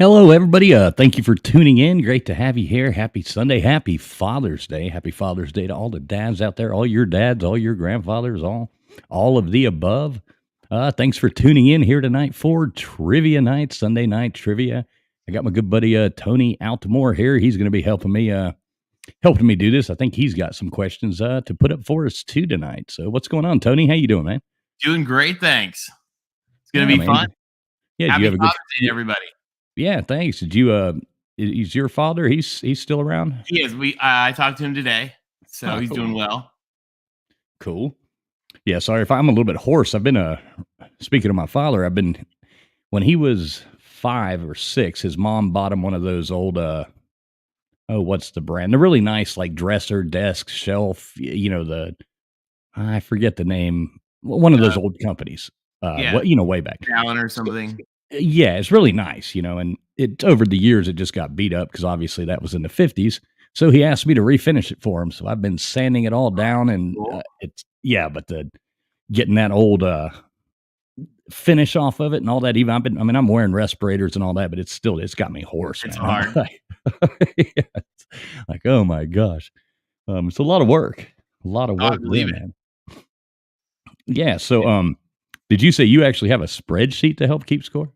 Hello, everybody. Thank you for tuning in. Great to have you here. Happy Sunday. Happy Father's Day. Happy Father's Day to all the dads out there, all your dads, all your grandfathers, all of the above. Thanks for tuning in here tonight for trivia night, Sunday night trivia. I got my good buddy Tony Altamore here. He's going to be helping me do this. I think he's got some questions to put up for us too tonight. So, what's going on, Tony? How you doing, man? Doing great, thanks. It's gonna Yeah, be man. fun. Yeah, do you Happy have a good? Father's Day to everybody. Yeah, thanks. Did you? Is your father? He's still around? He is. I talked to him today, so Oh, he's cool. doing well. Cool. Yeah, sorry if I'm a little bit hoarse. I've been speaking of my father, I've been when he was 5 or 6, his mom bought him one of those old oh, what's the brand? They're really nice like dresser, desk, shelf, the I forget the name. One of those Uh, old companies. yeah, What way back. Allen or So, something. yeah, it's really nice, and it over the years it just got beat up because obviously that was in the 50s. So he asked me to refinish it for him. So I've been sanding it all down and Cool. it's yeah, but the getting that old finish off of it and all that. Even I'm wearing respirators and all that, but it's got me hoarse, It's man. I'm hard. like, yeah, it's like, oh my gosh. It's a lot of work. A lot of Oh, I work believe doing it. that. Yeah. So did you say you actually have a spreadsheet to help keep score?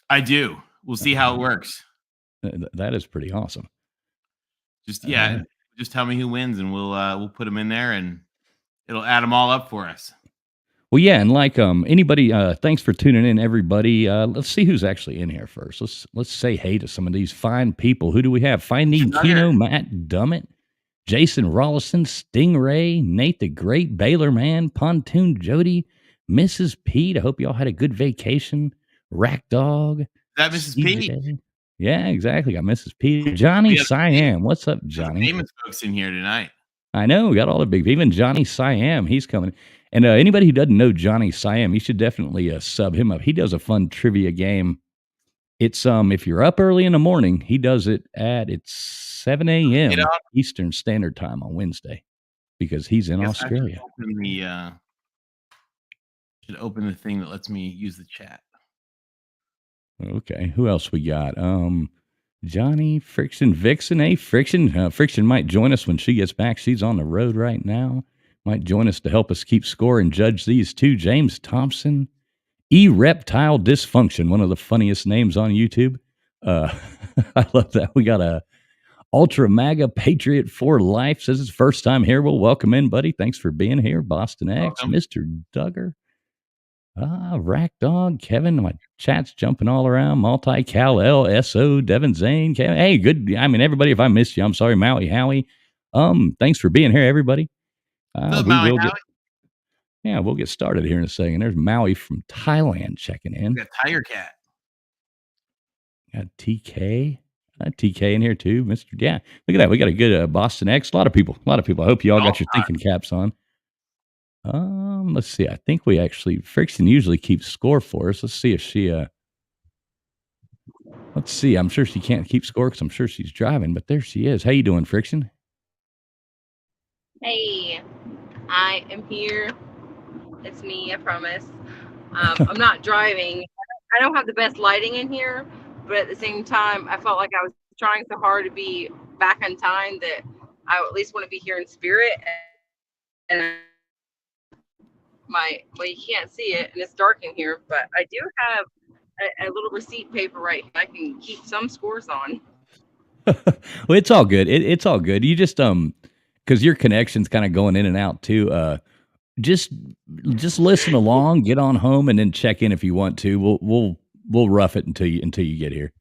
I do. We'll see how it Uh, works. that is pretty awesome. Just Uh, yeah, just tell me who wins, and we'll put them in there, and it'll add them all up for us. well, yeah, and like anybody, thanks for tuning in, everybody. Let's see who's actually in here first. Let's say hey to some of these fine people. Who do we have? Finding Sugar. Keno, Matt Dummett, Jason Rollison, Stingray, Nate the Great, Baylor Man, Pontoon Jody, Mrs. Pete. I hope y'all had a good vacation. Rack Dog, Is that Mrs. P? CJ. Yeah, exactly. Got Mrs. Pete. Johnny We got Siam. What's up, some Johnny? famous folks in here tonight. I know. We got all the big, even Johnny Siam. He's coming. And anybody who doesn't know Johnny Siam, you should definitely sub him up. He does a fun trivia game. It's if you're up early in the morning, he does it at it's 7 Get a.m. up. Eastern Standard Time on Wednesday because he's in I guess I should Australia. open the thing that lets me use the chat. Okay, who else we got? Johnny Friction Vixen. Hey, Friction. Friction might join us when she gets back. She's on the road right now. Might join us to help us keep score and judge these two. James Thompson, Reptile Dysfunction, one of the funniest names on YouTube. Uh, I love that. We got a Ultra MAGA Patriot for Life. Says it's first time here. Well, welcome in, buddy. Thanks for being here. Boston X, Welcome. Mr. Duggar. Rack Dog, Kevin, my chat's jumping all around. Multi Cal LSO, Devin Zane, Kevin. Hey, good. I mean, everybody, if I missed you, I'm sorry. Maui Howie. Thanks for being here, everybody. What's up, We Maui will Howie? get we'll get started here in a second. There's Maui from Thailand checking We in. got Tiger Cat. Got TK. TK in here too, Mr. Yeah, look at that. We got a good Boston X. A lot of people. I hope you all got Golf your thinking caps on. Let's see. I think we actually Friction usually keeps score for us. Let's see if she let's see. I'm sure she can't keep score because I'm sure she's driving, but there she is. How you doing, Friction? Hey, I am here. It's me, I promise. I'm not driving. I don't have the best lighting in here, but at the same time, I felt like I was trying so hard to be back on time that I at least want to be here in spirit. And well, you can't see it, and it's dark in here, but I do have a little receipt paper right here. I can keep some scores on. Well, it's all good. It's all good. You just because your connection's kind of going in and out too. Just listen along, get on home, and then check in if you want to. We'll rough it until you get here.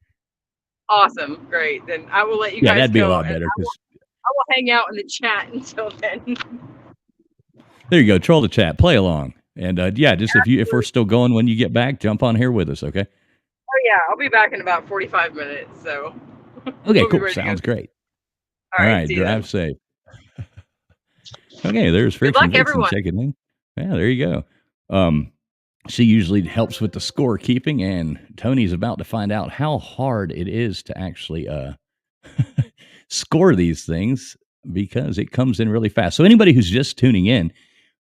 Awesome, great. Then I will let you Yeah, guys that'd be a go, lot and better because I will hang out in the chat until then. there you go. Troll the chat, play along, and yeah, just if we're still going when you get back, jump on here with us, okay? Oh yeah, I'll be back in about 45 minutes. So Okay, we'll be cool. ready to go. Sounds great. All All right, right, see you then. drive safe. Okay, there's Good Friction luck, Vixen everyone. checking in. Yeah, there you go. She usually helps with the score keeping, and Tony's about to find out how hard it is to actually score these things because it comes in really fast. So anybody who's just tuning in,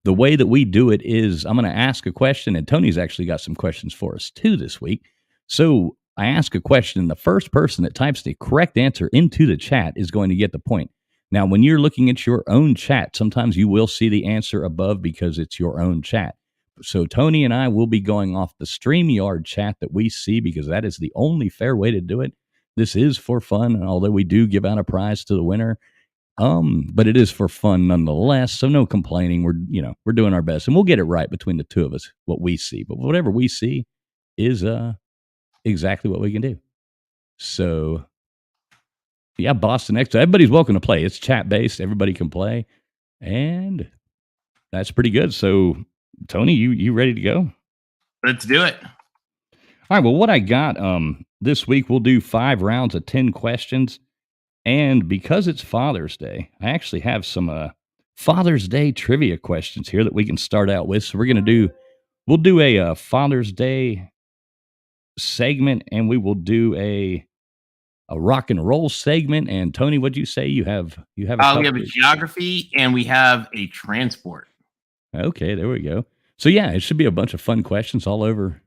the way that we do it is I'm going to ask a question, and Tony's actually got some questions for us too this week. So I ask a question. The first person that types the correct answer into the chat is going to get the point. Now, when you're looking at your own chat, sometimes you will see the answer above because it's your own chat. So Tony and I will be going off the StreamYard chat that we see because that is the only fair way to do it. This is for fun, although we do give out a prize to the winner. But it is for fun nonetheless. So no complaining. We're doing our best, and we'll get it right between the two of us, what we see. But whatever we see is exactly what we can do. So yeah, Boston X. Everybody's welcome to play. It's chat based. Everybody can play, and that's pretty good. So Tony, you ready to go? Let's do it. All right. Well, what I got this week, we'll do 5 rounds of 10 questions. And because it's Father's Day, I actually have some Father's Day trivia questions here that we can start out with. So we'll do a Father's Day segment, and we will do a rock and roll segment. And Tony, what'd you say? You have we have a geography and we have a transport. Okay, there we go. So yeah, it should be a bunch of fun questions all over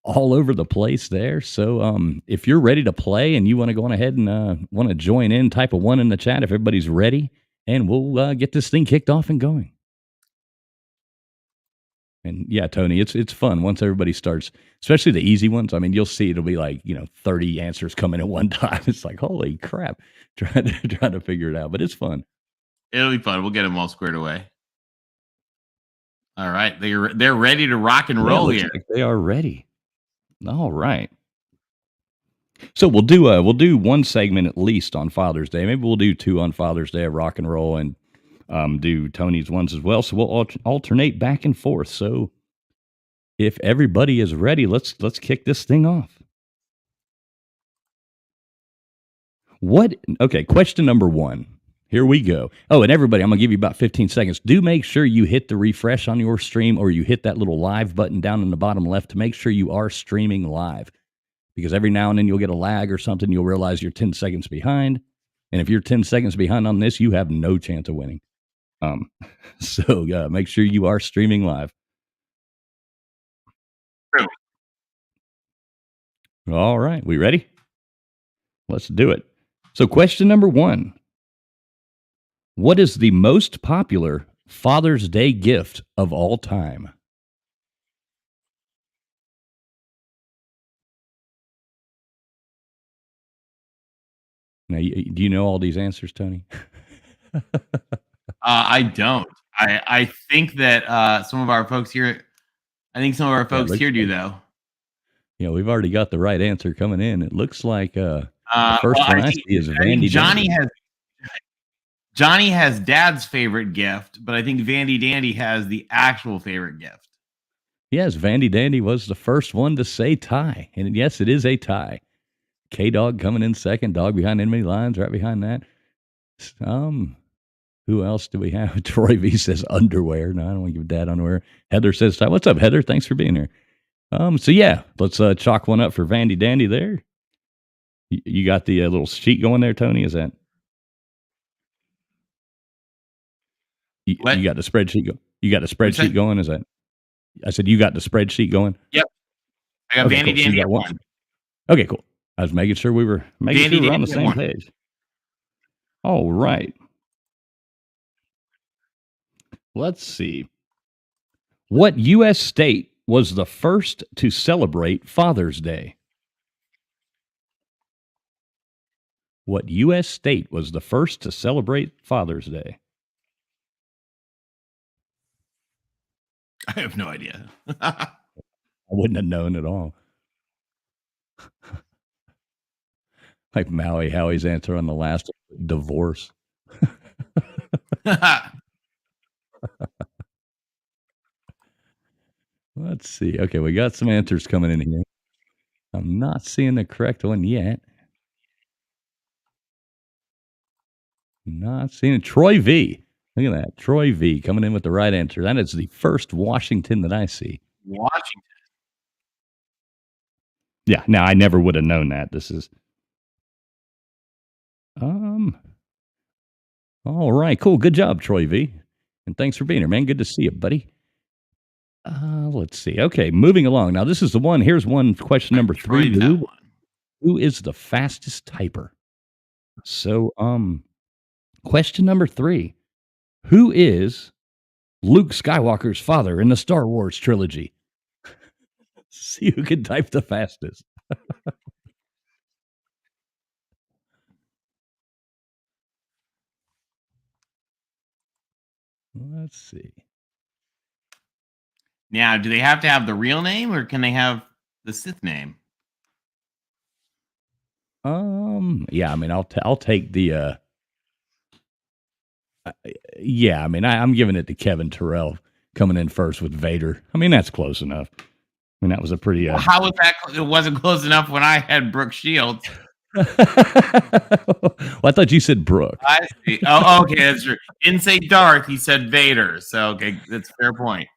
the place there. So if you're ready to play and you want to go on ahead and want to join in, type a 1 in the chat if everybody's ready, and we'll get this thing kicked off and going. And yeah, Tony, it's fun once everybody starts, especially the easy ones. I mean, you'll see it'll be like 30 answers coming at one time. It's like, holy crap, trying to figure it out, but it's fun. It'll be fun. We'll get them all squared away. All right, they're ready to rock and roll here. Like they are ready. All right. So we'll do one segment at least on Father's Day. Maybe we'll do 2 on Father's Day of rock and roll, and do Tony's ones as well. So we'll alternate back and forth. So if everybody is ready, let's kick this thing off. Okay, question number 1. Here we go. Oh, and everybody, I'm going to give you about 15 seconds. Do make sure you hit the refresh on your stream, or you hit that little live button down in the bottom left to make sure you are streaming live. Because every now and then you'll get a lag or something. You'll realize you're 10 seconds behind. And if you're 10 seconds behind on this, you have no chance of winning. So make sure you are streaming live. True. All right. We ready? Let's do it. So question number 1. What is the most popular Father's Day gift of all time? Now, do you know all these answers, Tony? I don't. I think that some of our folks here, do though. Yeah, we've already got the right answer coming in. It looks like the first one I see is Vandy. Johnny has Dad's favorite gift, but I think Vandy Dandy has the actual favorite gift. Yes, Vandy Dandy was the first one to say tie. And yes, it is a tie. K-Dog coming in second. Dog behind enemy lines right behind that. Who else do we have? Troy V says underwear. No, I don't want to give Dad underwear. Heather says tie. What's up, Heather? Thanks for being here. So yeah, let's chalk one up for Vandy Dandy there. You got the little sheet going there, Tony? Is that... You got the spreadsheet going? You got the spreadsheet going? Is that... I said you got the spreadsheet going? Yep. I got Vandy Dandy at 1. Okay, cool. I was making sure we were on the same page. All right. Let's see. What U.S. state was the first to celebrate Father's Day? What U.S. state was the first to celebrate Father's Day? I have no idea. I wouldn't have known at all. Like Maui Howie's answer on the last divorce. Let's see. Okay, we got some answers coming in here. I'm not seeing the correct one yet. Not seeing it. Troy V. Look at that. Troy V coming in with the right answer. That is the first Washington that I see. Washington. Yeah, now I never would have known that. This is all right, cool. Good job, Troy V. And thanks for being here, man. Good to see you, buddy. let's see. Okay, moving along. Now, this is the one. Here's one question number 3. Enjoyed that one. Who is the fastest typer? So, question number 3. Who is Luke Skywalker's father in the Star Wars trilogy? See who can type the fastest. Let's see. Now, do they have to have the real name or can they have the Sith name? Yeah, I mean, I'll take the yeah, I mean, I'm giving it to Kevin Terrell coming in first with Vader. I mean, that's close enough. I mean, that was a pretty Well, how was that? It wasn't close enough when I had Brooke Shields. Well, I thought you said Brooke. I see. Oh, okay, that's true. Didn't say Darth, he said Vader. So, okay, that's a fair point.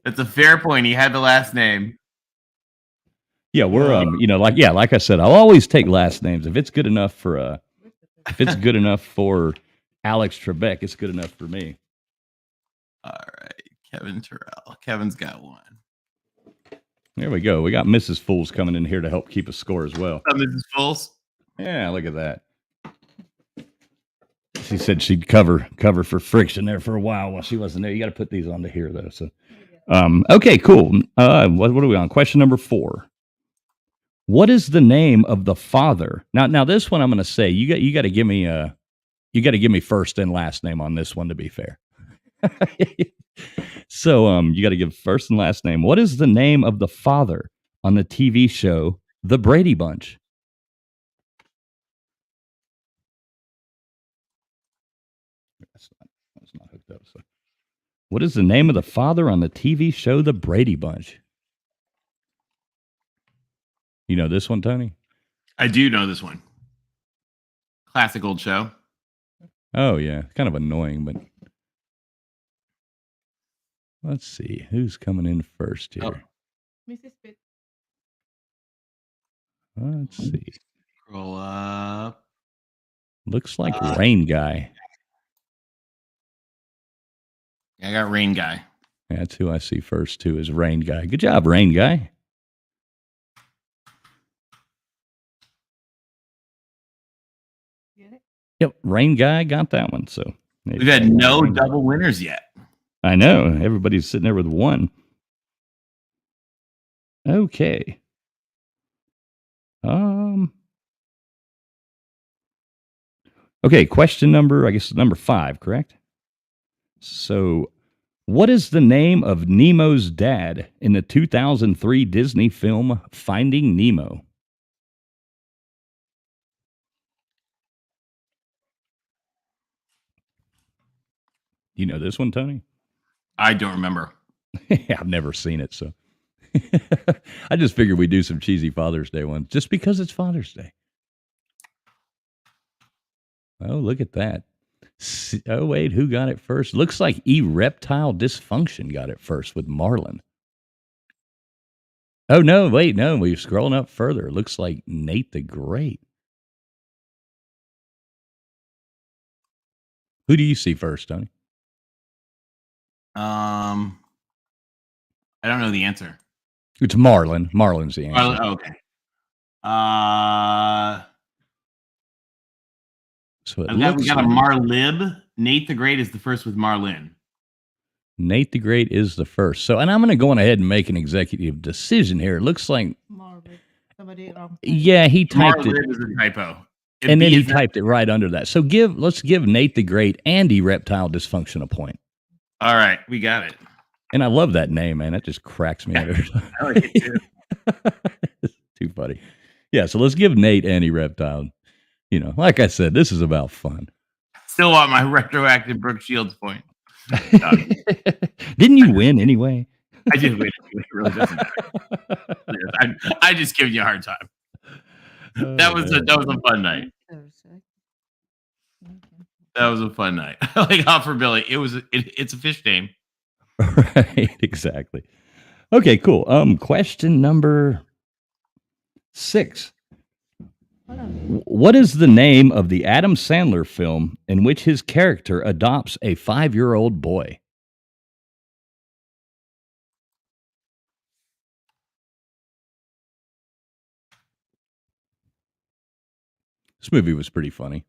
That's a fair point. He had the last name. Yeah, we're you know, like I said, I'll always take last names if it's good enough for Alex Trebek, it's good enough for me. All right, Kevin Terrell. Kevin's got one. There we go. We got Mrs. Fools coming in here to help keep a score as well. Mrs. Fools. Yeah, look at that. She said she'd cover for Friction there for a while she wasn't there. You got to put these onto here though. So, okay, cool. What are we on? Question number 4. What is the name of the father? Now this one I'm going to say you got to give me first and last name on this one to be fair. So you got to give first and last name. What is the name of the father on the TV show The Brady Bunch? That's not hooked up. So, what is the name of the father on the TV show The Brady Bunch? You know this one, Tony? I do know this one. Classic old show. Oh, yeah. Kind of annoying, but let's see. Who's coming in first here? Oh. Mrs. Pitt. Let's see. Scroll up. Looks like Rain Guy. I got Rain Guy. That's who I see first, too, is Rain Guy. Good job, Rain Guy. Get it? Yep, Rain Guy got that one. So We've had no double winners yet. I know. Everybody's sitting there with one. Okay. Okay, question number 5, correct? So, what is the name of Nemo's dad in the 2003 Disney film Finding Nemo? You know this one, Tony? I don't remember. I've never seen it, so I just figured we'd do some cheesy Father's Day ones just because it's Father's Day. Oh, look at that. Oh, wait, who got it first? Looks like Erectile Dysfunction got it first with Marlon. Oh, no, wait, no, we're scrolling up further. It looks like Nate the Great. Who do you see first, Tony? I don't know the answer. It's Marlon. Marlon's the answer. Oh, okay. So it we got looks a like Marlib. Nate the Great is the first with Marlin. Nate the Great is the first. So, and I'm going to go on ahead and make an executive decision here. It looks like, Marvin. Somebody wrong. yeah, he typed Marlib it. is a typo. And then he typed it right under that. So let's give Nate the Great and Erectile Dysfunction a point. All right, we got it. And I love that name, man. That just cracks me up every time. I like it too. It's too funny. Yeah, so let's give Nate and Erectile. You know, like I said, this is about fun. Still want my retroactive Brooke Shields point. Didn't you win anyway? I did win. It really doesn't matter. I just give you a hard time. That was a fun night. Thursday. Okay. That was a fun night. Like for Billy, it's a fish name. Right, exactly. Okay, cool. Question number 6. Hold on. What is the name of the Adam Sandler film in which his character adopts a 5-year-old boy? This movie was pretty funny.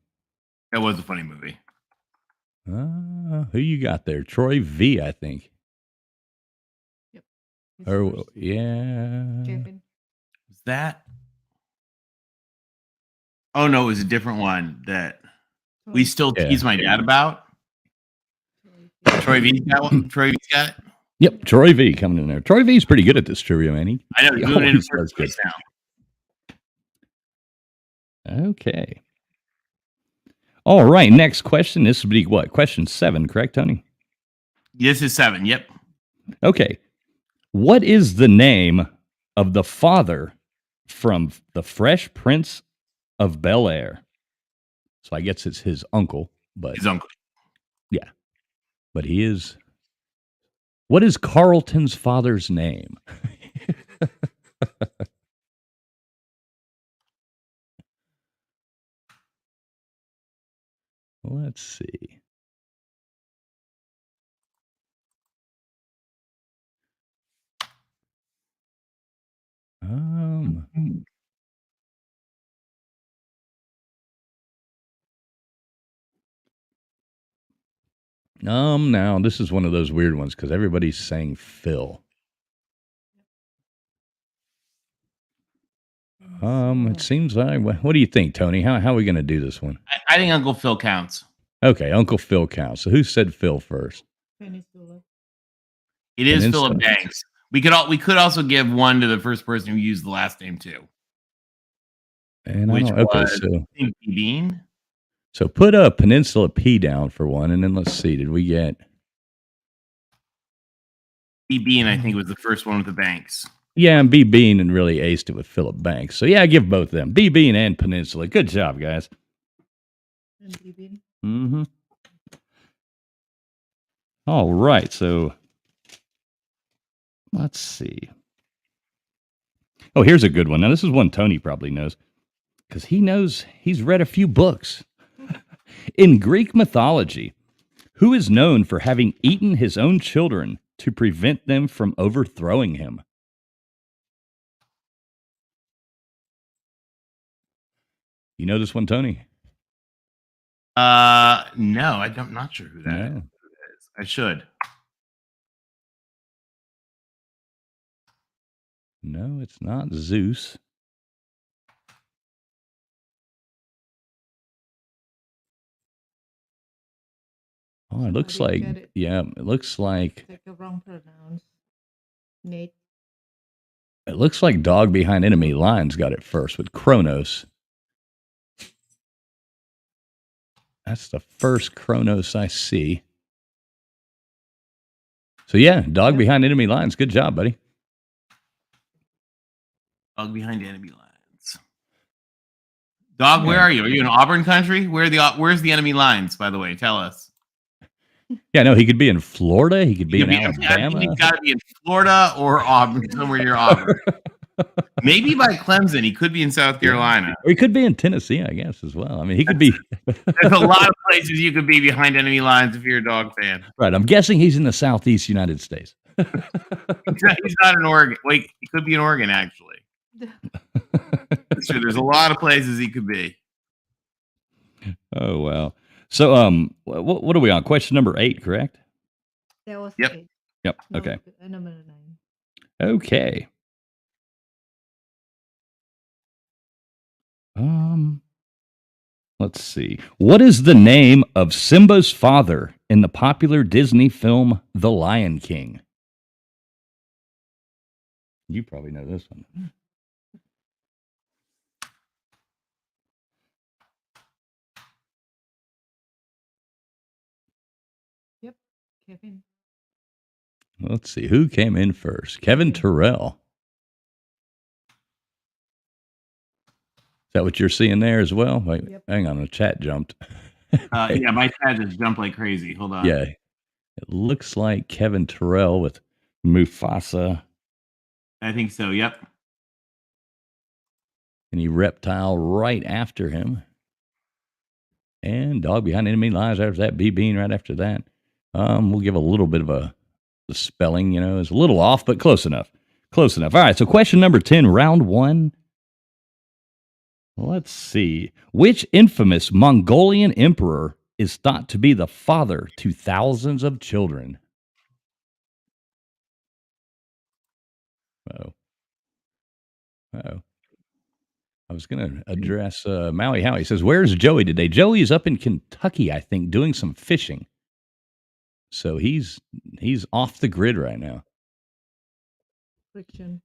That was a funny movie. Who you got there? Troy V, I think. His Or first, yeah. Kevin. Was that? Oh no, it was a different one that we still Yeah. tease my dad about. Troy V's got one. Troy V's got it. Yep, Troy V coming in there. Troy V's pretty good at this trivia, man. I know He he's doing it in always first does good. place now. Okay. All right, next question. This would be what? Question 7, correct, Tony? This is 7. Yep. Okay. What is the name of the father from The Fresh Prince of Bel-Air? So I guess it's his uncle, but His uncle. he is. What is Carlton's father's name? Let's see. Now this is one of those weird ones because everybody's saying Phil. It seems like. What do you think, Tony? How are we going to do this one? I think Uncle Phil counts. Okay, Uncle Phil counts. So who said Phil first? Peninsula. It is Peninsula. Philip Banks. We could also give one to the first person who used the last name too. And Which okay, was P. Bean. so put a Peninsula P down for one, and then let's see. Did we get? P. Bean, I think, was the first one with the Banks. Yeah, and B Bean and really aced it with Philip Banks. So yeah, I give both of them. B Bean and Peninsula. Good job, guys. And Libin. Mm-hmm. All right, so let's see. Oh, here's a good one. Now, this is one Tony probably knows because he's read a few books. In Greek mythology, who is known for having eaten his own children to prevent them from overthrowing him? You know this one, Tony? No, I'm not sure who that No. is. I should. No, it's not Zeus. Oh, it looks Somebody like, get it. it looks like Take a wrong pronounce. Nate. Dog Behind Enemy Lines got it first with Kronos. That's the first Kronos I see. So yeah, Dog Yep. Behind Enemy Lines. Good job, buddy. Dog behind enemy lines. Dog, where Yeah. are you? Are you in Auburn country? Where's the enemy lines? By the way, tell us. Yeah, no, he could be in Florida. He could be in I Alabama. think he's got to be in Florida or Auburn, somewhere near Auburn. Maybe by Clemson. He could be in South Carolina. Or he could be in Tennessee, I guess, as well. I mean, he could be. There's a lot of places you could be behind enemy lines if you're a dog fan. Right. I'm guessing he's in the Southeast United States. He's not in Oregon. Wait, he could be in Oregon, actually. So there's a lot of places he could be. Oh, wow. So, what are we on? Question number 8, correct? That was Yep. 8. Yep. No, Okay. Number 9. Okay. Let's see. What is the name of Simba's father in the popular Disney film The Lion King? You probably know this one. Kevin. Let's see. Who came in first? Kevin Terrell. Is that what you're seeing there as well? Wait, Yep. hang on. The chat jumped. Yeah, my cat just jumped like crazy. Hold on. Yeah. It looks like Kevin Terrell with Mufasa. I think so. Yep. Any reptile right after him. And Dog Behind Enemy Lines after that. B Bean right after that. We'll give a little bit of the spelling, is a little off, but close enough. Close enough. All right. So question number 10, round 1. Let's see. Which infamous Mongolian emperor is thought to be the father to thousands of children? Oh, oh. I was going to address Maui Howie. He says, "Where's Joey today?" Joey is up in Kentucky, I think, doing some fishing. So he's off the grid right now. Friction.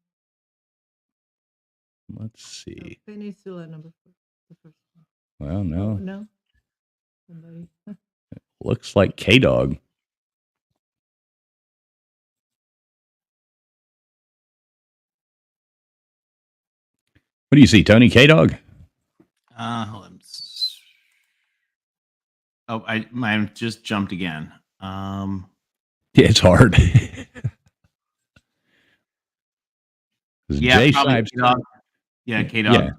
Let's see. Peninsula number 4. The first one. Well, Oh, no, no. Somebody. looks like K Dog. What do you see, Tony? K Dog? Hold on. Oh, mine just jumped again. Yeah, it's hard. 'Cause Yeah, Jay probably Shipes, K-Dog. Yeah, K-Dog.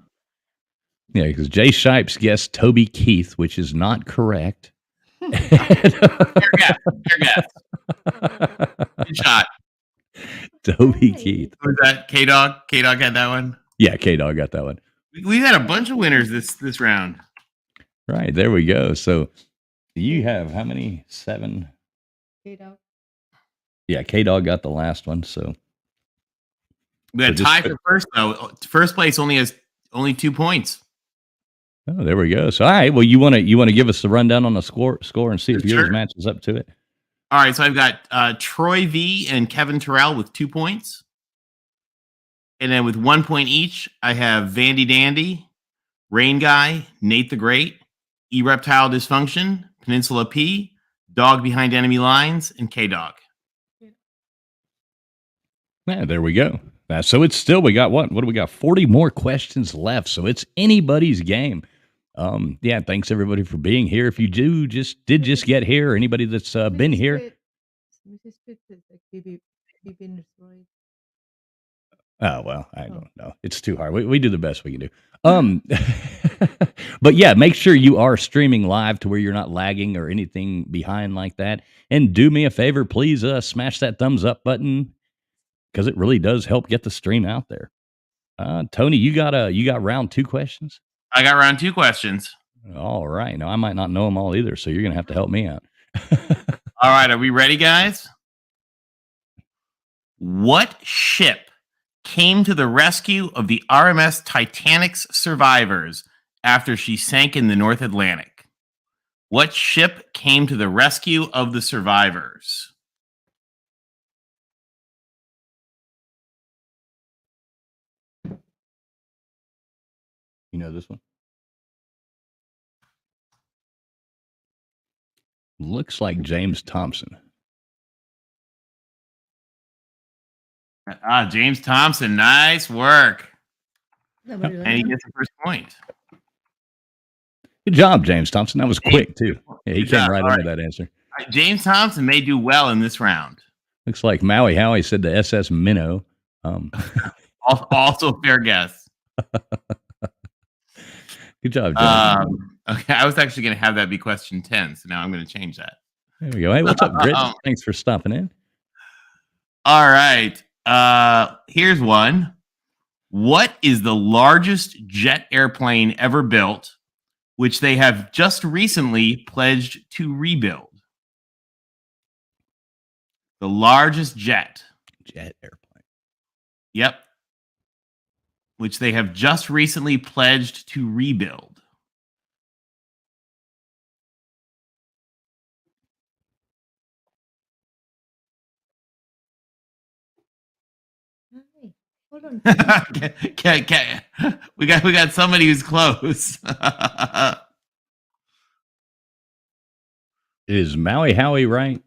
yeah, because Jay Shipes guessed Toby Keith, which is not correct. Fair guess. Good shot. Toby Hey. Keith. Who was that? K-Dog? K-Dog had that one? Yeah, K Dog got that one. We had a bunch of winners this round. Right, there we go. So you have how many? 7? K-Dog. Yeah, K Dog got the last one. So We had So tie just- for first, though. First place only has 2 points. oh, there we go. So all right, well, you want to give us the rundown on the score and see if Sure. yours matches up to it. All right, so I've got Troy V and Kevin Terrell with 2 points. And then with 1 point each, I have Vandy Dandy, Rain Guy, Nate the Great, E-Reptile Dysfunction, Peninsula P, Dog Behind Enemy Lines, and K-Dog. Yeah, there we go. So it's still, we got what do we got? 40 more questions left. So it's anybody's game. Yeah, thanks everybody for being here. If you just get here, or anybody that's been here. Mrs. Pitt is like Bibin is right. Oh, well, I don't know. It's too hard. We do the best we can do. But yeah, make sure you are streaming live to where you're not lagging or anything behind like that. And do me a favor, please smash that thumbs up button, because it really does help get the stream out there. Tony, you got round 2 questions? I got round 2 questions. All right. Now, I might not know them all either, so you're going to have to help me out. All right, are we ready, guys? What ship came to the rescue of the RMS Titanic's survivors after she sank in the North Atlantic? What ship came to the rescue of the survivors? You know this one? Looks like James Thompson. James Thompson, nice work. Nobody And he likes gets the first point. Good job, James Thompson. That was quick, too. Yeah, he Good came job. right All into right. that answer. James Thompson may do well in this round. Looks like Maui Howie said the SS Minnow. Also a fair guess. Good job, James. Okay, I was actually going to have that be question 10, so now I'm going to change that. There we go. Hey, what's up, Grit? Thanks for stopping in. All right. Here's one. What is the largest jet airplane ever built, which they have just recently pledged to rebuild? The largest jet. Jet airplane. Yep. Which they have just recently pledged to rebuild. Hi. Hold on. We got somebody who's close. Is Maui Howie right?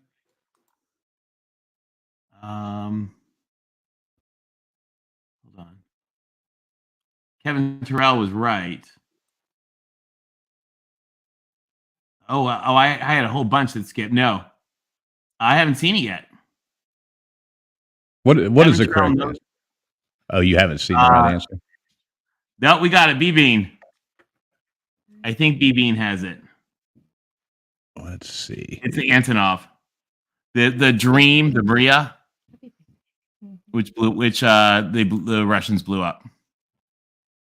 Hold on. Kevin Terrell was right. I had a whole bunch that skipped. No, I haven't seen it yet. What is Kevin the Terrell correct knows. answer? Oh, you haven't seen the right answer? No, we got it. B-Bean. I think B-Bean has it. Let's see. It's the Antonov. The Dream, the Maria, which the Russians blew up.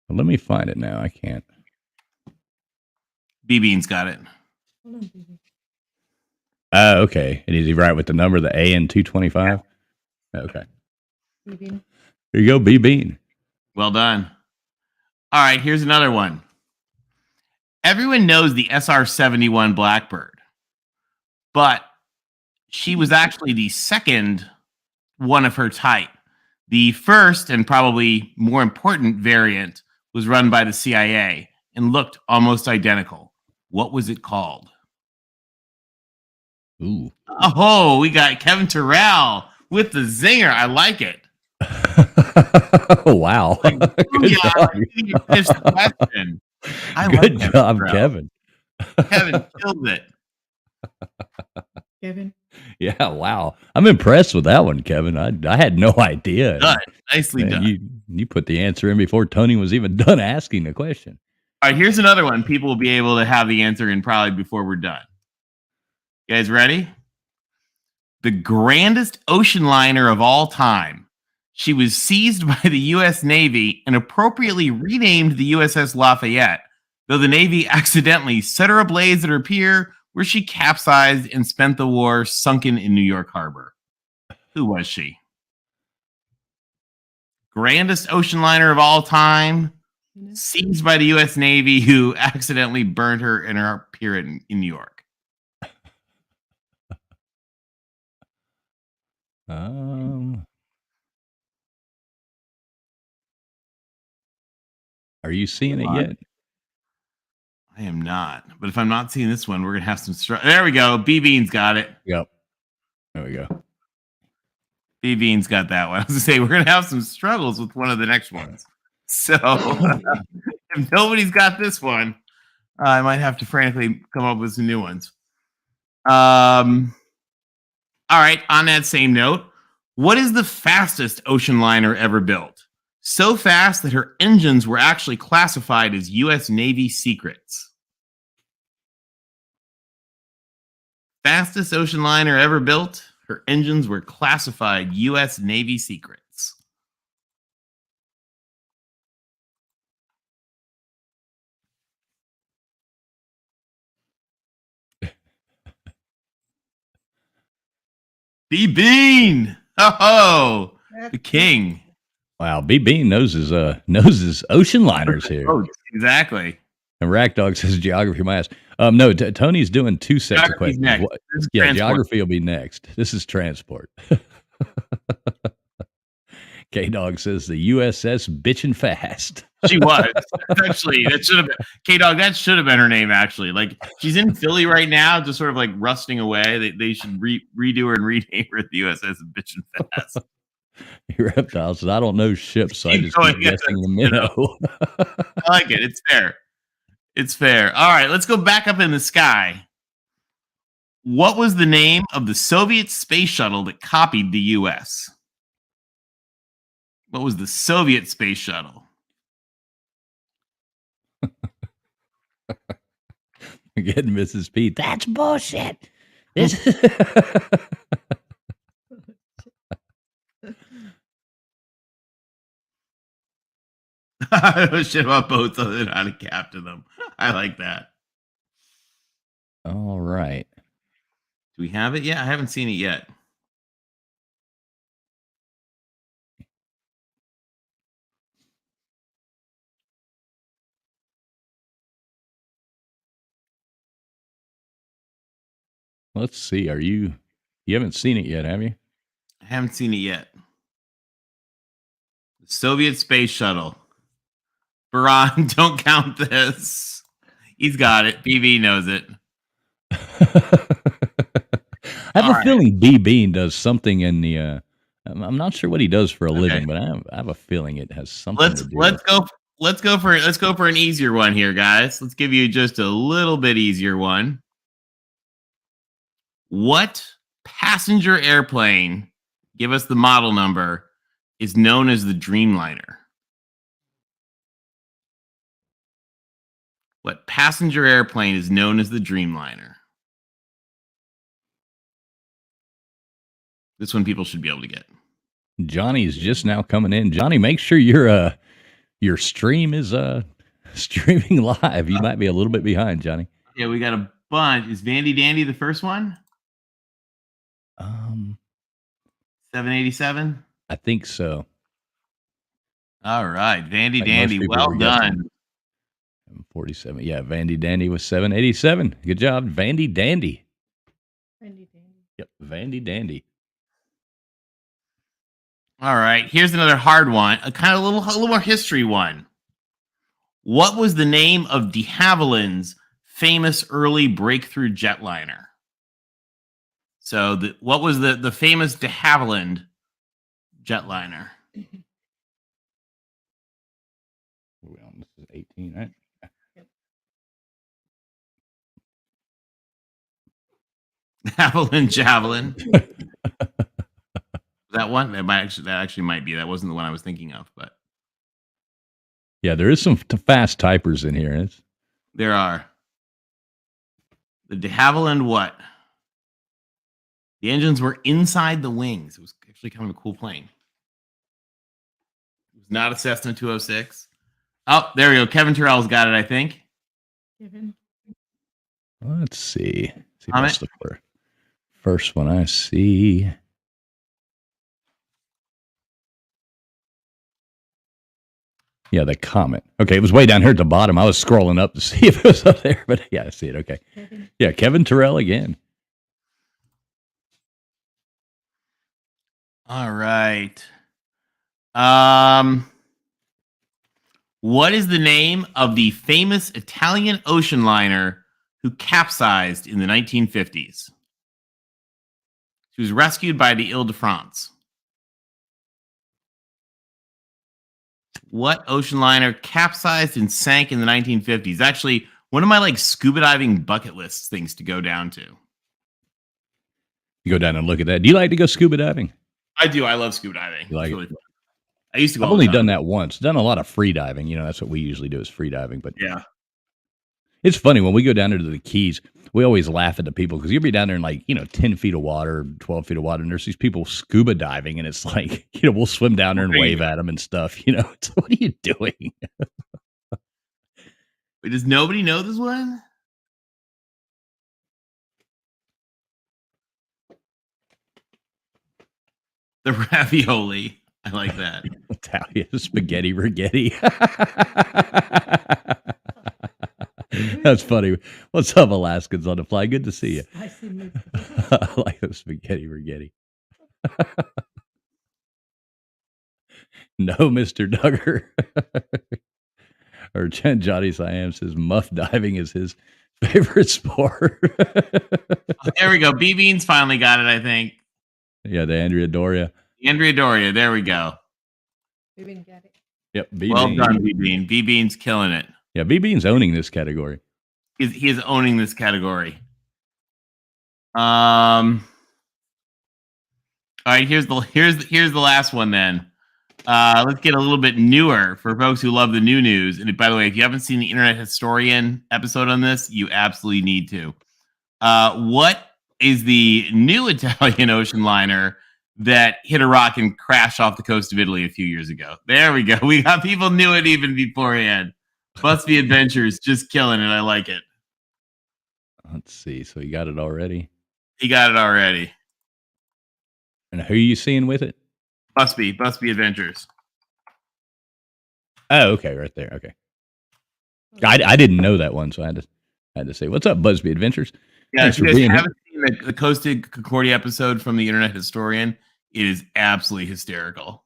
Let me find it now. I can't. B-Bean's got it. Hold on, baby. Oh, okay. And is he right with the number, the AN 225? Okay. B-Bean. There you go, B Bean. Well done. All right, here's another one. Everyone knows the SR-71 Blackbird, but she was actually the second one of her type. The first and probably more important variant was run by the CIA and looked almost identical. What was it called? Ooh. Oh, we got Kevin Terrell with the zinger. I like it. Wow. Good Yeah, job. you finished the question. I like Good Kevin job, Terrell. Kevin. Kevin killed it. Kevin. Yeah, wow. I'm impressed with that one, Kevin. I had no idea. Done. Nicely Man, done. you put the answer in before Tony was even done asking the question. All right, here's another one. People will be able to have the answer in probably before we're done. You guys ready? The grandest ocean liner of all time. She was seized by the U.S. Navy and appropriately renamed the USS Lafayette, though the Navy accidentally set her ablaze at her pier, where she capsized and spent the war sunken in New York Harbor. Who was she? Grandest ocean liner of all time, You know? seized by the U.S. Navy, who accidentally burned her in her pier in New York. Are you seeing it Come on. yet? I am not. But if I'm not seeing this one, we're going to have some there we go. B-Bean's got it. Yep. There we go. B-Bean's got that one. I was going to say, we're going to have some struggles with one of the next ones. So if nobody's got this one, I might have to frantically come up with some new ones. All right. On that same note, what is the fastest ocean liner ever built? So fast that her engines were actually classified as U.S. Navy secrets. Fastest ocean liner ever built. Her engines were classified U.S. Navy secrets. B-Bean! Oh, the king. Wow, B Bean knows his ocean liners here. Oh, exactly. And Rack Dog says geography my ass. No, Tony's doing two sets of Geography's questions. next. What- This is Yeah, transport. geography will be next. This is transport. K Dog says the USS bitchin' fast. She was. Actually, that should have been K-Dog, that should have been her name, actually. Like, she's in Philly right now, just sort of like rusting away. They should redo her and rename her the USS Bitchin' Fast. Reptile says, I don't know ships, so I Keep just keep going. guessing the minnow. I like it. It's fair. It's fair. All right, let's go back up in the sky. What was the name of the Soviet space shuttle that copied the U.S.? What was the Soviet space shuttle? Getting Mrs. P. That's bullshit. This I don't shit about boats other than how to captain them. I like that. All right. Do we have it yet? I haven't seen it yet. Let's see. You haven't seen it yet, have you? I haven't seen it yet. The Soviet space shuttle. Baran, don't count this. He's got it. PV knows it. I have All a right. feeling B Bean does something in the I'm not sure what he does for a Okay. living, but I have a feeling it has something Let's to do let's go for an easier one here, guys. Let's give you just a little bit easier one. What passenger airplane, give us the model number, is known as the Dreamliner? What passenger airplane is known as the Dreamliner? This one people should be able to get. Johnny's just now coming in. Johnny, make sure your stream is streaming live. You might be a little bit behind, Johnny. Yeah, we got a bunch. Is Vandy Dandy the first one? 787. I think so. All right, Vandy Like most Dandy. people Well were guessing. done. 47. Yeah, Vandy Dandy was 787. Good job, Vandy Dandy. Handy dandy. Yep, Vandy Dandy. All right, here's another hard one. A kind of a little more history one. What was the name of de Havilland's famous early breakthrough jetliner? So, what was the famous de Havilland jetliner? This is 18, right? Havilland Javelin. That one? That actually might be. That wasn't the one I was thinking of, but Yeah, there is some fast typers in here. there are. The de Havilland what? The engines were inside the wings. It was actually kind of a cool plane. It was not a Cessna 206. Oh, there we go. Kevin Terrell's got it, I think. Kevin. Let's see. See if Comment. that's the first one I see. Yeah, the Comet. Okay, it was way down here at the bottom. I was scrolling up to see if it was up there, but yeah, I see it. Okay. Kevin. Yeah, Kevin Terrell again. All right. What is the name of the famous Italian ocean liner who capsized in the 1950s? She was rescued by the Ile-de-France. What ocean liner capsized and sank in the 1950s? Actually, one of my scuba diving bucket list things to go down to. You go down and look at that. Do you like to go scuba diving? I do. I love scuba diving. You like It's it? really fun. I used to go. I've all the only time. done that once. Done a lot of free diving. That's what we usually do is free diving. But Yeah. it's funny when we go down into the Keys, we always laugh at the people because you'll be down there in 10 feet of water, 12 feet of water, and there's these people scuba diving, and it's like, we'll swim down there and Right. wave at them and stuff. It's, what are you doing? Wait, does nobody know this one? The ravioli. I like that. Italian spaghetti rigetti. That's funny. What's up, Alaskans on the fly? Good to see you. Spicy meat. I like the spaghetti rigetti. No, Mr. Duggar. Or Johnny Siam says muff diving is his favorite sport. There we go. B Beans finally got it, I think. Yeah, the Andrea Doria. Andrea Doria. There we go. We didn't get it. Yep. Well done, B Bean. B Bean's killing it. Yeah, B Bean's owning this category. He is owning this category. All right, here's the last one then. Let's get a little bit newer for folks who love the new news. And by the way, if you haven't seen the Internet Historian episode on this, you absolutely need to. What is the new Italian ocean liner that hit a rock and crashed off the coast of Italy a few years ago? There we go. We got people knew it even beforehand. Busby Adventures, just killing it. I like it. Let's see. So you got it already. He got it already. And who are you seeing with it? Busby Adventures. Oh, okay, right there. Okay. I didn't know that one, so I had to say, "What's up, Busby Adventures?" Yeah, Thanks if you for guys being here. haven't seen the Coasted Concordia episode from the Internet Historian, it is absolutely hysterical.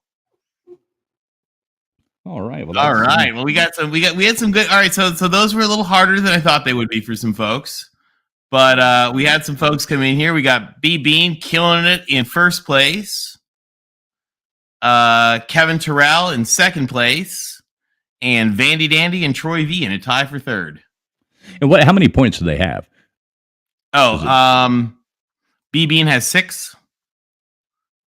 All right. Well, All right. Well, we had some good. All right. So those were a little harder than I thought they would be for some folks, but we had some folks come in here. We got B Bean killing it in first place. Kevin Terrell in second place, and Vandy Dandy and Troy V in a tie for third. And how many points do they have? Oh, B Bean has 6.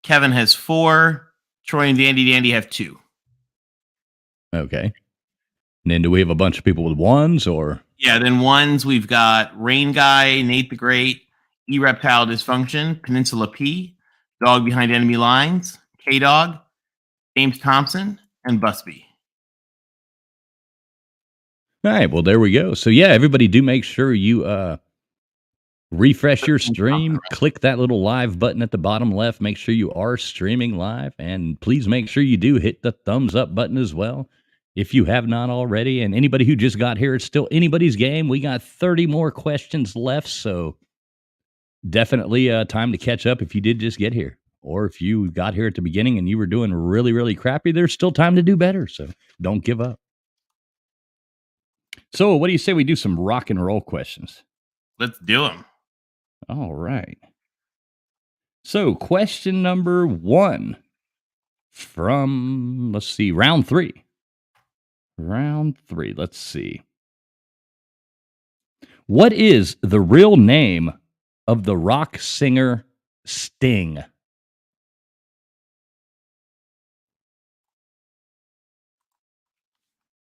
Kevin has 4. Troy and Vandy Dandy have 2. Okay. And then do we have a bunch of people with ones or? Yeah, then ones we've got Rain Guy, Nate the Great, E-Reptile Dysfunction, Peninsula P, Dog Behind Enemy Lines, K-Dog, James Thompson, and Busby. All right. Well, there we go. So yeah, everybody do make sure you refresh your stream, click that little live button at the bottom left. Make sure you are streaming live, and please make sure you do hit the thumbs up button as well if you have not already. And anybody who just got here, it's still anybody's game. We got 30 more questions left, so definitely time to catch up if you did just get here. Or if you got here at the beginning and you were doing really, really crappy, there's still time to do better. So don't give up. So what do you say we do some rock and roll questions? Let's do them. All right. So question number 1 from, let's see, round 3. Round 3. Let's see. What is the real name of the rock singer Sting?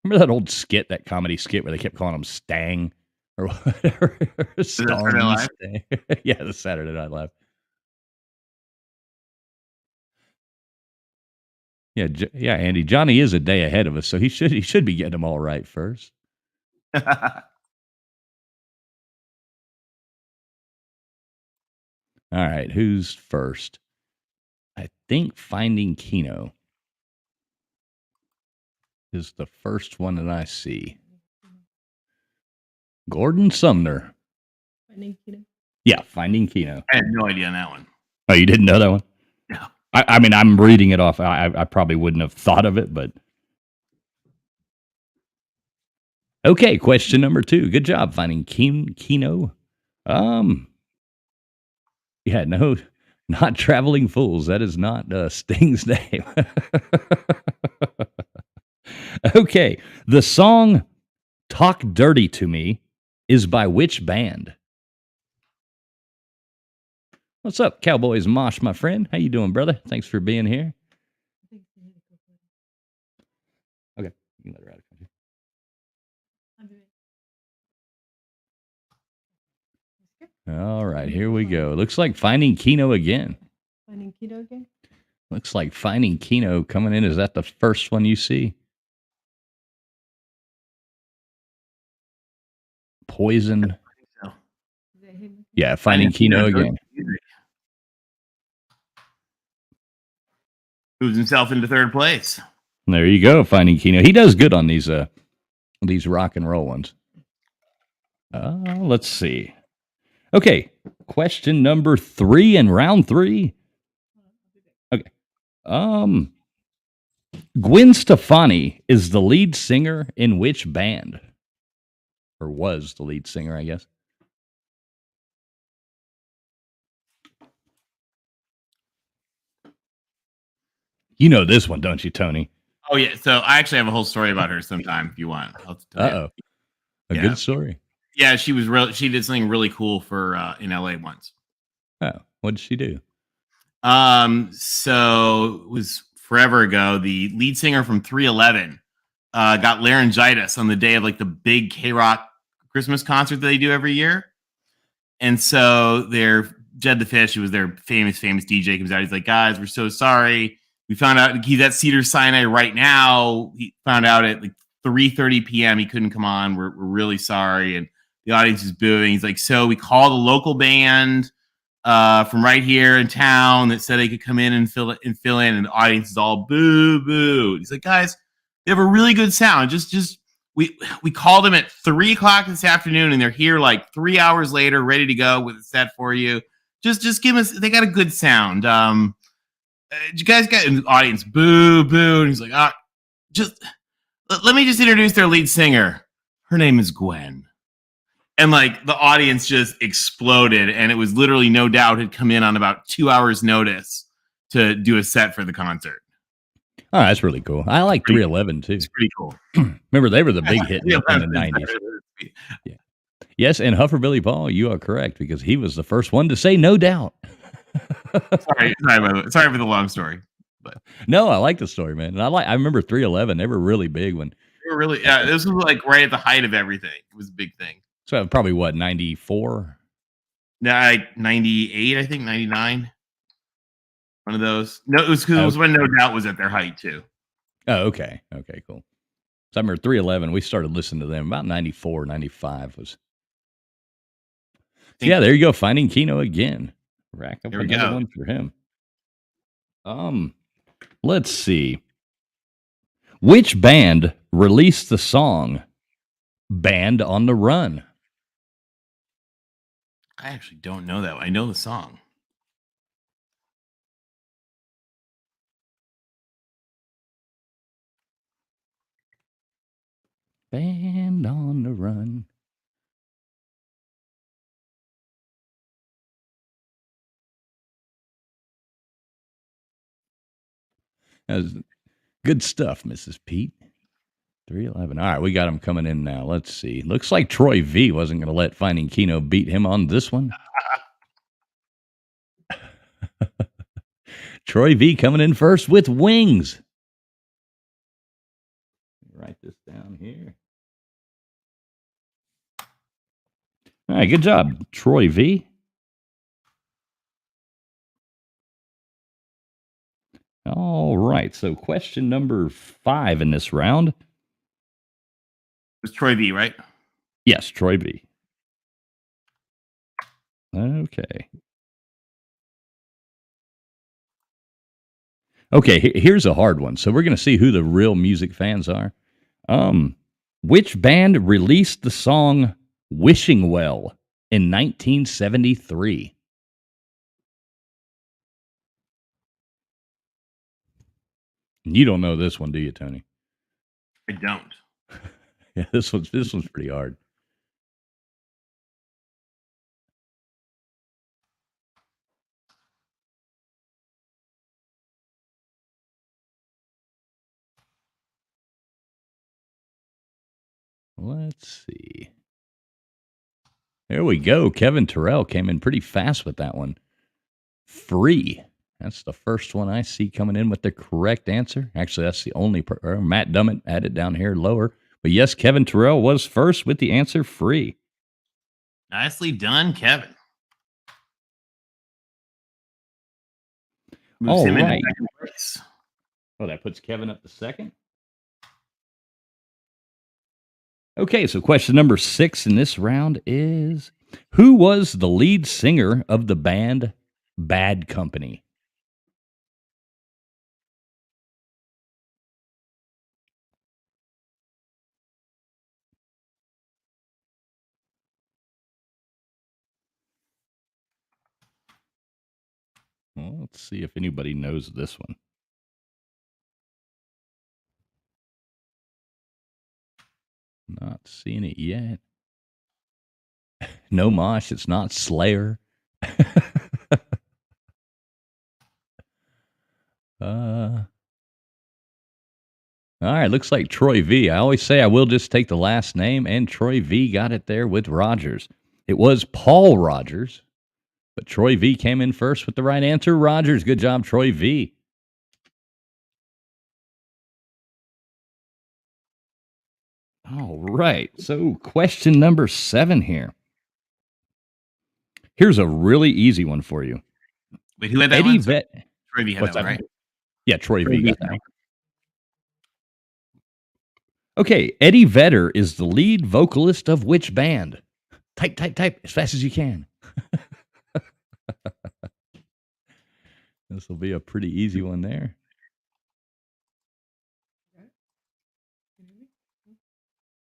Remember that old skit, that comedy skit where they kept calling him Stang or whatever? Saturday Night Live? Stang. Yeah, the Saturday Night Live. Yeah, yeah, Andy. Johnny is a day ahead of us, so he should be getting them all right first. All right, who's first? I think Finding Keno is the first one that I see. Gordon Sumner. Finding Keno. Yeah, Finding Keno. I had no idea on that one. Oh, you didn't know that one? No. I mean, I'm reading it off. I probably wouldn't have thought of it, but. Okay, question number 2. Good job finding Keno. Yeah, no, not Traveling Fools. That is not Sting's name. Okay, the song "Talk Dirty to Me" is by which band? What's up, Cowboys Mosh, my friend? How you doing, brother? Thanks for being here. Okay, you can let her out. All right, here we go. Looks like Finding Keno again. Finding Keno again? Looks like Finding Keno coming in. Is that the first one you see? Poison. So, Is that him? Yeah, Finding Keno again. Moves himself into third place. There you go, Finding Keno. He does good on these rock and roll ones. Let's see. Okay, question number 3 in round 3. Okay. Gwen Stefani is the lead singer in which band? Or was the lead singer, I guess. You know this one, don't you, Tony? Oh yeah. So I actually have a whole story about her sometime if you want. I'll tell you. Uh-oh. A Yeah. good story. Yeah, she did something really cool for in LA once. Oh, what did she do? So it was forever ago. The lead singer from 311 got laryngitis on the day of like the big K-Rock Christmas concert that they do every year. And so Jed the Fish, who was their famous DJ, comes out. He's like, guys, we're so sorry. We found out he's at Cedars-Sinai right now. He found out at like 3:30 p.m. he couldn't come on. We're really sorry. And the audience is booing. He's like, so we called a local band from right here in town that said they could come in and fill in, and the audience is all boo boo. He's like, guys, they have a really good sound. We called them at 3:00 this afternoon, and they're here like 3 hours later, ready to go with a set for you. Just give us. They got a good sound. You guys got an audience boo boo, and he's like, let me just introduce their lead singer. Her name is Gwen. And like the audience just exploded, and it was literally No Doubt had come in on about 2 hours notice to do a set for the concert. Oh, that's really cool. I like 311 too. It's pretty cool. Remember, they were the big hit in the 90s. Yeah. Yes, and Huffer Billy Paul, you are correct, because he was the first one to say No Doubt. sorry for the long story. But no, I like the story, man. And I remember 311. They were really big when. They were really, yeah. This was like right at the height of everything. It was a big thing. So probably what, 94? No, like 98, I think 99. One of those. No, it was because it was when No Doubt was at their height too. Oh, okay. Okay, cool. So I remember 311. We started listening to them about 94, 95 was. Yeah, there you go. Finding Keno again. Rack up another one for him. Let's see. Which band released the song Band on the Run? I actually don't know that. I know the song. Band on the Run. That's good stuff, Mrs. Pete. 311. All right, we got him coming in now. Let's see. Looks like Troy V wasn't going to let Finding Keno beat him on this one. Troy V coming in first with Wings. Write this down here. All right, good job, Troy V. All right, so question number 5 in this round. It's Troy V, right? Yes, Troy V. Okay. Okay, here's a hard one. So we're going to see who the real music fans are. Which band released the song Wishing Well in 1973? You don't know this one, do you, Tony? I don't. Yeah, this one's pretty hard. Let's see. There we go. Kevin Terrell came in pretty fast with that one. Free. That's the first one I see coming in with the correct answer. Actually, that's the only. Matt Dummett added down here lower. But yes, Kevin Terrell was first with the answer Free. Nicely done, Kevin. Moves All him right. into second place. Oh, that puts Kevin up to second. Okay, so question number 6 in this round is, who was the lead singer of the band Bad Company? Well, let's see if anybody knows this one. Not seeing it yet. No mosh. It's not Slayer. All right, looks like Troy V. I always say I will just take the last name, and Troy V got it there with Rogers. It was Paul Rogers, but Troy V came in first with the right answer. Rogers, good job, Troy V. All right, so question number 7 here. Here's a really easy one for you. Wait, who had that Eddie one? Vet. Troy V had that one, right? Yeah, Troy V got that one. Okay, Eddie Vedder is the lead vocalist of which band? Type as fast as you can. This will be a pretty easy one there.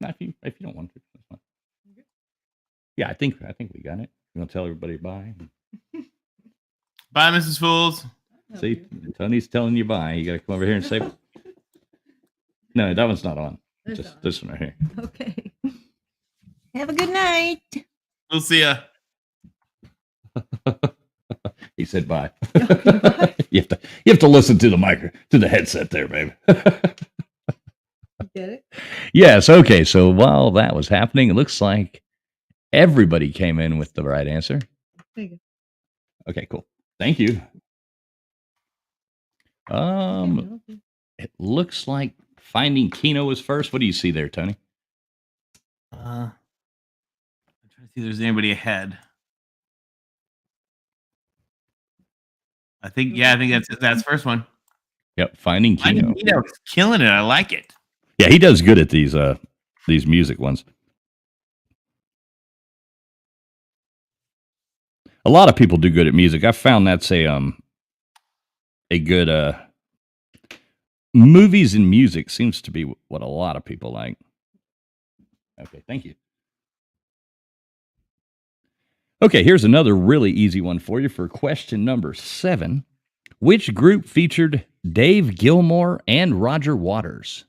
Not if you don't want to. That's fine. Yeah, I think we got it. You want to tell everybody bye? Bye, Mrs. Fools. See, Tony's telling you bye. You got to come over here and say. No, that one's not on. Just this one right here. Okay. Have a good night. We'll see ya. He said bye. You have to listen to the headset there, babe. Get it? Yes. Okay. So while that was happening, it looks like everybody came in with the right answer. There you go. Okay. Cool. Thank you. It looks like Finding Keno was first. What do you see there, Tony? I'm trying to see if there's anybody ahead. I think that's first one. Yep. Finding Keno. Keno's killing it. I like it. Yeah, he does good at these music ones. A lot of people do good at music. I found that's a good movies and music seems to be what a lot of people like. Okay, thank you. Okay, here's another really easy one for you for question number 7. Which group featured Dave Gilmour and Roger Waters?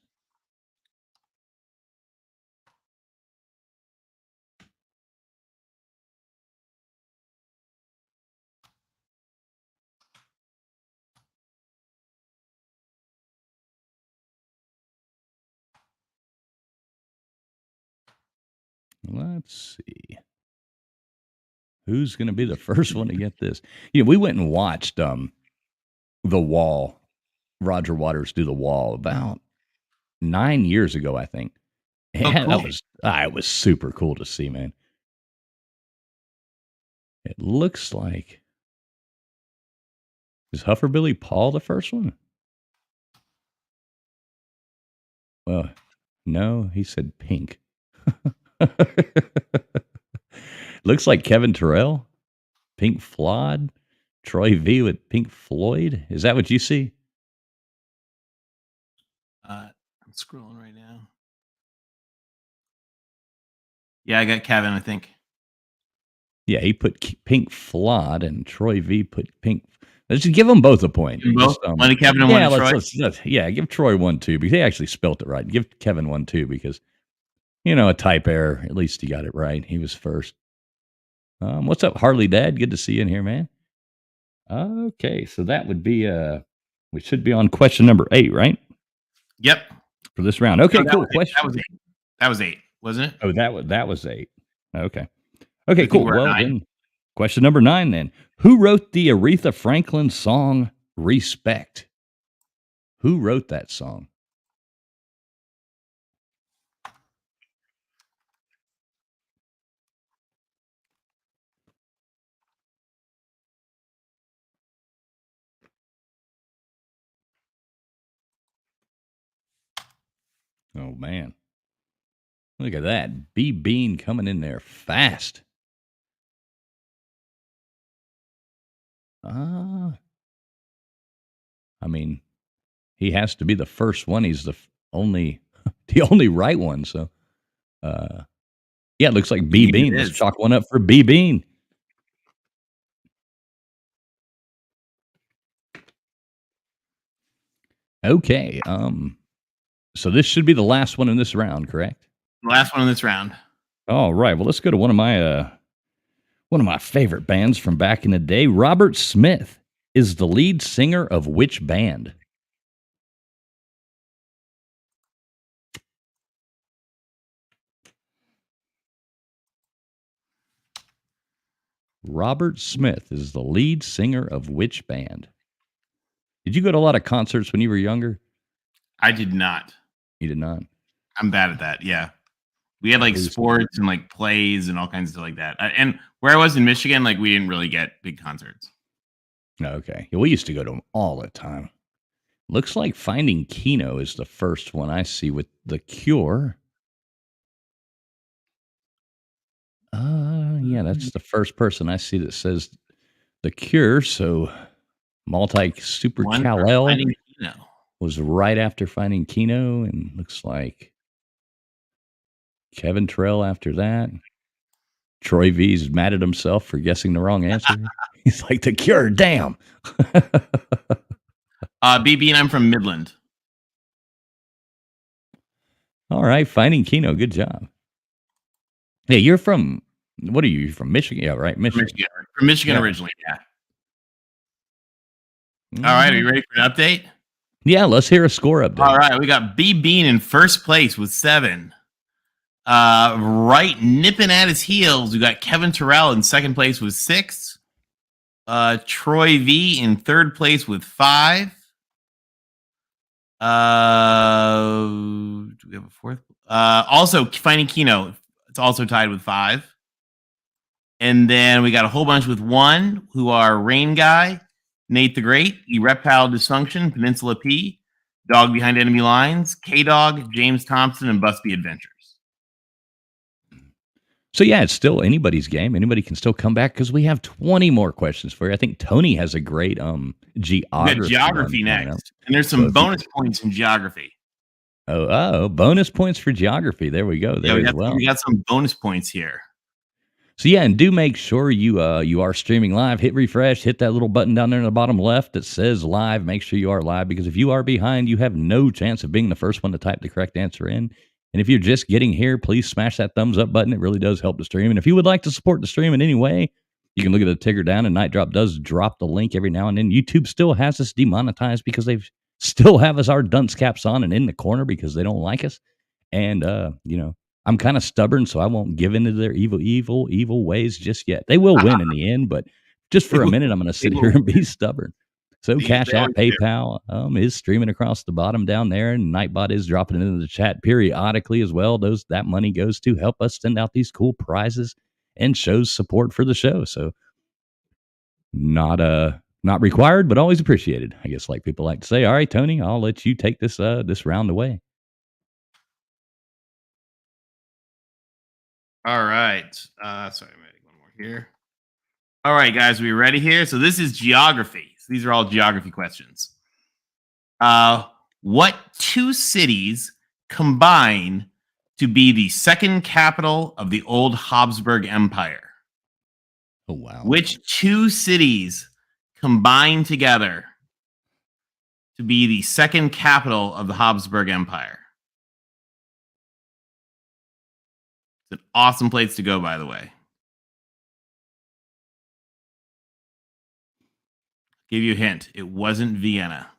Let's see. Who's going to be the first one to get this? We went and watched The Wall. Roger Waters do The Wall about 9 years ago, I think. Yeah, cool. it was super cool to see, man. It looks like, is Hufferbilly Paul the first one? Well, no, he said Pink. Looks like Kevin Terrell, Pink Floyd, Troy V with Pink Floyd. Is that what you see? I'm scrolling right now. Yeah, I got Kevin, I think. Yeah, he put Pink Floyd and Troy V put Pink. Let's just give them both a point. Both? One to Kevin and one to Troy? Let's give Troy 1, 2 because he actually spelt it right. Give Kevin 1, 2 because, a type error. At least he got it right. He was first. What's up, Harley Dad? Good to see you in here, man. Okay, so that would be we should be on question number 8, right? Yep. For this round. Okay, cool. Question. That was 8, wasn't it? Oh, that was 8. Okay. Okay, cool. Well, then, question number 9 then. Who wrote the Aretha Franklin song Respect? Who wrote that song? Oh, man. Look at that. B Bean coming in there fast. I mean, he has to be the first one. He's the only right one. So, yeah, it looks like B Bean. Let's chalk one up for B Bean. Okay. So this should be the last one in this round, correct? Last one in this round. All right. Well, let's go to one of my favorite bands from back in the day. Robert Smith is the lead singer of which band? Robert Smith is the lead singer of which band? Did you go to a lot of concerts when you were younger? I did not. You did not? I'm bad at that, yeah. We had like sports and like plays and all kinds of stuff like that. And where I was in Michigan, like we didn't really get big concerts. Okay. Yeah, we used to go to them all the time. Looks like Finding Keno is the first one I see with The Cure. Yeah, that's the first person I see that says The Cure. So Super Kal-El was right after Finding Keno, and looks like Kevin Terrell after that. Troy V's mad at himself for guessing the wrong answer. He's like, The Cure, damn. BB and I'm from Midland. All right, Finding Keno, good job. Hey, you're from, what are you? You're from Michigan? Yeah, right, Michigan. From Michigan originally, yeah. All right, are you ready for an update? Yeah, let's hear a score update. All right, we got B Bean in first place with 7. Right nipping at his heels, we got Kevin Terrell in second place with 6. Troy V in third place with 5. Do we have a fourth? Also, Finding Keno, it's also tied with 5. And then we got a whole bunch with 1, who are Rain Guy, Nate the Great, Erectile Dysfunction, Peninsula P, Dog Behind Enemy Lines, K-Dog, James Thompson, and Busby Adventures. So yeah, it's still anybody's game. Anybody can still come back because we have 20 more questions for you. I think Tony has a great We got geography. geography one coming up. next. And there's So some if you- bonus points in geography. bonus points for geography. There we go. Yeah, There as well. we got some bonus points here. So yeah, and do make sure you are streaming live. Hit refresh. Hit that little button down there in the bottom left that says live. Make sure you are live because if you are behind, you have no chance of being the first one to type the correct answer in. And if you're just getting here, please smash that thumbs up button. It really does help the stream. And if you would like to support the stream in any way, you can look at the ticker down. And Night Drop does drop the link every now and then. YouTube still has us demonetized because they still have us our dunce caps on and in the corner because they don't like us. And I'm kind of stubborn, so I won't give in to their evil ways just yet. They will win in the end, but just for a minute, I'm going to sit here and be stubborn. So Cash App, PayPal is streaming across the bottom down there, and Nightbot is dropping it into the chat periodically as well. That money goes to help us send out these cool prizes and shows support for the show. So not required, but always appreciated. I guess like people like to say. All right, Tony, I'll let you take this round away. All right. Sorry, I'm adding one more here. All right, guys, we ready here? So this is geography. So these are all geography questions. What two cities combine to be the second capital of the old Habsburg Empire? Oh, wow. Which two cities combine together to be the second capital of the Habsburg Empire? It's an awesome place to go, by the way. Give you a hint. It wasn't Vienna.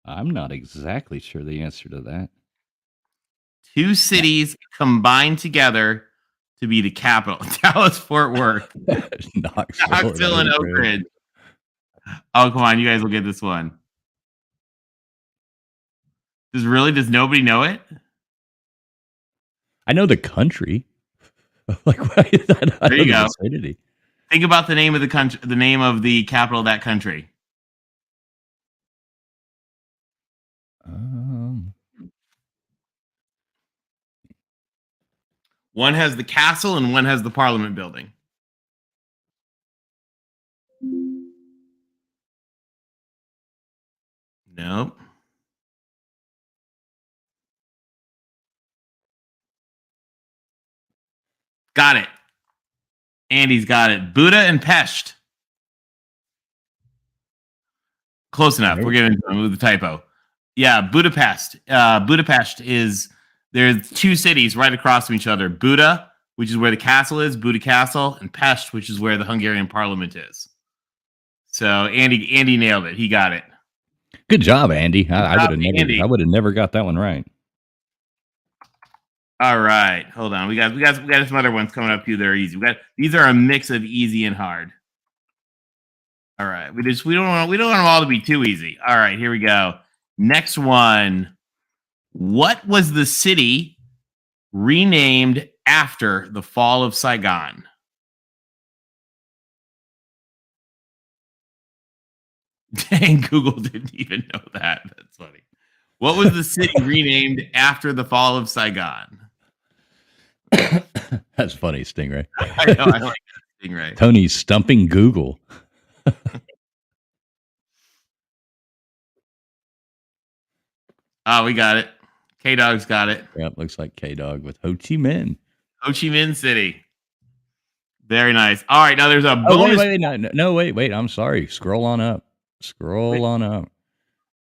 I'm not exactly sure the answer to that. Two cities combined together to be the capital. Dallas, Fort Worth. Knoxville and Oak Ridge. Oh, come on. You guys will get this one. Does nobody know it? I know the country. Like, I there you go. Vicinity. Think about the name of the country, the name of the capital of that country. One has the castle and one has the Parliament building. Nope. Got it. Andy's got it. Buda and Pest. Close enough. We're getting with the typo. Yeah, Budapest. Budapest is, there's two cities right across from each other. Buda, which is where the castle is, Buda Castle, and Pest, which is where the Hungarian Parliament is. So Andy nailed it. He got it. Good job, Andy. I would have never got that one right. All right, hold on. We got some other ones coming up too. They're easy. These are a mix of easy and hard. All right, we don't want them all to be too easy. All right, here we go. Next one. What was the city renamed after the fall of Saigon? Dang, Google didn't even know that. That's funny. What was the city renamed after the fall of Saigon? That's funny, Stingray. I know, I like that, Stingray. Tony's stumping Google. Oh, we got it. K-Dog's got it. Yep, looks like K-Dog with Ho Chi Minh. Ho Chi Minh City. Very nice. All right, now there's a bonus. Wait. I'm sorry. Scroll on up. On up.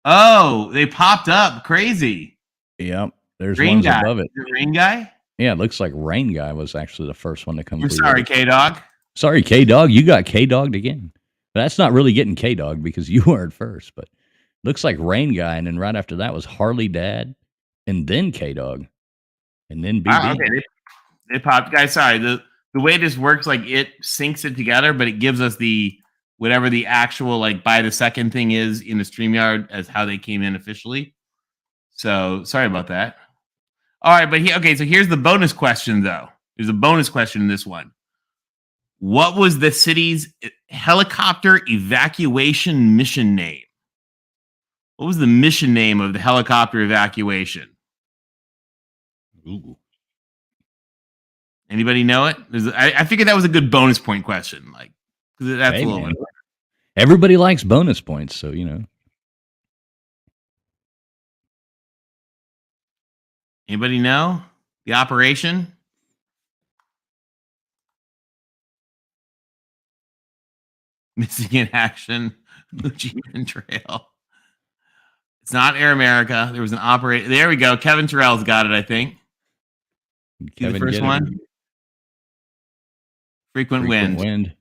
Oh, they popped up. Crazy. Yep. There's Rain ones Guy. above it. Rain Guy? Yeah, it looks like Rain Guy was actually the first one to come I'm through. sorry, K-Dog. Sorry, K-Dog. You got K-Dogged again. But that's not really getting K-Dog because you weren't first. But looks like Rain Guy, and then right after that was Harley Dad, and then K-Dog, and then BB. Okay, they popped. Guys, sorry. The way this works, like it syncs it together, but it gives us the whatever the actual like by the second thing is in the StreamYard as how they came in officially. So sorry about that. All right, but so here's the bonus question though. There's a bonus question in this one. What was the city's helicopter evacuation mission name? What was the mission name of the helicopter evacuation? Ooh. Anybody know it? I figured that was a good bonus point question. Like, 'cause that's Hey, a little man. bit. Everybody likes bonus points, so Anybody know the operation? Missing in action, Achievement Trail. It's not Air America. There was an operator. There we go. Kevin Terrell's got it, I think. See the first get it? one? Frequent wind.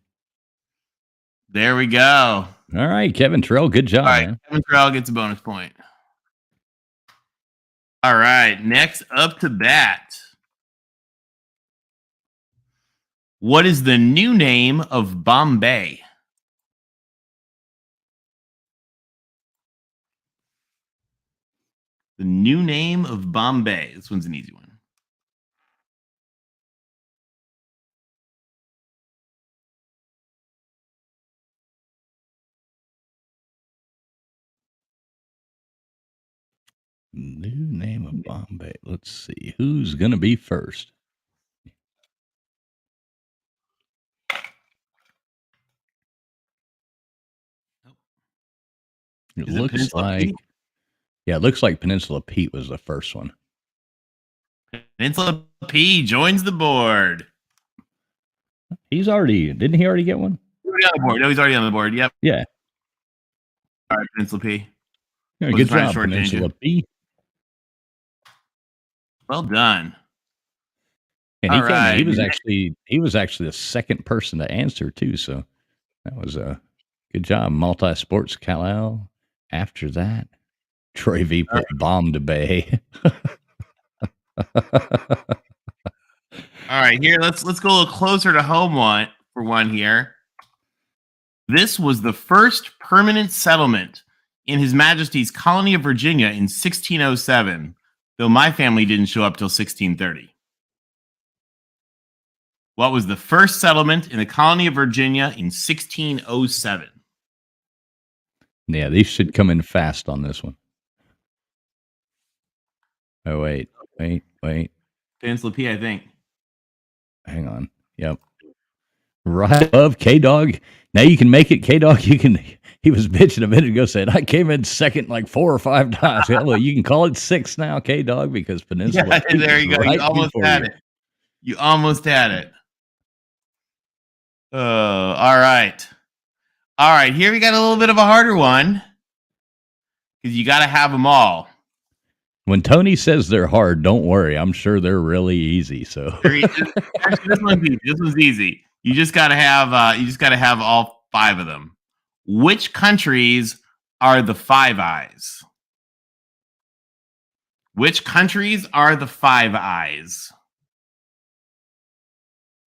There we go. All right, Kevin Terrell, good job, All right, man. Kevin Terrell gets a bonus point. All right, next up to bat. What is the new name of Bombay? The new name of Bombay. This one's an easy one. New name of Bombay. Let's see. Who's going to be first? It Is it looks Peninsula like, Pete? yeah, it looks like Peninsula Pete was the first one. Peninsula P joins the board. Didn't he already get one? He's already on the board. No, he's already on the board. Yep. Yeah. All right, Peninsula P. Yeah, Wasn't good trying to job, shortchange Peninsula you. P. Well done. And All right. he was actually the second person to answer too. So that was a good job. Multi Sports Kal-El. After that, Troy V put Bomb to Bay. All right, here let's go a little closer to home for one here. This was the first permanent settlement in His Majesty's colony of Virginia in 1607, though my family didn't show up till 1630. What was the first settlement in the colony of Virginia in 1607? Yeah, these should come in fast on this one. Oh, wait. Peninsula P, I think. Hang on. Yep. Right above K-Dog. Now you can make it, K-Dog. He was bitching a minute ago saying, I came in second like 4 or 5 times. Well, you can call it 6 now, K-Dog, because Peninsula. Yeah, Pete there you was go. right You almost before had you. it. You almost had it. All right. All right, here we got a little bit of a harder one because you got to have them all. When Tony says they're hard, don't worry. I'm sure they're really easy. So Actually, this one's easy. This one's easy. You just got to have all 5 of them. Which countries are the Five Eyes? Which countries are the Five Eyes?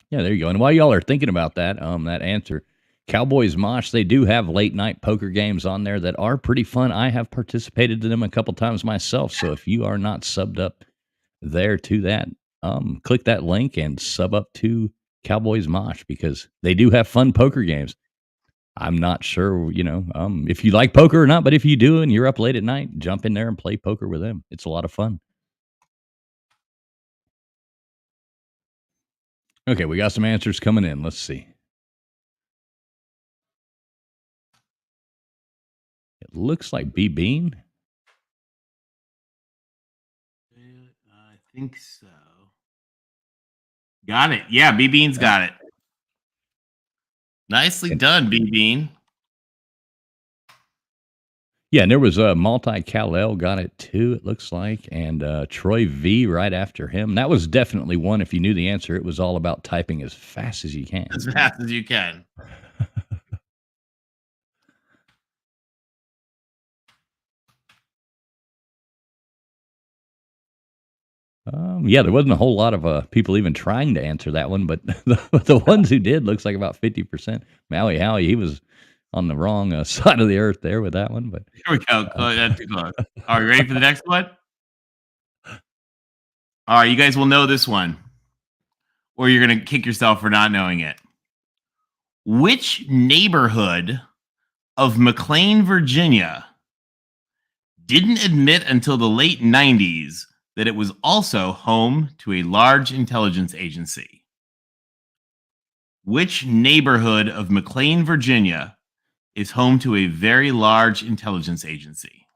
yeah, there you go. And while y'all are thinking about that, that answer, Cowboys Mosh, they do have late night poker games on there that are pretty fun. I have participated in them a couple times myself. So if you are not subbed up there to that, click that link and sub up to Cowboys Mosh because they do have fun poker games. I'm not sure, if you like poker or not, but if you do and you're up late at night, jump in there and play poker with them. It's a lot of fun. Okay, we got some answers coming in. Let's see. It looks like B Bean. I think so. Got it. Yeah, B Bean's got it. Nicely done, B Bean. Yeah, and there was a multi Kal-El got it too, it looks like, and Troy V right after him. That was definitely one. If you knew the answer, it was all about typing as fast as you can. As fast as you can. Yeah, there wasn't a whole lot of people even trying to answer that one, but the ones who did looks like about 50%. Maui Howie, he was on the wrong side of the earth there with that one. But here we go. That's too close. Are you ready for the next one? All right, you guys will know this one, or you're going to kick yourself for not knowing it. Which neighborhood of McLean, Virginia didn't admit until the late 90s that it was also home to a large intelligence agency? Which neighborhood of McLean, Virginia is home to a very large intelligence agency?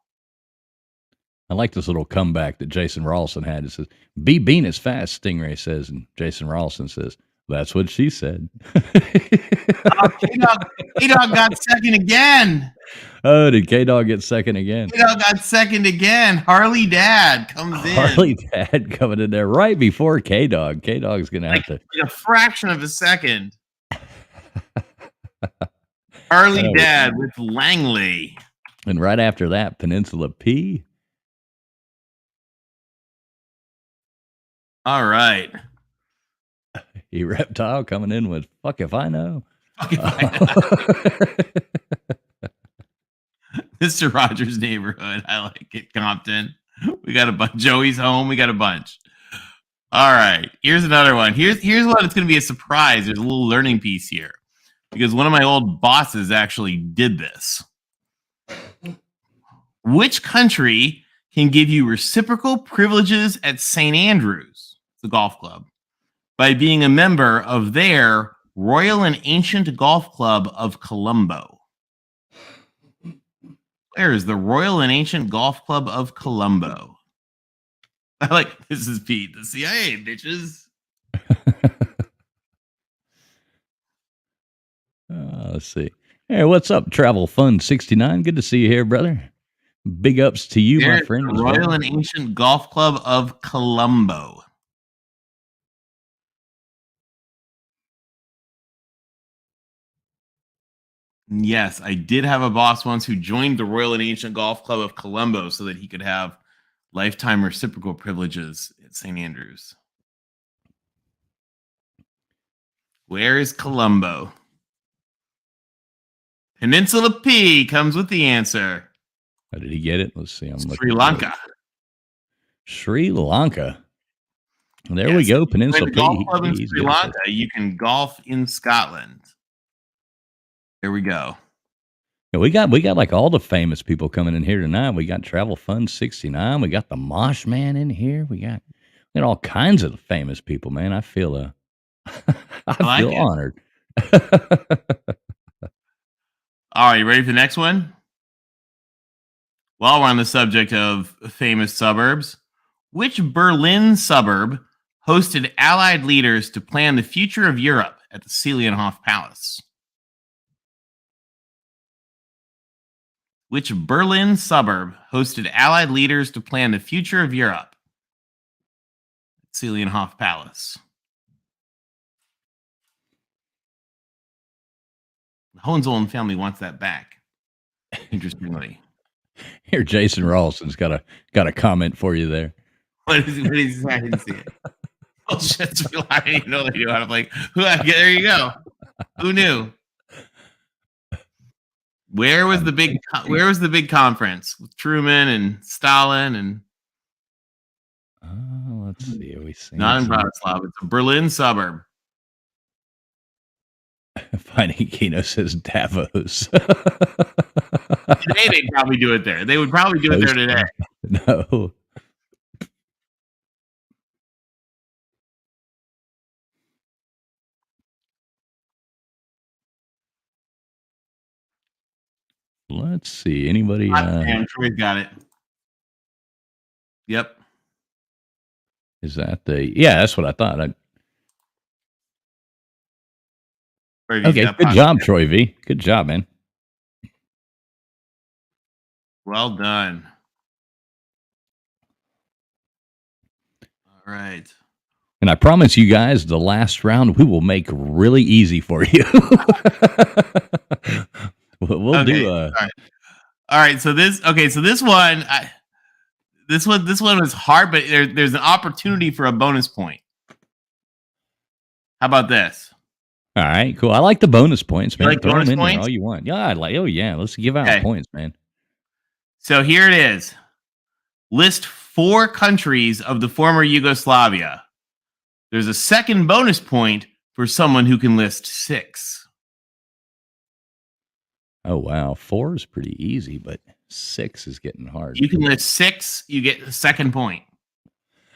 I like this little comeback that Jason Rawlson had. It says, "Be bean is fast," Stingray says, and Jason Rawlson says, "That's what she said." K-Dog got second again. Oh, did K-Dog get second again? K-Dog got second again. Harley Dad comes in. Harley Dad coming in there right before K-Dog. K-Dog's going to have to. Like a fraction of a second. Harley Dad with Langley. And right after that, Peninsula P. All right. E Reptile coming in with "Fuck if I know." Mr. Rogers' Neighborhood. I like it. Compton. We got a bunch. Joey's Home. We got a bunch. All right. Here's another one. Here's one that's going to be a surprise. There's a little learning piece here because one of my old bosses actually did this. Which country can give you reciprocal privileges at St. Andrews, the golf club, by being a member of their Royal and Ancient Golf Club of Colombo? Where is the Royal and Ancient Golf Club of Colombo? I like, this is Pete, the CIA, bitches. Let's see. Hey, what's up, Travel Fun 69? Good to see you here, brother. Big ups to you, There's my friend. the Royal and Ancient Golf Club of Colombo. Yes, I did have a boss once who joined the Royal and Ancient Golf Club of Colombo so that he could have lifetime reciprocal privileges at St. Andrews. Where is Colombo? Peninsula P comes with the answer. How did he get it? Let's see. I'm looking. Sri Lanka. Sri Lanka. There we go. Peninsula P. Golf club in He's Sri good at Lanka. You can golf in Scotland. There we go. Yeah, we got like all the famous people coming in here tonight. We got Travel Fun 69. We got the Mosh Man in here. We got all kinds of famous people, man. I feel I feel honored. All right, you ready for the next one? While we're on the subject of famous suburbs, which Berlin suburb hosted Allied leaders to plan the future of Europe at the Selienhof Palace? Which Berlin suburb hosted Allied leaders to plan the future of Europe at Selienhof Palace? The Hohenzollern family wants that back. Interestingly. Here, Jason Rawlson's got a comment for you there. What is he? I didn't see it. Oh shit! I didn't even know they knew. I'm like, there you go. Who knew? Where was the big conference with Truman and Stalin and? Let's see. Are we seeing not in Bratislava? It's a Berlin suburb. Finding Kino says Davos. Today they'd probably do it there. They would probably do it there today. No. Let's see. Anybody? Damn, Troy's got it. Yep. Is that the? Yeah, that's what I thought. Okay, good job, Troy V. Good job, man. Well done. All right. And I promise you guys, the last round we will make really easy for you. We'll do. All right. So this one, this one was hard, but there's an opportunity for a bonus point. How about this? All right, cool. I like the bonus points, man. You like Throw bonus them in points? there all you want. Yeah, I like. Oh yeah, let's give out points, man. So here it is. List 4 countries of the former Yugoslavia. There's a second bonus point for someone who can list 6. Oh wow, 4 is pretty easy, but 6 is getting hard. You can list 6, you get the second point.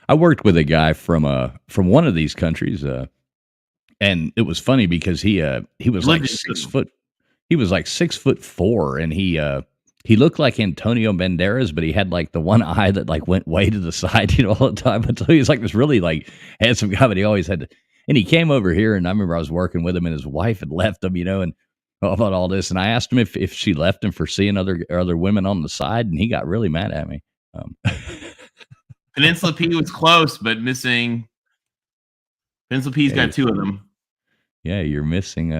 I worked with a guy from one of these countries, and it was funny because he was Lived like in 6 two. foot. He was like 6'4", and he looked like Antonio Banderas, but he had like the one eye that like went way to the side, all the time. Until he was like this really like handsome guy, but he always had to. And he came over here, and I remember I was working with him, and his wife had left him, and about all this. And I asked him if she left him for seeing other women on the side, and he got really mad at me. Peninsula P was close, but missing. Peninsula P's got 2 of them. Yeah, you're missing.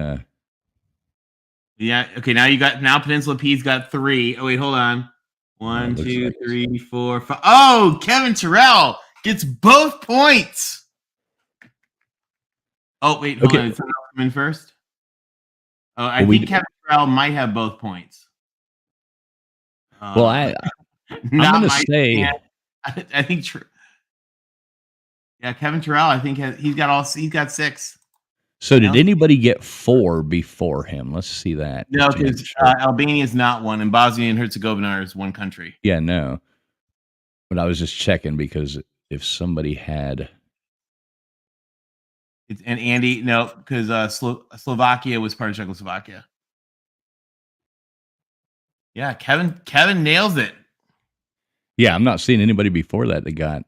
Yeah. Okay. Now Peninsula P's got 3. Oh wait, hold on. 1, looks 2, like 3, 4, 5. Oh, Kevin Terrell gets both points. Oh wait, hold on. Did someone else come in first? Oh, I think Kevin Terrell might have both points. Well, I'm going to say. I think. Yeah, Kevin Terrell. I think he's got 6. So did anybody get 4 before him? Let's see that. No, because Albania is not one, and Bosnia and Herzegovina is one country. Yeah, no. But I was just checking because if somebody had. And Andy, no, because Slovakia was part of Czechoslovakia. Yeah, Kevin nails it. Yeah, I'm not seeing anybody before that got.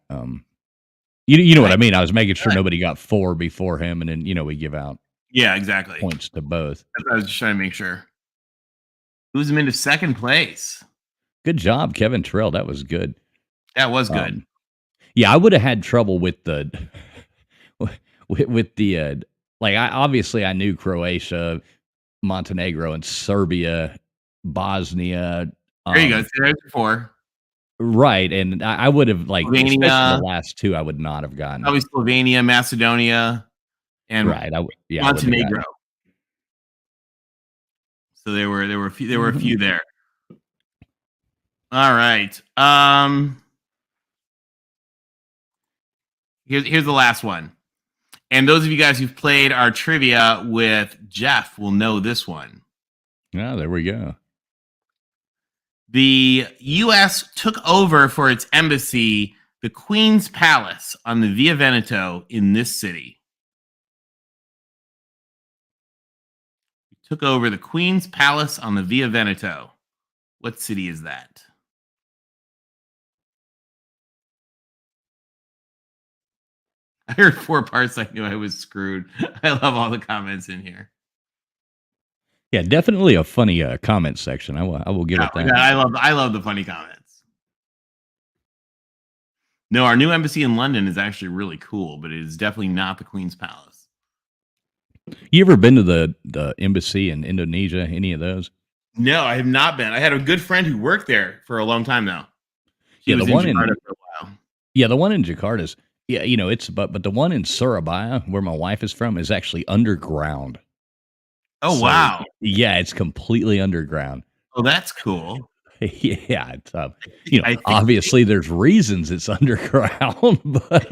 You know what I mean? I was making sure nobody got 4 before him, and then we give out. Yeah, exactly. Points to both. I was just trying to make sure. Moves him into second place. Good job, Kevin Terrell. That was good. That was good. Yeah, I would have had trouble with the with the I knew Croatia, Montenegro, and Serbia, Bosnia. There you go. There's 4. Right, and I would have especially Slovenia, the last 2, I would not have gotten. Probably Slovenia, Macedonia, and right. Montenegro. So there were a few there. All right. Here's the last one. And those of you guys who've played our trivia with Jeff will know this one. Oh, there we go. The U.S. took over for its embassy the Queen's Palace on the Via Veneto in this city. Took over the Queen's Palace on the Via Veneto. What city is that? I heard 4 parts. I knew I was screwed. I love all the comments in here. Yeah, definitely a funny comment section. I will give it that. I love the funny comments. No, our new embassy in London is actually really cool, but it is definitely not the Queen's Palace. You ever been to the embassy in Indonesia? Any of those? No, I have not been. I had a good friend who worked there for a long time now. She was in Jakarta for a while. Yeah, the one in Jakarta's. Yeah, it's but the one in Surabaya, where my wife is from, is actually underground. Oh, wow. Yeah, it's completely underground. Oh, that's cool. Yeah, it's obviously there's reasons it's underground, but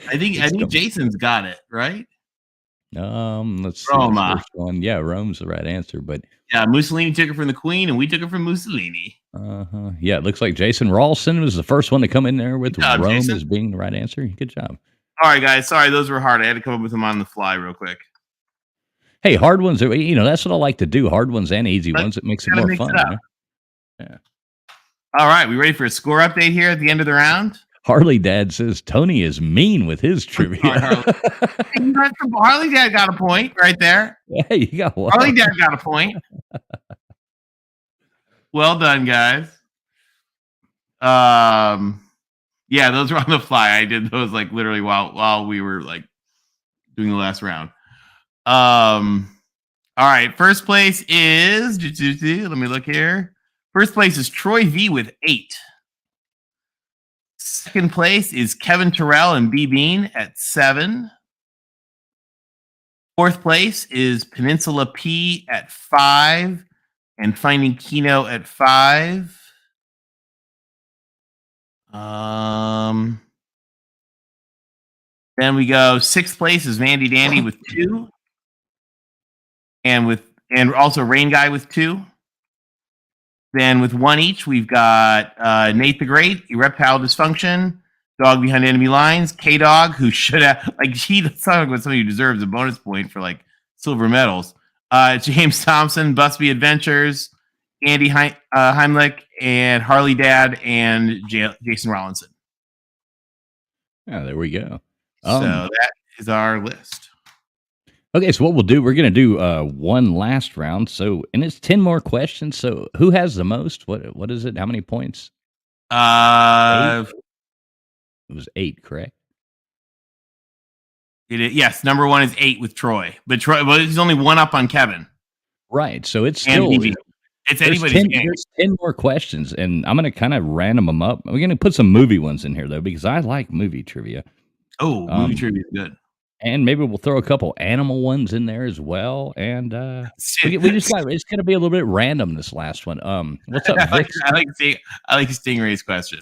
I think Jason's got it, right? Let's see. Roma. One. Yeah, Rome's the right answer, but yeah, Mussolini took it from the Queen, and we took it from Mussolini. Yeah, it looks like Jason Ralston was the first one to come in there with Rome Jason. as being the right answer. Good job. All right, guys. Sorry, those were hard. I had to come up with them on the fly real quick. Hey, hard ones are, that's what I like to do. Hard ones and easy ones. It makes it more fun. Yeah. All right. We ready for a score update here at the end of the round? Harley Dad says Tony is mean with his trivia. Harley Dad got a point right there. Hey, you got one. Harley Dad got a point. Well done, guys. Yeah, those were on the fly. I did those literally while we were doing the last round. All right. First place is let me look here. First place is Troy V with 8. Second place is Kevin Terrell and B Bean at 7. Fourth place is Peninsula P at 5 and Finding Kino at 5. Then we go 6th place is Vandy Dandy with 2. And with and also Rain Guy with 2. Then with 1 each, we've got Nate the Great, Erectile Dysfunction, Dog Behind Enemy Lines, K-Dog, who should have, like, he sounds like somebody who deserves a bonus point for, like, silver medals. James Thompson, Busby Adventures, Andy Heimlich, and Harley Dad, and Jason Rollinson. Yeah, there we go. So that is our list. Okay, so what we'll do, we're going to do one last round. So, and it's 10 more questions. So, who has the most? What is it? How many points? It was 8, correct? Yes, number 1 is 8 with Troy, but he's only 1 up on Kevin. Right. So it's still it's anybody's game. There's 10 more questions, and I'm going to kind of random them up. We're going to put some movie ones in here though, because I like movie trivia. Oh, movie trivia is good. And maybe we'll throw a couple animal ones in there as well. And we just got, it's going to be a little bit random this last one. What's up, Vic? I like Stingray's question.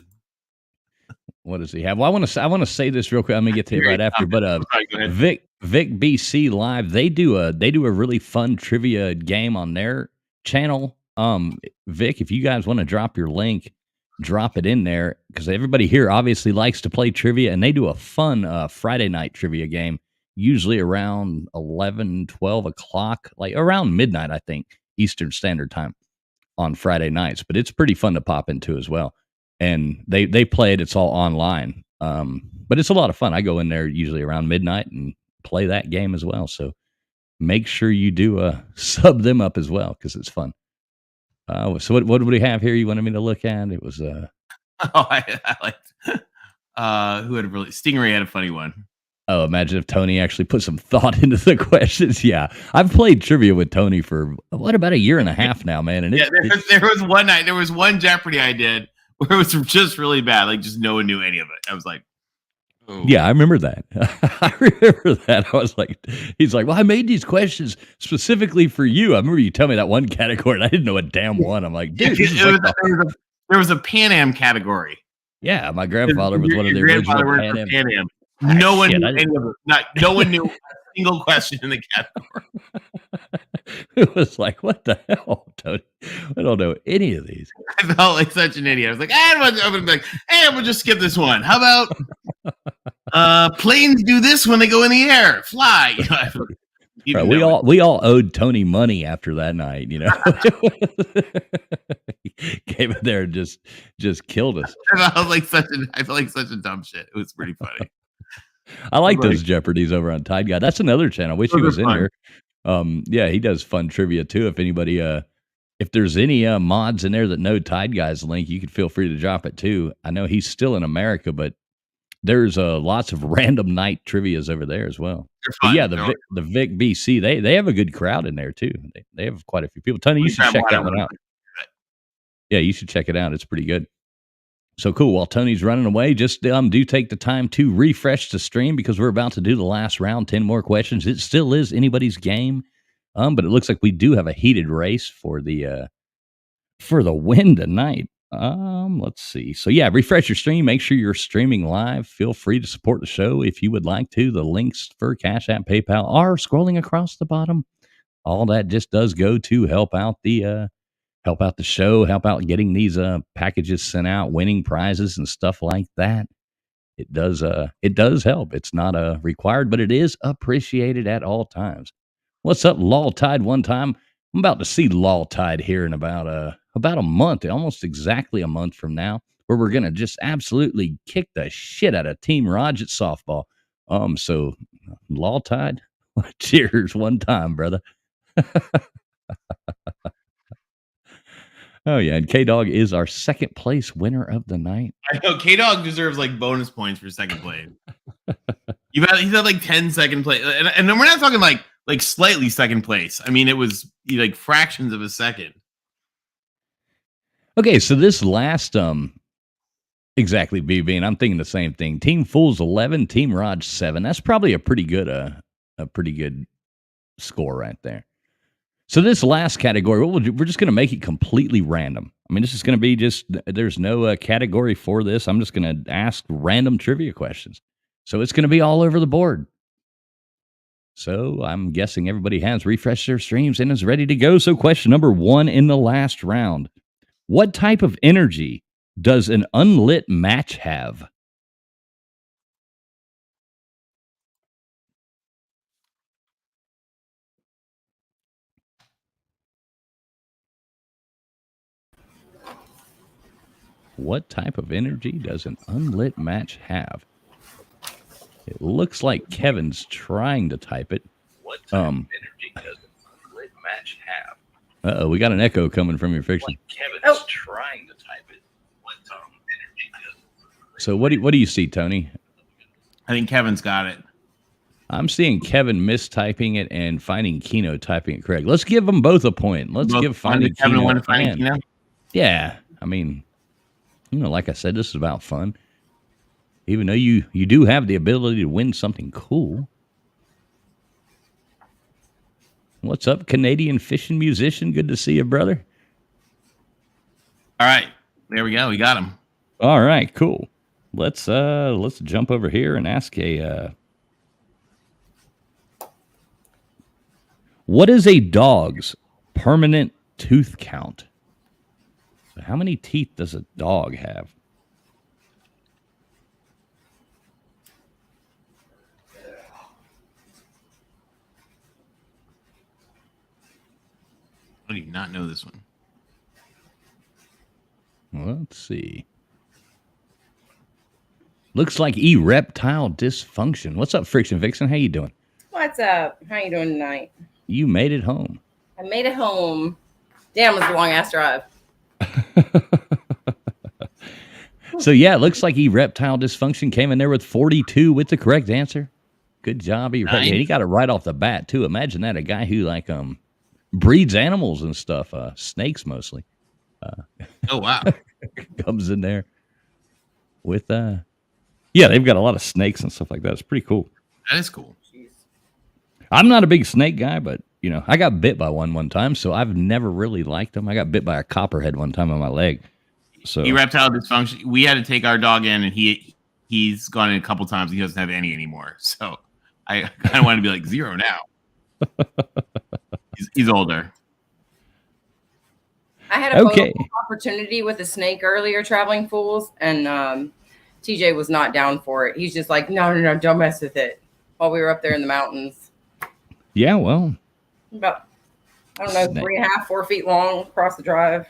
What does he have? Well, I want to say this real quick. I'm gonna get to it right after. But Vic BC Live, they do a really fun trivia game on their channel. Vic, if you guys want to drop your link, drop it in there, because everybody here obviously likes to play trivia, and they do a fun Friday night trivia game, usually around 11, 12 o'clock, like around midnight, I think, Eastern Standard Time on Friday nights. But it's pretty fun to pop into as well. And they play it. It's all online, but it's a lot of fun. I go in there usually around midnight and play that game as well. So make sure you do sub them up as well, because it's fun. So what do we have here? You wanted me to look at? It was I liked who had Stingray had a funny one. Oh, imagine if Tony actually put some thought into the questions. Yeah, I've played trivia with Tony for about a year and a half now, man. And there was one night, there was one Jeopardy I did where it was just really bad, like just no one knew any of it. I was like, oh. Yeah, I remember that. I remember that. I was like, he's like, well, I made these questions specifically for you. I remember you tell me that one category, and I didn't know a damn one. I'm like, dude, there was a Pan Am category. Yeah, my grandfather was one of the original Pan Am. No one knew any of it. No one knew a single question in the category. It was like, what the hell, Tony? I don't know any of these. I felt like such an idiot. I was like, I'm gonna just skip this one. How about planes do this when they go in the air? Fly. Right, we all owed Tony money after that night, you know. Came in there and just killed us. I felt like such a dumb shit. It was pretty funny. I like those Jeopardies over on Tide Guy. That's another channel. I wish he was in here. Yeah, he does fun trivia too. If anybody, if there's any mods in there that know Tide Guy's link, you could feel free to drop it too. I know he's still in America, but there's lots of random night trivias over there as well. But yeah, the Vic BC, they have a good crowd in there too. They have quite a few people. Tony, you should check that one out. Yeah, you should check it out. It's pretty good. So cool. While Tony's running away, just do take the time to refresh the stream, because we're about to do the last round. 10 more questions. It still is anybody's game, but it looks like we do have a heated race for the win tonight. Let's see. So yeah, refresh your stream. Make sure you're streaming live. Feel free to support the show if you would like to. The links for Cash App, PayPal are scrolling across the bottom. All that just does go to help out the show, help out getting these packages sent out, winning prizes and stuff like that. It does help. It's not required, but it is appreciated at all times. What's up, Law Tide? One time, I'm about to see Law Tide here in about a month, almost exactly a month from now, where we're gonna just absolutely kick the shit out of Team Raj at softball. So Law Tide, cheers one time, brother. Oh yeah, and K-Dog is our second place winner of the night. I know K-Dog deserves like bonus points for second place. He's had like 10 second place, and we're not talking like slightly second place. I mean, it was like fractions of a second. Okay, so this last exactly, BB, and I'm thinking the same thing. Team Fools 11, Team Raj 7. That's probably a pretty good score right there. So this last category, we're just going to make it completely random. I mean, this is going to be there's no category for this. I'm just going to ask random trivia questions. So it's going to be all over the board. So I'm guessing everybody has refreshed their streams and is ready to go. So question number 1 in the last round. What type of energy does an unlit match have? What type of energy does an unlit match have? It looks like Kevin's trying to type it. What type of energy does an unlit match have? Uh-oh, we got an echo coming from your fiction. Like Kevin's trying to type it. What type of energy does? So what do you see, Tony? I think Kevin's got it. I'm seeing Kevin mistyping it and finding Keno typing it correct. Let's give them both a point. Let's Both give Finding Kevin Keno one and Finding and- Keno. Yeah, I mean, like I said, this is about fun. Even though you do have the ability to win something cool. What's up, Canadian fishing musician? Good to see you, brother. All right, there we go. We got him. All right, cool. Let's jump over here and ask what is a dog's permanent tooth count? So how many teeth does a dog have? I do not know this one. Let's see. Looks like erectile dysfunction. What's up, Friction Vixen? How you doing? What's up? How you doing tonight? You made it home. I made it home. Damn, it was a long ass drive. So yeah, it looks like erectile dysfunction came in there with 42 with the correct answer. Good job, Nice. and he got it right off the bat too. Imagine that, a guy who breeds animals and stuff, snakes mostly, Oh wow. comes in there with yeah, they've got a lot of snakes and stuff like that. It's pretty cool. That is cool. I'm not a big snake guy, but I got bit by one time, so I've never really liked them. I got bit by a copperhead one time on my leg. So Erectile dysfunction. We had to take our dog in, and he's gone in a couple times. He doesn't have any anymore. So I kind of want to be like 0 now. He's older. I had a Okay. photo opportunity with a snake earlier, traveling fools, and TJ was not down for it. He's just like, no, don't mess with it. While we were up there in the mountains, yeah, well, about I don't know, Snake. 3.5, 4 feet long across the drive.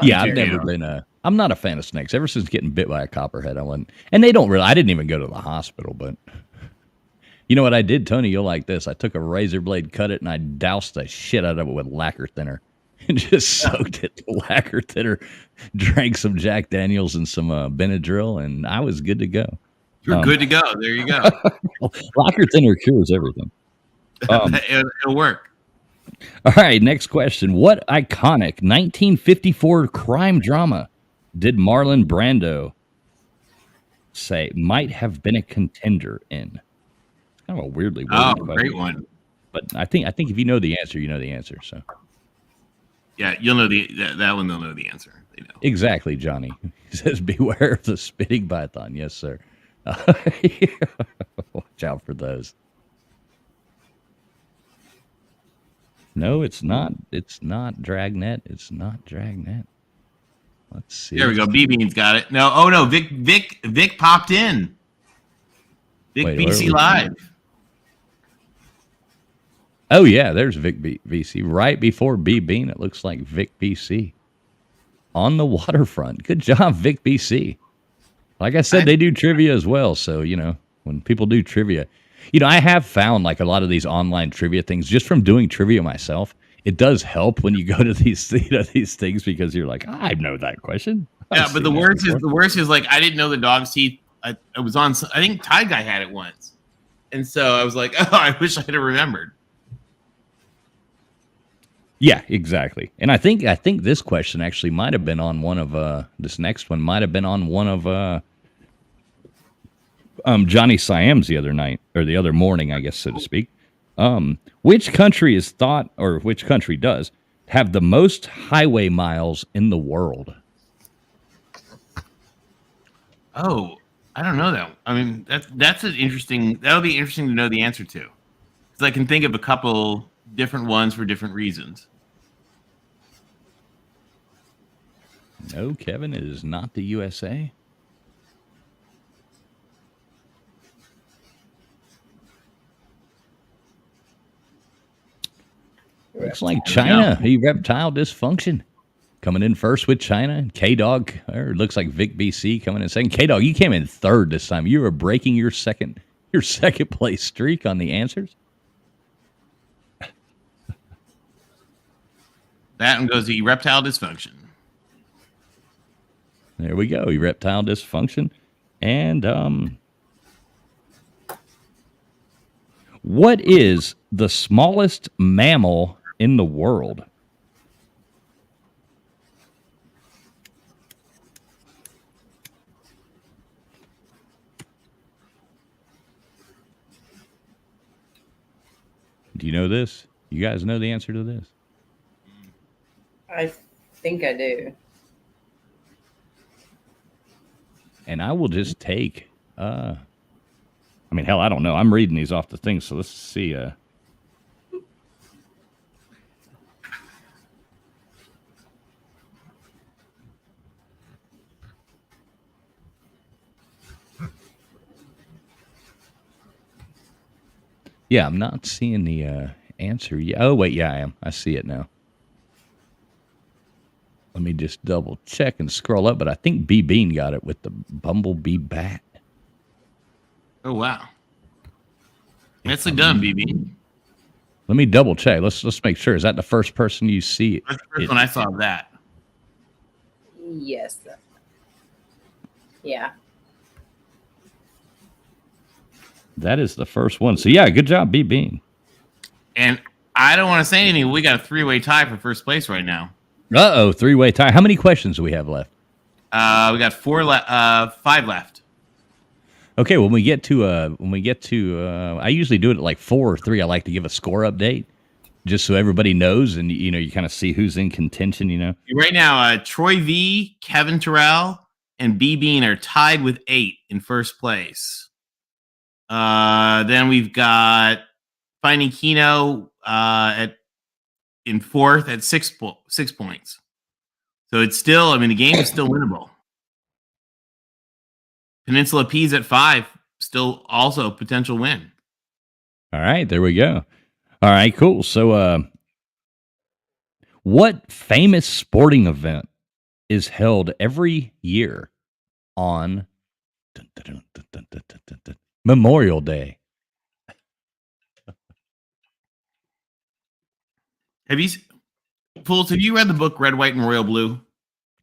yeah, I've too, never you know. been I'm not a fan of snakes. Ever since getting bit by a copperhead, I wasn't. And they don't really. I didn't even go to the hospital, but you know what I did, Tony? You'll like this. I took a razor blade, cut it, and I doused the shit out of it with lacquer thinner, and just soaked it to lacquer thinner. Drank some Jack Daniels and some Benadryl, and I was good to go. You're good to go. There you go. Lacquer thinner cures everything. It'll work. All right, next question. What iconic 1954 crime drama did Marlon Brando say might have been a contender in? It's kind of a weirdly Oh, worded question, great one. but I think if you know the answer, you know the answer. So Yeah, you'll know that one. They'll know the answer. They know. exactly, Johnny. He says, "Beware of the spitting python." Yes, sir. Watch out for those. No, it's not. It's not Dragnet. It's not Dragnet. Let's see. There we go. B-Bean's got it. No, oh no, Vic popped in. Vic Wait, where BC are we? Live. Oh yeah, there's Vic VC right before B Bean. It looks like Vic BC on the waterfront. Good job, Vic BC. Like I said, they do trivia as well. So when people do trivia, I have found like a lot of these online trivia things just from doing trivia myself. It does help when you go to these these things because you're like, I know that question. Yeah, I've but the seen that worst before. is like I didn't know the dog's teeth. I was on. I think Tide Guy had it once, and so I was like, oh, I wish I had remembered. Yeah, exactly. And I think this question actually might have been on one of this next one might have been on one of Johnny Siam's the other night or the other morning, I guess, so to speak. Which country is thought, or which country does have the most highway miles in the world? Oh, I don't know that. I mean, that's an interesting. That'll be interesting to know the answer to, because I can think of a couple different ones for different reasons. No, Kevin, it is not the USA. Looks like China. Reptile dysfunction. Coming in first with China. K-Dog, or it looks like Vic BC coming in second. K-Dog, you came in third this time. You were breaking your second place streak on the answers. That one goes to erectile dysfunction. There we go. Erectile dysfunction. And what is the smallest mammal in the world? Do you know this? You guys know the answer to this? I think I do. And I will just take I mean, hell, I don't know. I'm reading these off the thing, so let's see. Yeah, I'm not seeing the answer yet. Oh, wait, yeah, I am. I see it now. Let me just double check and scroll up, but I think B Bean got it with the bumblebee bat. Oh wow, nicely done, BB. Let me double check. Let's make sure. Is that the first person you see? That's the first one I saw of that. Yes. Yeah. That is the first one. So yeah, good job, B Bean. And I don't want to say anything. We got a 3-way tie for first place right now. Uh-oh, 3-way tie. How many questions do we have left? We got 5 left. Okay, when we get to I usually do it at like 4 or 3. I like to give a score update just so everybody knows, and you kind of see who's in contention. Right now, Troy V, Kevin Terrell, and B Bean are tied with 8 in first place. Then we've got Finding Kino in fourth at 6 points. So it's still, I mean, the game is still winnable. Peninsula P's at 5, still also a potential win. All right, there we go. All right, cool. So what famous sporting event is held every year on Memorial Day? Have you read the book Red, White, and Royal Blue?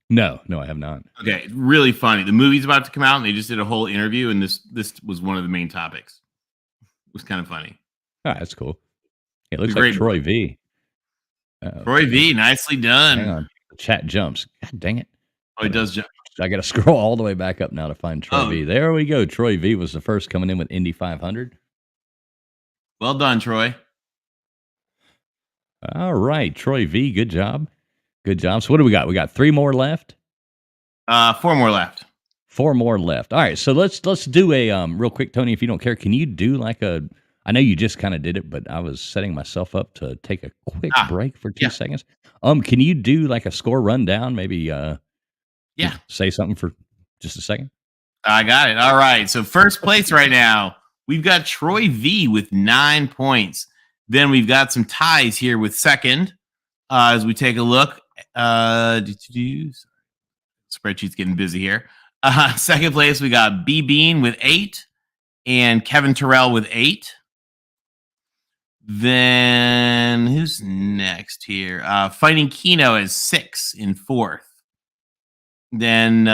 No, I have not. Okay, really funny. The movie's about to come out, and they just did a whole interview, and this was one of the main topics. It was kind of funny. Oh, that's cool. It looks like Troy V. Troy V, nicely done. Hang on. The chat jumps. God dang it. Oh, it does jump. I got to scroll all the way back up now to find Troy V. There we go. Troy V was the first coming in with Indy 500. Well done, Troy. All right, Troy V. Good job. Good job. So what do we got? We got 3 more left. 4 more left. 4 more left. All right, so let's do a real quick, Tony, if you don't care. Can you do like a? I know you just kind of did it, but I was setting myself up to take a quick break for 2 seconds. Can you do like a score rundown? Maybe say something for just a second. I got it. All right. So first place right now, we've got Troy V with 9 points. Then we've got some ties here with second. As we take a look, spreadsheet's getting busy here. Second place, we got B Bean with 8 and Kevin Terrell with 8. Then who's next here? Fighting Kino has 6 in fourth. Then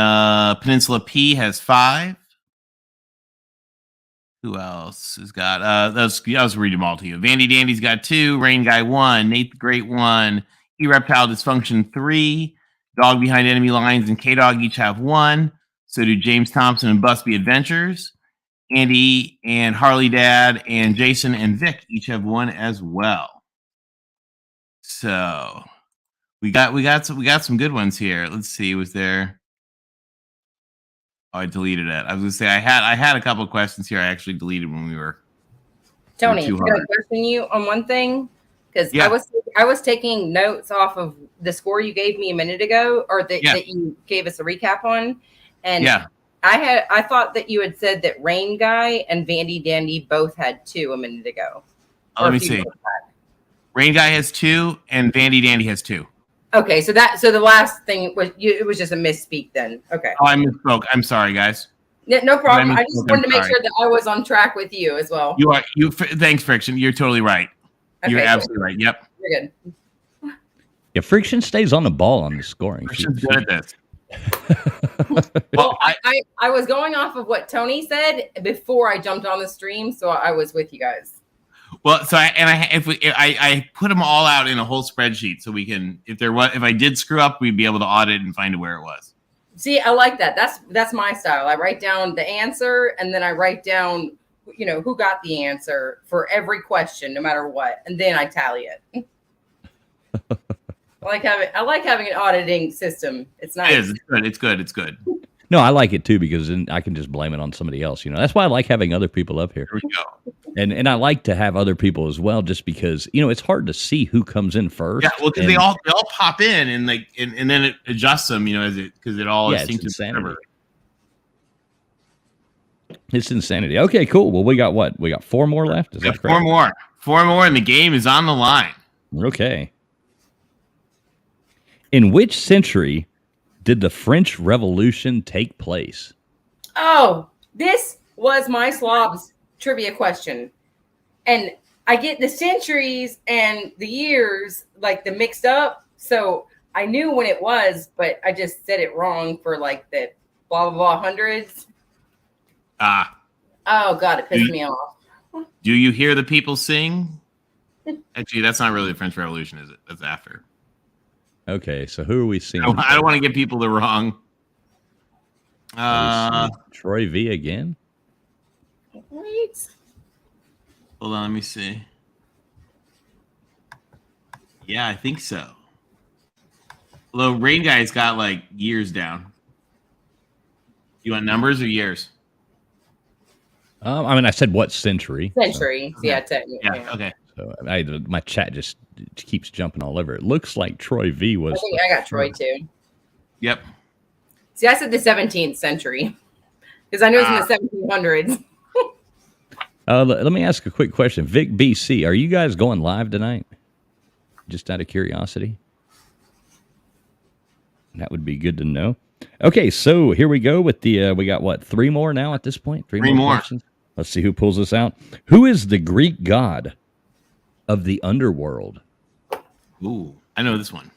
Peninsula P has 5. Who else has got? I was reading them all to you. Vandy Dandy's got 2. Rain Guy 1. Nate the Great 1. Ereptile Dysfunction 3. Dog Behind Enemy Lines and K-Dog each have 1. So do James Thompson and Busby Adventures. Andy and Harley Dad and Jason and Vic each have 1 as well. So we got some good ones here. Let's see. Was there? Oh, I deleted it. I was gonna say I had a couple of questions here. I actually deleted when we were. Tony, too can I hard. question you on one thing? Because Yeah. I was taking notes off of the score you gave me a minute ago, or that, Yeah. that you gave us a recap on, and Yeah. I thought that you had said that Rain Guy and Vandy Dandy both had 2 a minute ago. Oh, Or let a me few see. minutes back. Rain Guy has 2, and Vandy Dandy has 2. Okay, so the last thing was it was just a misspeak then. Okay, Oh, I misspoke. I'm sorry, guys. no problem. I I just misspoke. wanted to I'm make sorry. sure that I was on track with you as well. Thanks, Friction. You're totally right. You're Okay, cool. absolutely right. Yep. You're good. Yeah, Friction stays on the ball on the scoring. Friction's good at this. Well, I was going off of what Tony said before I jumped on the stream, so I was with you guys. Well, so I put them all out in a whole spreadsheet so we can, if I did screw up, we'd be able to audit and find where it was. See, I like that. That's my style. I write down the answer, and then I write down, who got the answer for every question, no matter what, and then I tally it. I like having an auditing system. It's nice. It is. It's good. It's good. It's good. No, I like it too because then I can just blame it on somebody else. That's why I like having other people up here. Here we go. And I like to have other people as well, just because it's hard to see who comes in first. Yeah, well, because and- they all pop in and then it adjusts them, because it all Yeah, it's syncs to insanity. server. It's insanity. Okay, cool. Well, we got what? We got 4 more left. Is We that got 4 correct? more, and the game is on the line. Okay. In which century did the French Revolution take place? Oh, this was my slobs trivia question. And I get the centuries and the years, like the mixed up. So I knew when it was, but I just said it wrong for like the blah, blah, blah hundreds. Ah, Oh, God, it pissed me off. do you hear the people sing? Actually, that's not really the French Revolution, is it? That's after. Okay, so who are we seeing? I don't want to give people the wrong. Are we seeing Troy V again? Wait. Hold on, let me see. Yeah, I think so. Although Rain Guy's got like years down. You want numbers or years? I said what century? Century. Yeah, technically. Yeah. Okay. So my chat just keeps jumping all over. It looks like Troy V was. I think I got Troy too. Yep. See, I said the 17th century because I know it's in the 1700s. Let me ask a quick question. Vic BC, are you guys going live tonight? Just out of curiosity. That would be good to know. Okay, so here we go with the, we got what, 3 more now at this point? Three more questions? Let's see who pulls this out. Who is the Greek god of the underworld? Ooh, I know this one.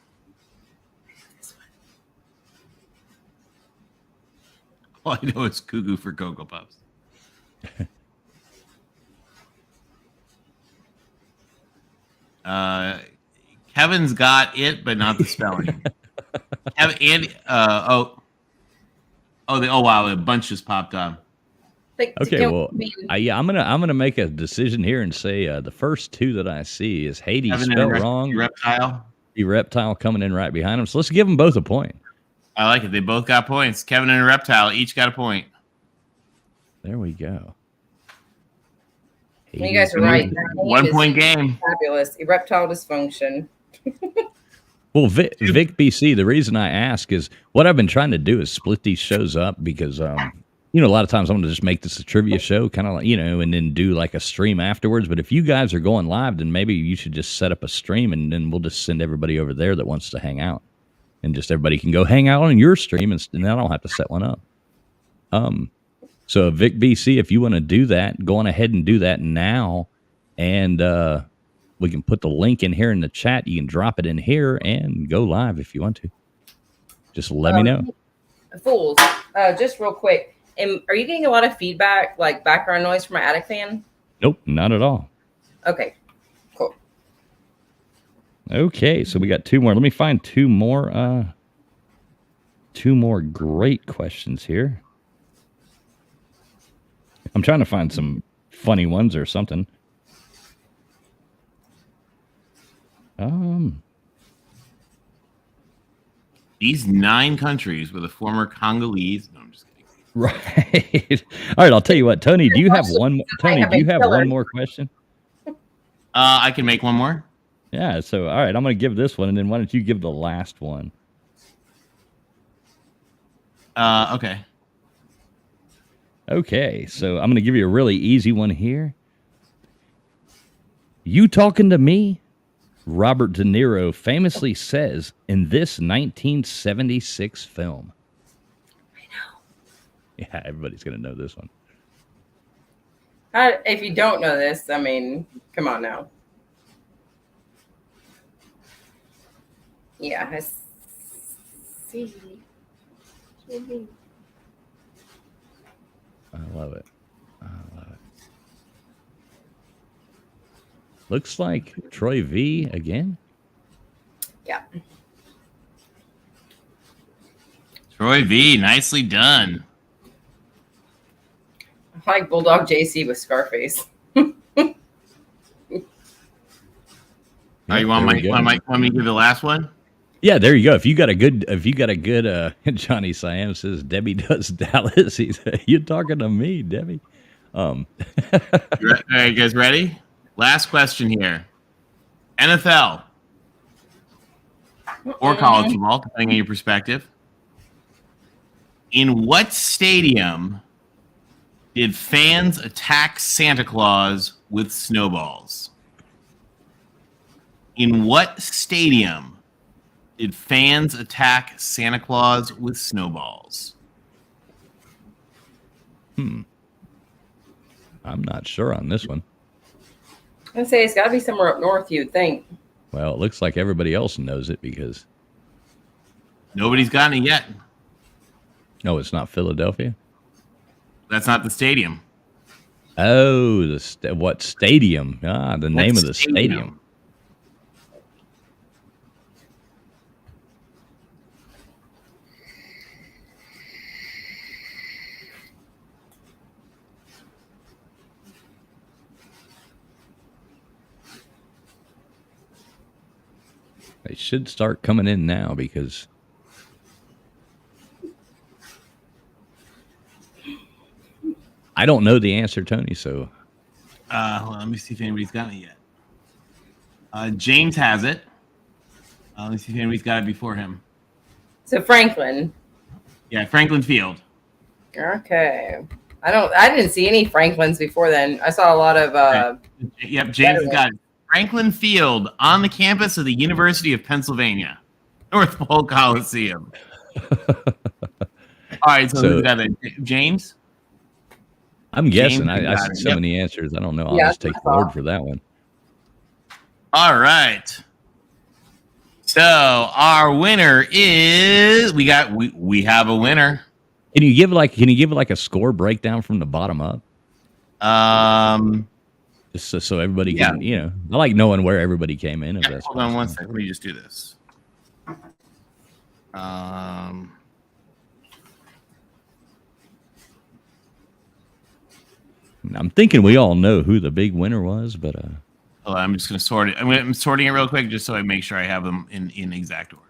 All I know is Cuckoo for Cocoa Puffs. Kevin's got it, but not the spelling. Wow, a bunch just popped up. Okay, well, I'm gonna make a decision here and say the first 2 that I see is Hades Kevin spelled and wrong. Reptile. The reptile coming in right behind him. So let's give them both a point. I like it. They both got points. Kevin and Reptile each got a point. There we go. You guys are right. That 1 name point is game. Fabulous. Erectile dysfunction. Well, Vic BC, the reason I ask is what I've been trying to do is split these shows up because, a lot of times I'm going to just make this a trivia show, kind of like, and then do like a stream afterwards. But if you guys are going live, then maybe you should just set up a stream and then we'll just send everybody over there that wants to hang out. And just everybody can go hang out on your stream and I don't have to set one up. So Vic BC, if you want to do that, go on ahead and do that now. And we can put the link in here in the chat. You can drop it in here and go live if you want to. Just let me know. Fools. Just real quick. Are you getting a lot of feedback, like background noise from my attic fan? Nope, not at all. Okay, cool. Okay, so we got 2 more. Let me find 2 more. 2 more great questions here. I'm trying to find some funny ones or something. These 9 countries were the former Congolese. No, I'm just kidding. Right. All right. I'll tell you what, Tony. Do you have one? Tony, have do you been have killer. one more question? I can make one more. Yeah. So, all right. I'm going to give this one, and then why don't you give the last one? Okay. Okay. So I'm going to give you a really easy one here. You talking to me? Robert De Niro famously says in this 1976 film. I know. Yeah, everybody's going to know this one. If you don't know this, I mean, come on now. Yeah. See. I love it. I love it. Looks like Troy V again. Yeah. Troy V, nicely done. I like Bulldog JC with Scarface. You want me to give the last one? Yeah, there you go. If you got a good Johnny Siam says Debbie does Dallas. You're talking to me, Debbie. All right, you guys ready? Last question here. NFL or college football, depending on your perspective. In what stadium did fans attack Santa Claus with snowballs? In what stadium did fans attack Santa Claus with snowballs? I'm not sure on this one. I'd say it's got to be somewhere up north, you'd think. Well, it looks like everybody else knows it because Nobody's gotten it yet. no, it's not Philadelphia. That's not the stadium. Oh, what stadium? Ah, the name of the stadium. They should start coming in now because I don't know the answer, Tony. So Hold on, let me see if anybody's gotten it yet. James has it. Let me see if anybody's got it before him. So Franklin. Yeah, Franklin Field. Okay. I didn't see any Franklins before then. I saw a lot of Yep, James has got it. Franklin Field on the campus of the University of Pennsylvania, North Pole Coliseum. All right, so who's got it? James? I'm guessing. James I got see it. so Yep. many answers. I don't know. I'll Yeah, just take the word for that one. All right. So our winner is we have a winner. Can you give like a score breakdown from the bottom up? Just so everybody can, I like knowing where everybody came in. If that's Hold on one possible. second. Let me just do this. I'm thinking we all know who the big winner was, but Hold on, I'm just going to sort it. I'm sorting it real quick just so I make sure I have them in exact order.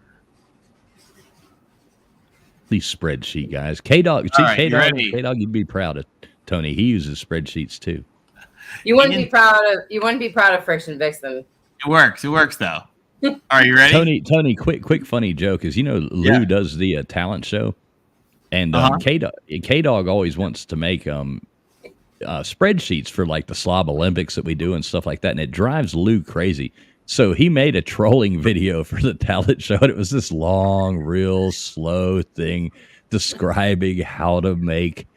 these spreadsheet guys. K-Dog, All right, you ready? K-Dog, you'd be proud of Tony. He uses spreadsheets too. You wouldn't be proud of Friction Vixen. It works though. Are you ready? Tony, quick funny joke is, Lou does the talent show, and K-Dog always wants to make spreadsheets for like the Slob Olympics that we do and stuff like that, and it drives Lou crazy. So he made a trolling video for the talent show, and it was this long, real slow thing describing how to make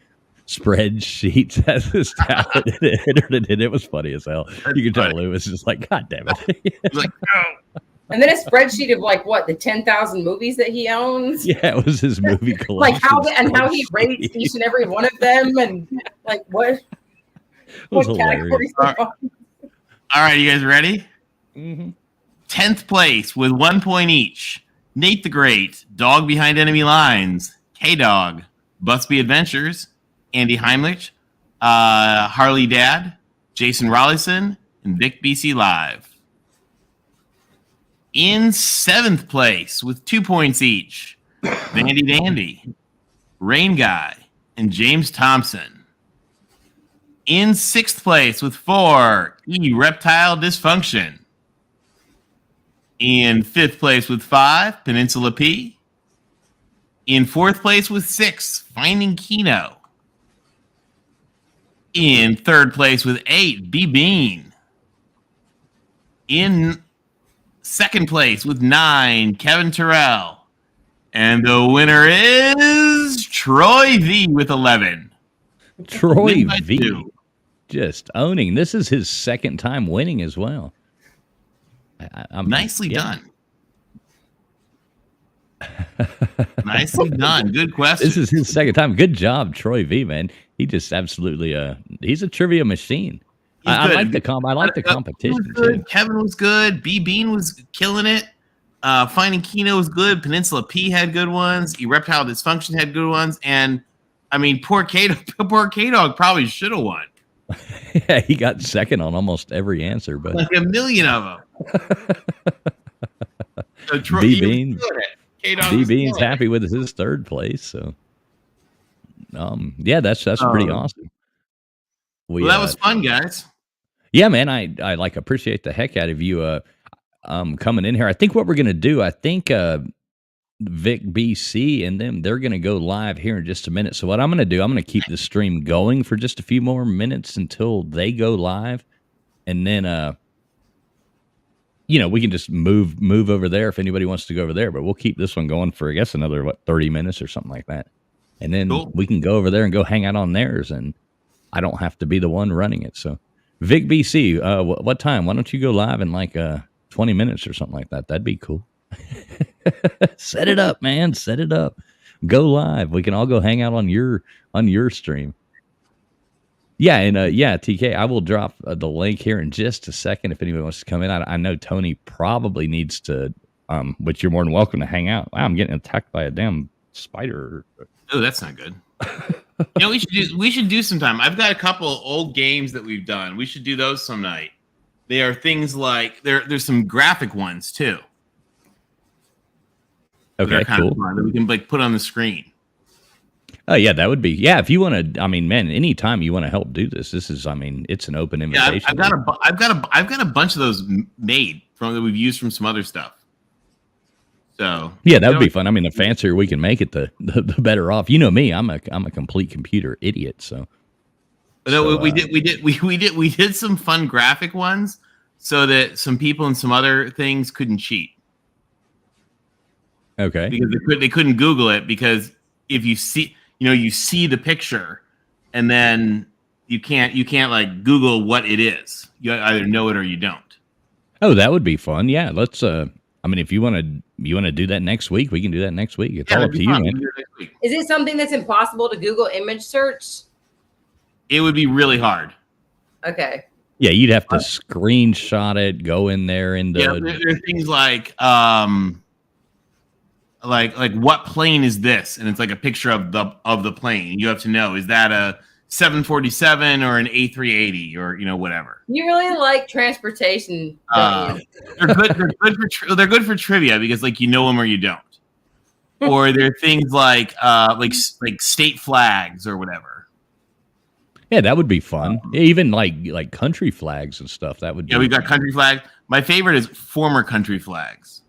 spreadsheets as this talent, and it was funny as hell. You can tell Lou was just like, God damn it. Like, And then a spreadsheet of like what, the 10,000 movies that he owns. Yeah, it was his movie collection. Like how he rates each and every one of them, and like what categories. All right, you guys ready? Mm-hmm. 10th place with 1 point each. Nate the Great, Dog Behind Enemy Lines, K-Dog, Busby Adventures, Andy Heimlich, Harley Dad, Jason Rollison, and Vic BC Live. In 7th place with 2 points each, Vandy Dandy, Rain Guy, and James Thompson. In 6th place with 4, Erectile Dysfunction. In 5th place with 5, Peninsula P. In 4th place with 6, Finding Kino. In 3rd place with 8, B-Bean. In 2nd place with 9, Kevin Terrell. And the winner is Troy V with 11. Troy Win by V. 2. Just owning. This is his second time winning as well. I'm Nicely done. Nicely done. Good question. This is his second time. Good job, Troy V, man. He just absolutely he's a trivia machine. I like the competition too. Kevin was good. B Bean was killing it. Finding Kino was good. Peninsula P had good ones. Erectile Dysfunction had good ones. And I mean, poor K-Dog probably should have won. Yeah, he got second on almost every answer, but Like a million of them. So Troy, B-Bean. B-Bean's happy with his 3rd place. So, yeah, that's pretty awesome. Well, that was fun, guys. Yeah, man, I like appreciate the heck out of you coming in here. I think what we're gonna do, Vic BC and them, they're gonna go live here in just a minute. So what I'm gonna do, I'm gonna keep the stream going for just a few more minutes until they go live, and then we can just move over there if anybody wants to go over there. But we'll keep this one going for I guess another 30 minutes or something like that, and then we can go over there and go hang out on theirs, and I don't have to be the one running it. So Vic BC, what time? Why don't you go live in like 20 minutes or something like that? That'd be cool. Set it up, man. Set it up. Go live. We can all go hang out on your stream. Yeah, and TK, I will drop the link here in just a second if anybody wants to come in. I know Tony probably needs to, but you're more than welcome to hang out. Wow, I'm getting attacked by a damn spider. Oh, that's not good. We should do sometime. I've got a couple old games that we've done. We should do those some night. They are things like there's some graphic ones too. Okay, cool. That we can put on the screen. Oh yeah, that would be if you want to. I mean, man, anytime you want to help do this, it's an open invitation. Yeah, I've got a bunch of those made that we've used from some other stuff. So yeah, that would be fun. I mean, the fancier we can make it, the better off. You know me, I'm a complete computer idiot. So we did some fun graphic ones so that some people and some other things couldn't cheat. Okay, because they couldn't Google it, because if you see the picture and then you can't like Google what it is. You either know it or you don't. Oh, that would be fun. Yeah, let's. I mean, if you want to do that next week, we can do that next week. It's all up to you, man. Is it something that's impossible to Google image search? It would be really hard. Okay. Yeah, you'd have to screenshot it, go in there, and there are things like what plane is this? And it's like a picture of the plane. You have to know, is that a 747 or an A380 or whatever. You really like transportation. They're good for trivia because you know them or you don't. Or there are things like state flags or whatever. Yeah, that would be fun. Even like country flags and stuff. That would. Yeah, we've got country flags. My favorite is former country flags.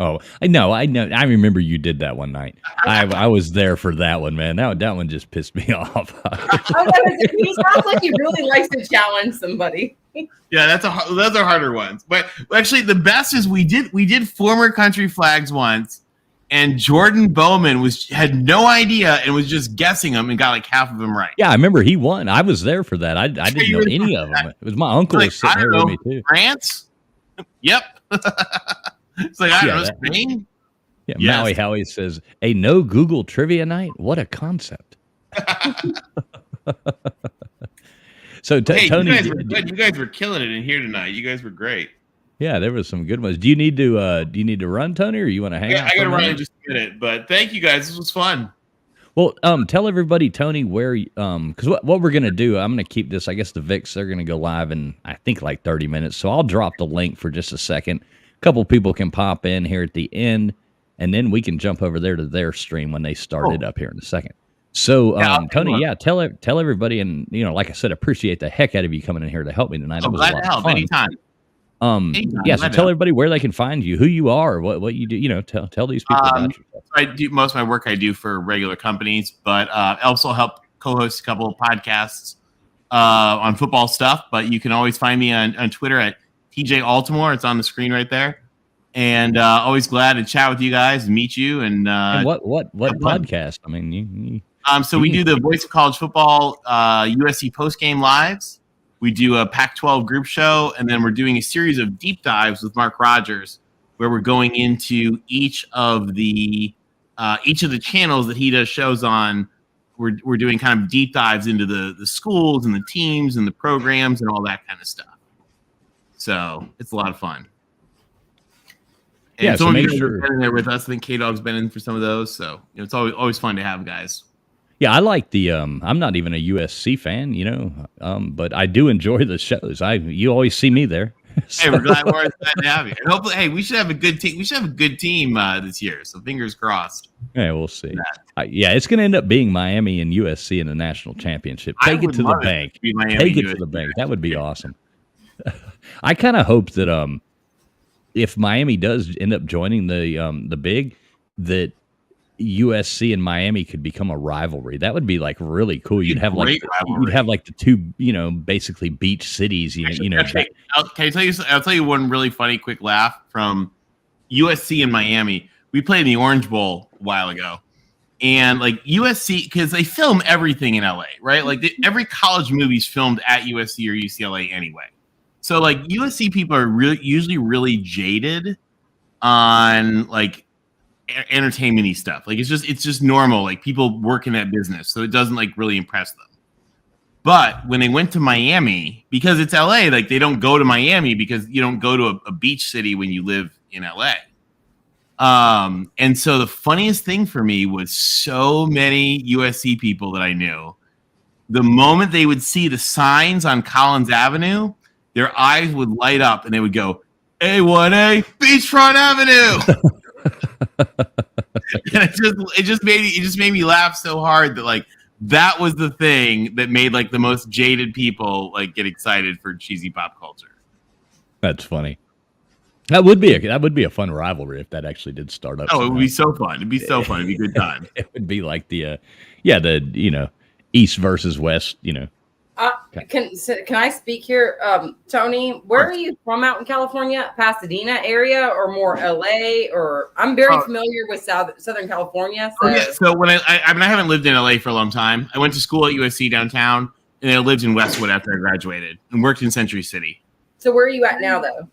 Oh, I know. I remember you did that one night. I was there for that one, man. That one just pissed me off. He sounds like he really likes to challenge somebody. Yeah, those are harder ones. But actually, the best is we did former country flags once, and Jordan Bowman had no idea and was just guessing them and got like half of them right. Yeah, I remember he won. I was there for that. I didn't know any of them. It was my uncle was sitting there with me too. France? Yep. It's like, I don't know, Spain? Yeah, yes. Maui Howie says, a no Google trivia night? What a concept. So, Tony, you guys were killing it in here tonight. You guys were great. Yeah, there was some good ones. Do you need to run, Tony, or you want to hang out? I got to run in just a minute, but thank you guys. This was fun. Well, tell everybody, Tony, where because what we're gonna do, I'm gonna keep this. I guess the Vics, they're gonna go live in I think like 30 minutes. So I'll drop the link for just a second. A couple people can pop in here at the end, and then we can jump over there to their stream when they start it up here in a second. So, Yeah, I'll take Tony, one. yeah, tell everybody, and like I said, appreciate the heck out of you coming in here to help me tonight. It I'm was a glad lot to of help fun. anytime. Yeah. So Glad to tell help. everybody where they can find you, who you are, what you do. Tell these people about yourself. I do most of my work I do for regular companies, but I also help co-host a couple of podcasts on football stuff. But you can always find me on Twitter at TJ Altimore. It's on the screen right there. And always glad to chat with you guys and meet you. And what have fun. podcast? I mean, so we do the Voice of College Football USC postgame lives. We do a Pac-12 group show, and then we're doing a series of deep dives with Mark Rogers, where we're going into each of the channels that he does shows on. We're doing kind of deep dives into the schools and the teams and the programs and all that kind of stuff. So it's a lot of fun. And Yeah, so some of make you guys sure- have been in there with us. I think K-Dog's been in for some of those. So it's always fun to have guys. Yeah, I like the. I'm not even a USC fan, but I do enjoy the shows. You always see me there. Hey, we're glad to have you. And hopefully, hey, we should have a good team. We should have a good team this year. So fingers crossed. Yeah, we'll see. Yeah, it's going to end up being Miami and USC in the national championship. Take it to the bank. Take it to the bank. That would be awesome. I kind of hope that if Miami does end up joining the big, that USC and Miami could become a rivalry. That would be like really cool. You'd have like the two, basically beach cities. Can I tell you? I'll tell you one really funny quick laugh from USC and Miami. We played in the Orange Bowl a while ago, and like USC, because they film everything in LA, right? Like every college movie's filmed at USC or UCLA anyway. So like USC people are usually really jaded on like entertainment-y stuff. Like it's just normal, like people work in that business, so it doesn't like really impress them. But when they went to Miami, because it's LA, like they don't go to Miami because you don't go to a beach city when you live in LA. And so the funniest thing for me was so many USC people that I knew, the moment they would see the signs on Collins Avenue, their eyes would light up and they would go, A1A Beachfront Avenue. And it just made me laugh so hard that like that was the thing that made like the most jaded people like get excited for cheesy pop culture. That's funny. That would be a fun rivalry if that actually did start up. Oh, it would be so fun. It'd be so fun. It'd be a good time. It would be like the East versus West. Can I speak here, Tony? Where are you from out in California? Pasadena area or more LA? Or I'm very familiar with Southern California. So. So when I haven't lived in LA for a long time. I went to school at USC downtown, and I lived in Westwood after I graduated and worked in Century City. So where are you at now, though?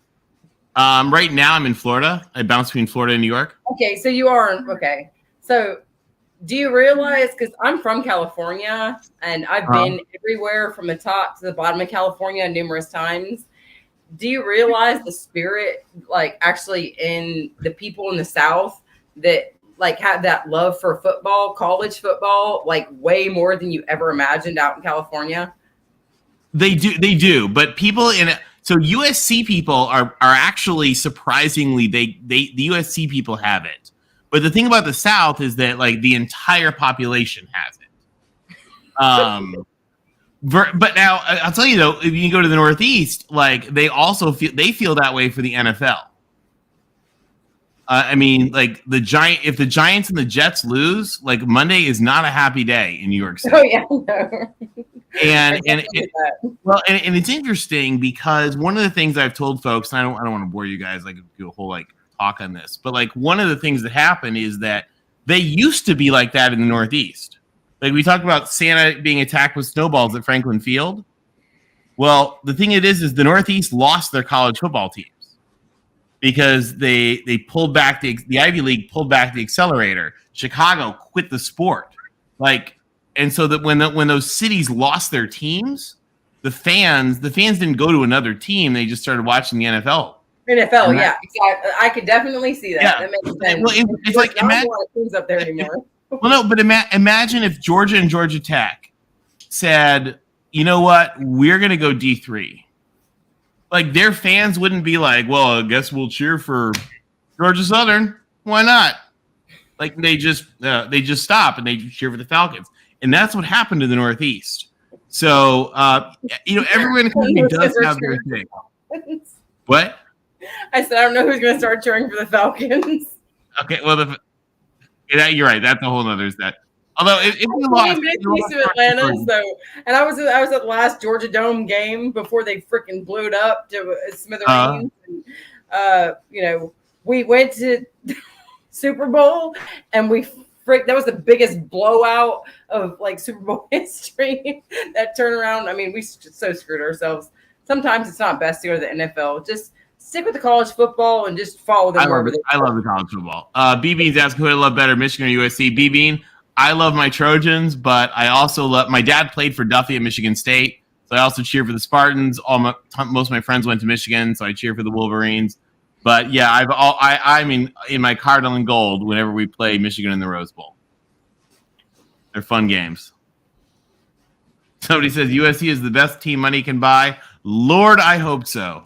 Right now I'm in Florida. I bounce between Florida and New York. Okay, so you are okay. So do you realize, because I'm from California and I've been everywhere from the top to the bottom of California numerous times. Do you realize the spirit, like actually in the people in the South that like have that love for football, college football, like way more than you ever imagined out in California? They do. But people so USC people are actually surprisingly, the USC people have it. But the thing about the South is that like the entire population has it. But now I'll tell you though, if you go to the Northeast, like they also feel that way for the NFL. I mean, like if the Giants and the Jets lose, like Monday is not a happy day in New York City. Oh yeah, no. And it's interesting because one of the things I've told folks, and I don't want to bore you guys, like do a whole like talk on this, but like one of the things that happened is that they used to be like that in the Northeast. Like we talked about Santa being attacked with snowballs at Franklin Field. Well, the thing is the Northeast lost their college football teams because they pulled back the Ivy League pulled back the accelerator. Chicago quit the sport. And so that when those cities lost their teams, the fans didn't go to another team. They just started watching the NFL. Yeah, exactly. I could definitely see that. Yeah. That makes sense. Well, it's like imagine teams up there anymore. Well, no, but imagine if Georgia and Georgia Tech said, you know what, we're going to go D3. Like their fans wouldn't be like, well, I guess we'll cheer for Georgia Southern. Why not? Like they just stop and they cheer for the Falcons. and that's what happened in the Northeast. So everyone in the country does have their thing. What? I said I don't know who's going to start cheering for the Falcons. Okay, well, you're right. That's a whole other set. Although if you lost, to Atlanta, so and I was at the last Georgia Dome game before they freaking blew it up to smithereens. We went to Super Bowl and that was the biggest blowout of like Super Bowl history. That turnaround. I mean, we so screwed ourselves. Sometimes it's not best to go to the NFL. Just stick with the college football and just follow them. I love the college football. B Bean's asking who I love better, Michigan or USC. B Bean. I love my Trojans, but I also love my dad played for Duffy at Michigan State, so I also cheer for the Spartans. Most of my friends went to Michigan, so I cheer for the Wolverines. But yeah, I'm in my Cardinal and gold whenever we play Michigan in the Rose Bowl. They're fun games. Somebody says USC is the best team money can buy. Lord, I hope so.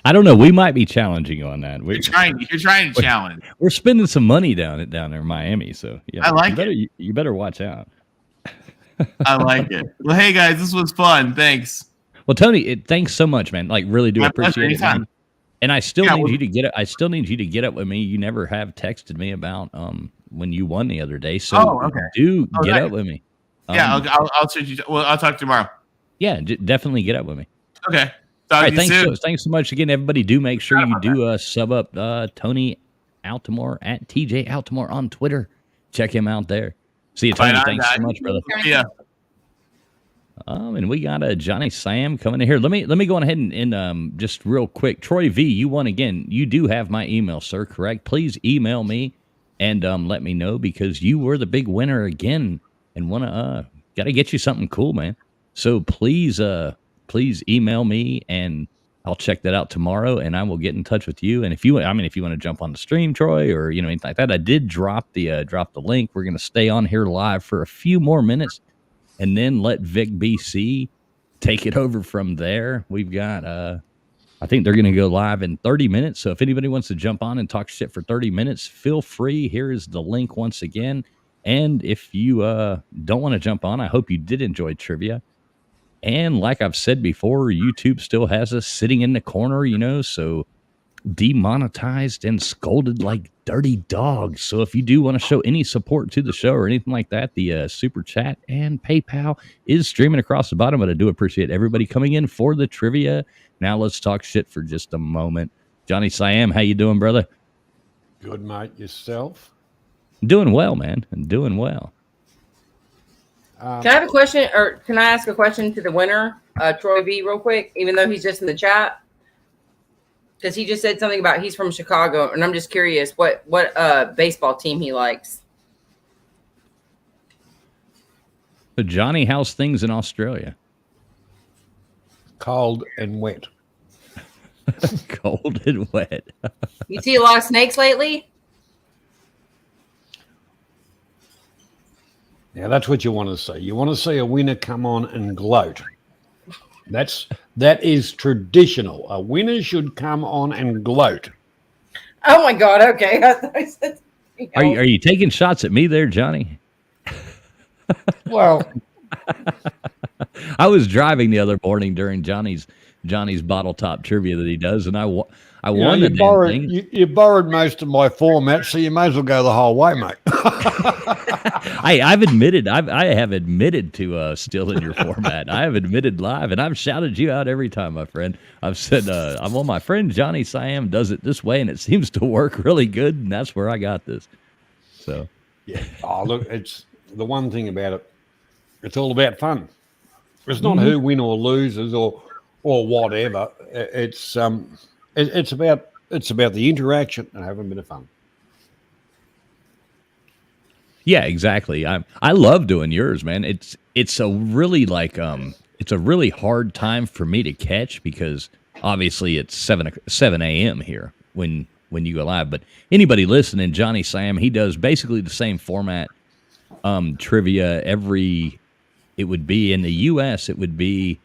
I don't know. We might be challenging you on that. You're trying to challenge. We're spending some money down there in Miami, so yeah. I like it. You better watch out. I like it. Well, hey guys, this was fun. Thanks. Well, Tony, thanks so much, man. Like, really do appreciate it. Man. And I still need you to get it. I still need you to get up with me. You never have texted me about when you won the other day, so get up with me. I'll search you. Well, I'll talk tomorrow. Yeah, definitely get up with me. Okay. All right, thanks so much again, everybody. Do make sure you do sub up Tony Altimore at TJ Altimore on Twitter. Check him out there. See you, Tony. Thanks so much, brother. Yeah. And we got Johnny Sam coming in here. Let me go on ahead and just real quick. Troy V, you won again. You do have my email, sir, correct? Please email me and let me know because you were the big winner again and got to get you something cool, man. So please email me and I'll check that out tomorrow and I will get in touch with you. And if you want to jump on the stream, Troy, or anything like that, I did drop the link. We're going to stay on here live for a few more minutes and then let Vic BC take it over from there. We've got, I think they're going to go live in 30 minutes. So if anybody wants to jump on and talk shit for 30 minutes, feel free. Here is the link once again. And if you don't want to jump on, I hope you did enjoy trivia. And like I've said before, YouTube still has us sitting in the corner, so demonetized and scolded like dirty dogs. So if you do want to show any support to the show or anything like that, the Super Chat and PayPal is streaming across the bottom. But I do appreciate everybody coming in for the trivia. Now let's talk shit for just a moment. Johnny Siam, how you doing, brother? Good, mate. Yourself? Doing well, man. I'm doing well. Can I have a question, or can I ask a question to the winner, Troy V, real quick, even though he's just in the chat? Because he just said something about he's from Chicago, and I'm just curious what baseball team he likes. But Johnny, how's things in Australia? Cold and wet. Cold and wet. You see a lot of snakes lately? Now that's what you want to see. You want to see a winner come on and gloat. That is traditional. A winner should come on and gloat. Oh my God! Okay, I thought I said are you taking shots at me there, Johnny? Well, I was driving the other morning during Johnny's bottle top trivia that he does, and I won the damn thing. You borrowed most of my format, so you may as well go the whole way, mate. I have admitted to stealing your format. I have admitted live, and I've shouted you out every time, my friend. I've said, my friend Johnny Siam does it this way, and it seems to work really good, and that's where I got this. So, yeah. Oh, look, it's the one thing about it. It's all about fun. It's not who win or loses or whatever. It's about the interaction and having a bit of fun. Yeah, exactly. I love doing yours, man. It's a really it's a really hard time for me to catch because obviously it's 7 a.m. here when you go live. But anybody listening, Johnny Sam, he does basically the same format trivia it would be in the U.S. It would be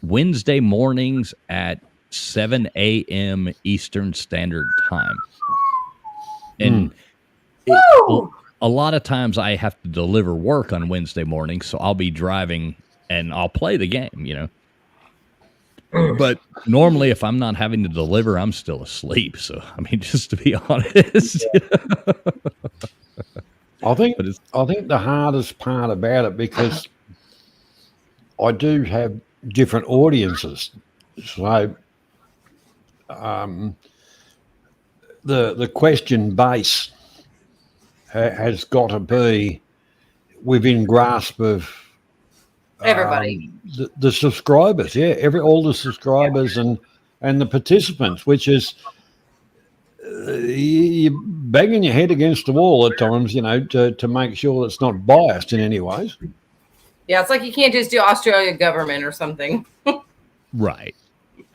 Wednesday mornings at 7 a.m. Eastern Standard Time. And a lot of times I have to deliver work on Wednesday morning, so I'll be driving and I'll play the game, you know. But normally, if I'm not having to deliver, I'm still asleep. So, I mean, just to be honest, I think But it's- I think the hardest part about it, because I do have different audiences, so the question base has got to be within grasp of Everybody. the subscribers. Yeah, all the subscribers and the participants, which is you're banging your head against the wall at times, you know, to make sure it's not biased in any ways. Yeah, it's like you can't just do Australia government or something. right.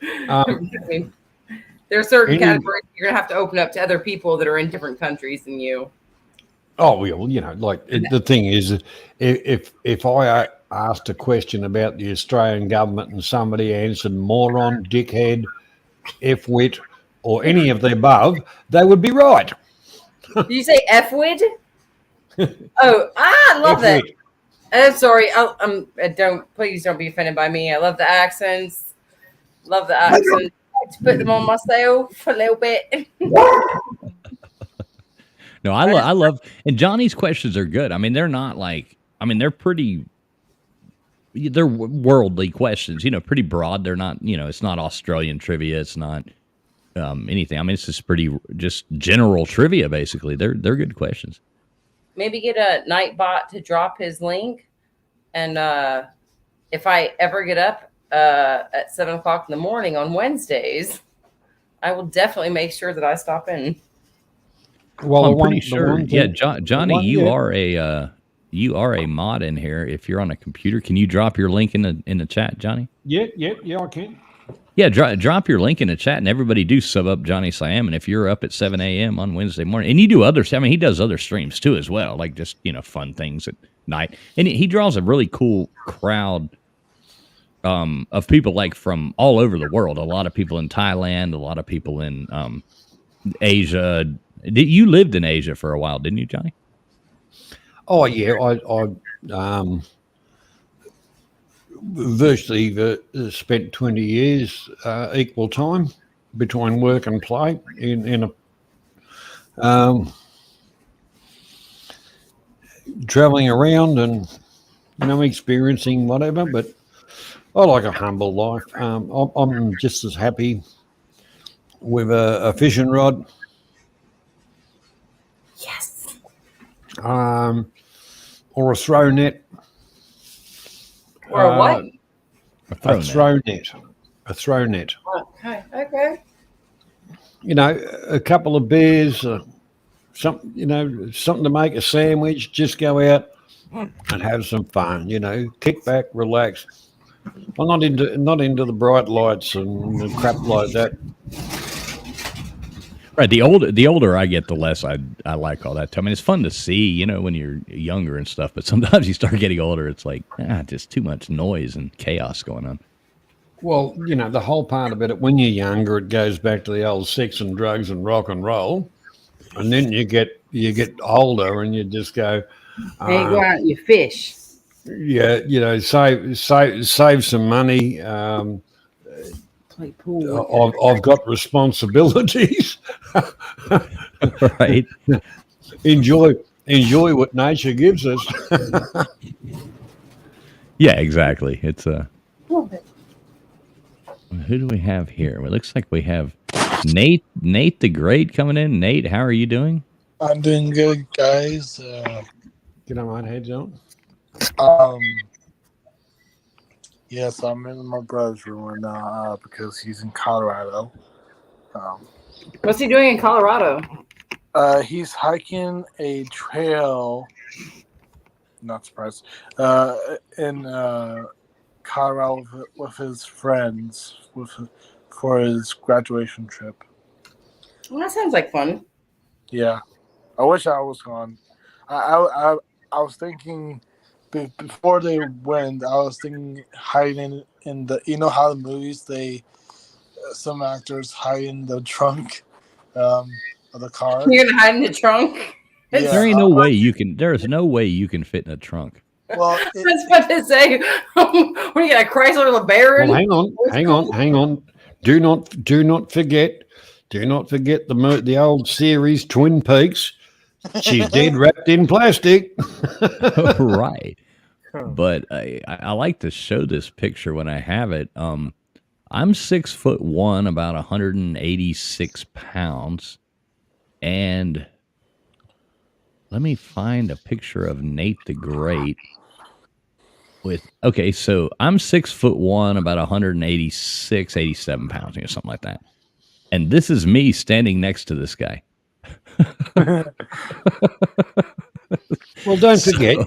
I mean, there are certain Any- categories you're gonna have to open up to other people that are in different countries than you. Oh, well, you know, like the thing is, if I asked a question about the Australian government and somebody answered moron, dickhead, F-wit, or any of the above, they would be right. Did you say F-wid? I love that. F-wit. I'm sorry. Please don't be offended by me. I love the accents. Love the accents. I like to put them on myself a little bit. No, I love, and Johnny's questions are good. I mean, they're not like, I mean, they're pretty, they're worldly questions, you know, pretty broad. They're not, you know, it's not Australian trivia. It's not anything. I mean, it's just pretty, just general trivia, basically. They're good questions. Maybe get a Nightbot to drop his link. And if I ever get up at 7:00 in the morning on Wednesdays, I will definitely make sure that I stop in. Well, I'm the pretty sure. Yeah, Johnny, one- you yeah. are a mod in here. If you're on a computer, can you drop your link in the chat, Johnny? Yeah, I can. Yeah, drop your link in the chat, and everybody do sub up Johnny Siam. And if you're up at 7 a.m. on Wednesday morning, and you do other, I mean, he does other streams too as well, like just, you know, fun things at night. And he draws a really cool crowd of people like from all over the world. A lot of people in Thailand, a lot of people in Asia. You lived in Asia for a while, didn't you, Johnny? Oh yeah, I virtually spent 20 years equal time between work and play in a traveling around and, you know, experiencing whatever. But I like a humble life. I'm just as happy with a fishing rod. Yes. Or a throw net. Or a what? A throw net. A throw net. Okay. You know, a couple of beers, something to make a sandwich. Just go out and have some fun. You know, kick back, relax. I'm not into the bright lights and the crap like that. Right. The older I get, the less I like all that. I mean, it's fun to see, you know, when you're younger and stuff. But sometimes you start getting older, it's like just too much noise and chaos going on. Well, you know, the whole part about it, when you're younger, it goes back to the old sex and drugs and rock and roll, and then you get older and you just go, And you go out and you fish. yeah, you know, save some money. Play pool. I've got responsibilities. Right. Enjoy what nature gives us. Yeah, exactly. It's who do we have here? Well, it looks like we have Nate the Great coming in. Nate, how are you doing? I'm doing good, guys. Get on my head, John. Yes, I'm in my brother's room right now because he's in Colorado. What's he doing in Colorado? He's hiking a trail. Not surprised. In Colorado with his friends for his graduation trip. Well, that sounds like fun. Yeah, I wish I was gone. I was thinking before they went. I was thinking hiding in the. You know how the movies some actors hide in the trunk of the car. You're gonna hide in the trunk. It's- There ain't no way you can. There is no way you can fit in a trunk. Well, I was about to say, what are you got, a Chrysler LeBaron? Well, hang on. Do not forget the old series Twin Peaks. She's dead wrapped in plastic. Right. But I like to show this picture when I have it. I'm 6'1", about 186 pounds, and let me find a picture of Nate the Great. So I'm 6'1", about 186, 87 pounds, something like that. And this is me standing next to this guy. Well, don't forget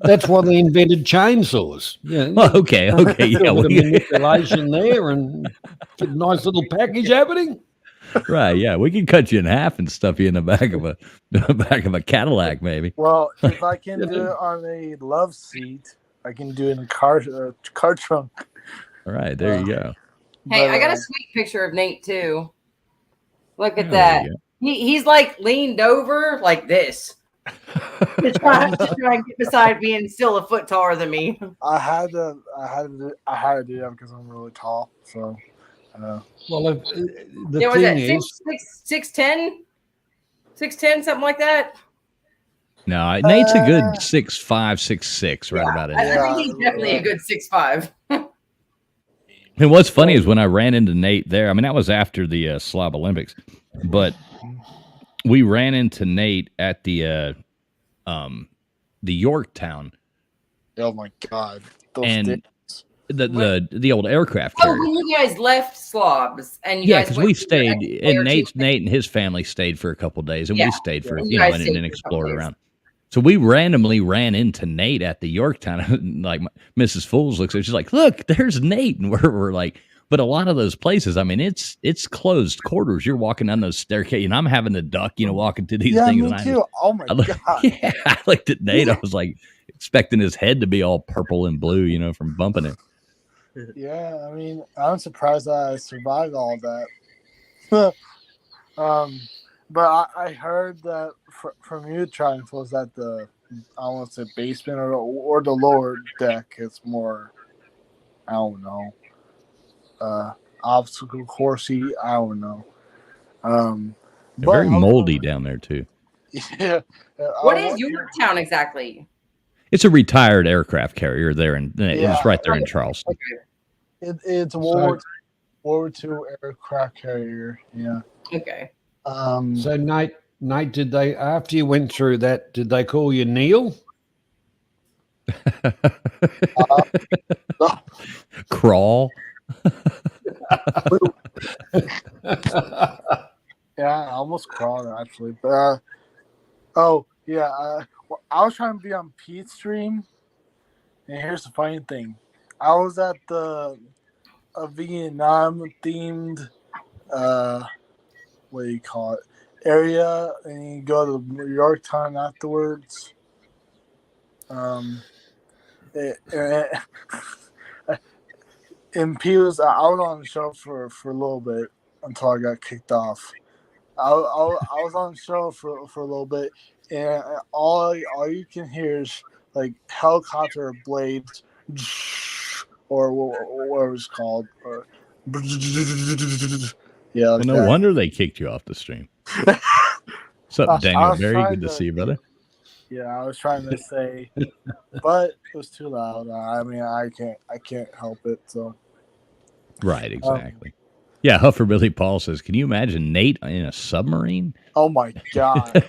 that's why they invented chainsaws. Yeah. Well, okay, yeah, With the manipulation there and a nice little package happening. right, yeah, we can cut you in half and stuff you in the back of a Cadillac, maybe. well, if I can do it on a love seat, I can do it in a car trunk. All right, there you go. Hey, But, I got a sweet picture of Nate too. Look at Oh, that. there He's like leaned over like this to try and get beside me and still a foot taller than me. I had to do that because I'm really tall. So, Well, the Yeah, was thing that is, 6'10", 6'10", something like that? No, Nate's a good 6'5", 6'6", right about it. I think he's definitely a good 6'5". And what's funny is when I ran into Nate there, I mean, that was after the Slob Olympics, but we ran into Nate at the Yorktown. oh my god, those And days. the old aircraft Oh, carrier. when you guys left Slobs and you Yeah, guys because went we to your stayed, ex-play and or Nate two- and his family stayed for a couple of days, and Yeah, we stayed for and you guys and stayed then for a couple explored days. around. So we randomly ran into Nate at the Yorktown. Like Mrs. Fools looks at, she's like, "Look, there's Nate," and we're like, but a lot of those places, I mean, it's closed quarters. You're walking down those staircases, and I'm having to duck, walking to these Yeah, things. me And too. Oh my I look- god. yeah, I looked at Nate. I was like expecting his head to be all purple and blue, from bumping it. Yeah, I mean, I'm surprised that I survived all that. But I heard that from you, Triumph, was that I want to say basement or the lower deck is more, I don't know, obstacle coursey. I don't know. They're very moldy down there too. Yeah. What is Yorktown exactly? It's a retired aircraft carrier there, and Yeah. it's right there in Charleston. It's a World War II aircraft carrier. Yeah. Okay. so Nate, did they, after you went through that, did they call you Neil? Crawl. Yeah, I almost crawled actually. But I was trying to be on Pete's stream, and here's the funny thing: I was at a Vietnam themed what do you call it area, and you go to Yorktown afterwards. And Pete was I was on the show for a little bit until I got kicked off. I was on the show for a little bit, and all you can hear is like helicopter blades, or what it was called, or yeah. Well, no wonder they kicked you off the stream. What's up, Daniel? was Very trying good to see you, brother. Yeah, I was trying to say, but it was too loud. I mean, I can't help it. So Right, exactly. Yeah, Huffer Billy Paul says, "Can you imagine Nate in a submarine?" oh my god.